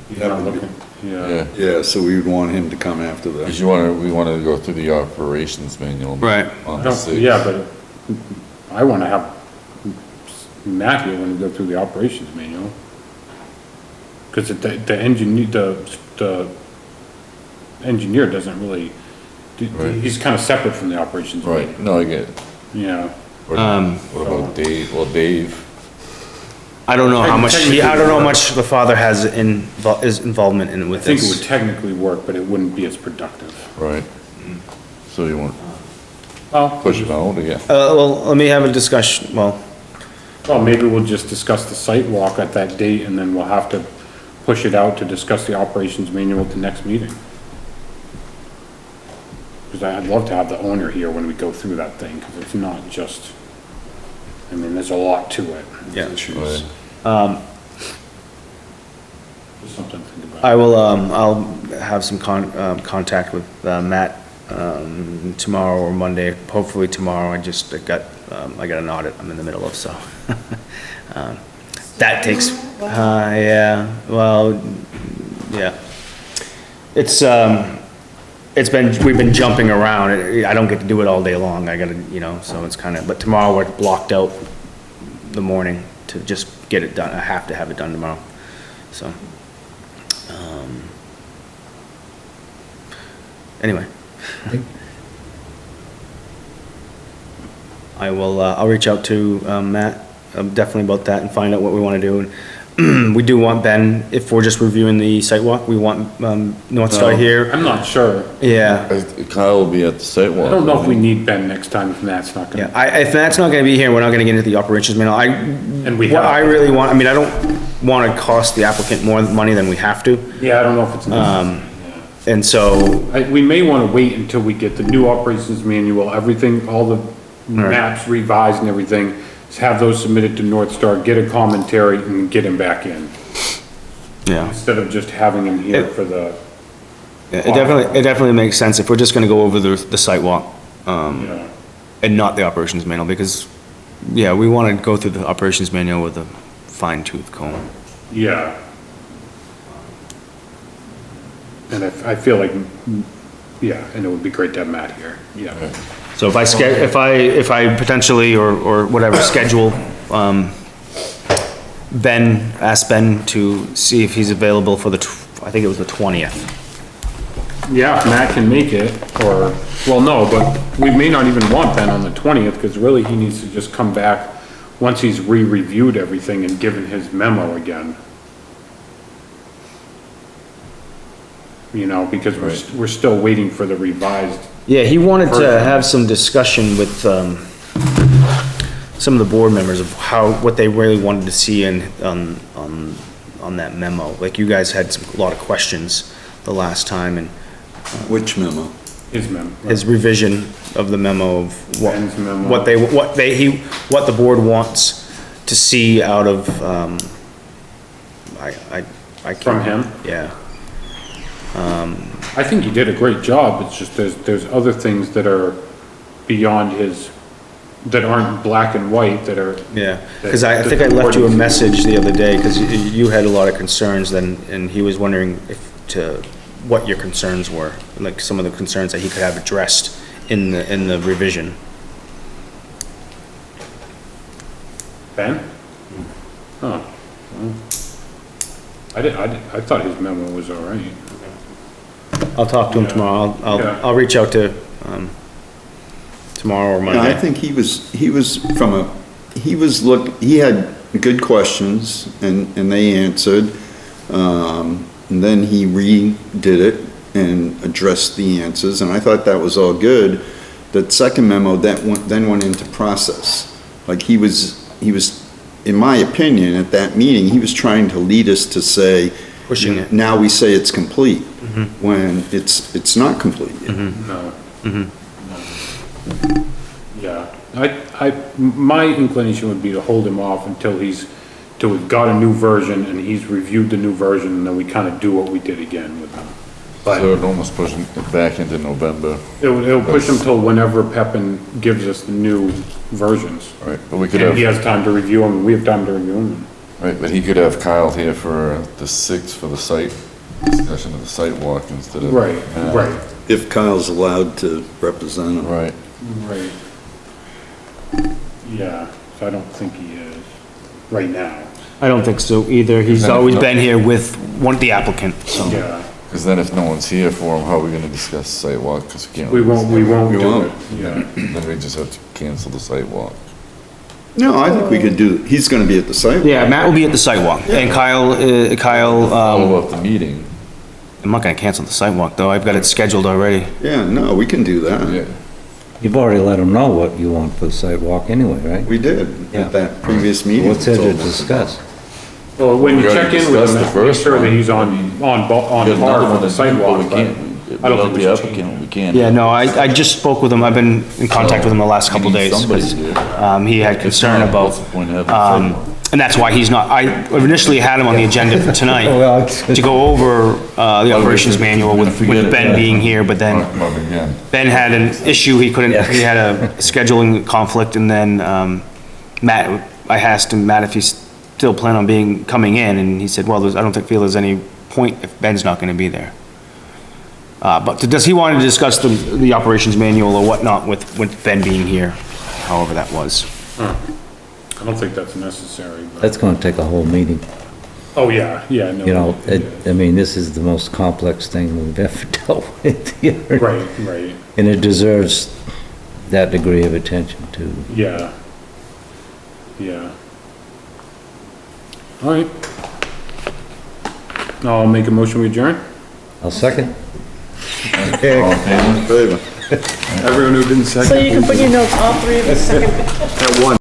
He's not looking, yeah. Yeah, Yeah, so we would want him to come after because that. we wanna go through the operations manual. Right. On I the don't- 6th. Yeah, but I wanna have Matt here when we go through the operations manual. Cause the engineer doesn't really, Right. he's kinda separate from the operations manual. Right, no, I get it. Yeah. What about Dave? Well, Dave, I don't know how much, Technically- I don't know how much the father has his involvement in I with think it would this. technically work, but it wouldn't be as productive. right? So you want Well, push it out again? Well, let me have a discussion, well, maybe we'll just discuss the site walk at that date and then we'll have to push it out to discuss the operations manual at the next meeting. Cause I'd love to have the owner here when we go through that thing, cause it's not just, I mean, there's a lot to it. yeah. Right. Just something to think about. I will, I'll have some contact with, Matt, tomorrow or Monday, hopefully tomorrow. I got an audit I'm in the middle of, so. That takes, yeah, well, yeah. We've been jumping around. I don't get to do it all day long. I gotta, so it's kinda, but tomorrow we're blocked out the morning to just get it done. I have to have it done tomorrow, so. Anyway. I'll reach out to, Matt, definitely about that and find out what we wanna do. we do want Ben, if we're just reviewing the site walk, we want, North Star No. here. I'm not sure. Yeah, Kyle will be at the sidewalk. I don't know if we need Ben next time if Matt's not yeah, gonna. if Matt's not gonna be here, we're not gonna get into the operations manual. And we What have. I really want, I mean, I don't wanna cost the applicant more money than we have to, Yeah, I don't know if it's necessary. and so, We may wanna wait until we get the new operations manual, everything, all the maps revised and everything. Have those submitted to North Star, get a commentary and get him back in, yeah. instead of just having him here for the, Yeah, it definitely makes sense if we're just gonna go over the site walk, you know. and not the operations manual, because, yeah, we wanna go through the operations manual with a fine tooth comb. Yeah. And I feel like, yeah, and it would be great to have Matt here, yeah. So if I potentially, or whatever, schedule, ask Ben to see if he's available for I think it was the 20th. Yeah, if Matt can make it, or, well, no, but we may not even want Ben on the 20th, because really he needs to just come back once he's re-reviewed everything and given his memo again. You know, because we're still waiting for the revised. Yeah, he wanted to have some discussion with, some of the board members of what they really wanted to see on that memo. Like, you guys had a lot of questions the last time, and Which memo? His memo. his revision of the memo of Ben's memo. what the board wants to see out of, I can't. From him? Yeah. I think he did a great job, it's just there's other things that are beyond his, that aren't black and white, that are. Yeah, because I think I left you a message the other day, because you had a lot of concerns then, and he was wondering what your concerns were, like some of the concerns that he could have addressed in the revision. Ben? Huh. Well, I thought his memo was all right. I'll talk to him tomorrow, Yeah. I'll reach out to, tomorrow or Yeah, I Monday. think he had good questions and they answered. And then he redid it and addressed the answers, and I thought that was all good. That second memo, then went into process. Like he was, in my opinion, at that meeting, he was trying to lead us to say, Pushing it. now we say it's complete, when it's not complete yet. No. Yeah, my inclination would be to hold him off until we've got a new version and he's reviewed the new version, and then we kind of do what we did again with him. But So it'd almost push it back into November, it'll push him till whenever Pepin gives us the new versions. right? But we could And he have, has time to review them, and we have time to review them. right, but he could have Kyle here for the 6th for the site, discussion of the site walk instead of. Right, Matt. right, If Kyle's allowed to represent him. Right. right. Yeah, so I don't think he is, right now, I don't think so either, he's always been here with the applicant, so. yeah. Because then if no one's here for him, how are we gonna discuss the site walk? Because we can't. We won't We do won't. it, yeah. Then we just have to cancel the site walk. No, I think we could do, he's gonna be at the site. Yeah, Matt will be at the sidewalk, and Kyle, Follow up the meeting. I'm not gonna cancel the sidewalk, though, I've got it scheduled already. Yeah, no, we can do that. Yeah. You've already let them know what you want for the sidewalk anyway, right? We did Yeah. at that previous meeting. What's there to So- discuss? Well, when you We check already in with discussed him, the make first sure that one. he's on par for the sidewalk, We but can't, I don't without think we the should change applicant, we can't. Yeah, no, I just spoke with him, I've been in contact with him the last couple We need days, somebody 'cause, here. he had concern If not, about, what's the point of having a sidewalk? and that's why he's not, I initially had him on the agenda for tonight, Well, to go over, the operations manual with Ben being here, but then Mark again. Ben had an issue, he had a scheduling conflict, and then, Matt, I asked him, Matt, if he's still plan on coming in, and he said, well, I don't feel there's any point if Ben's not gonna be there. But does he want to discuss the operations manual or whatnot with Ben being here, however that was? I don't think that's necessary, but, That's gonna take a whole meeting. oh, yeah, yeah, no. You know, I mean, this is the most complex thing we've ever dealt with here. Right, right, And it deserves that degree of attention too. yeah. Yeah. All right, I'll make a motion we adjourn. I'll second. All in favor? Everyone who didn't second. So you can put your notes, all three of us second. At one.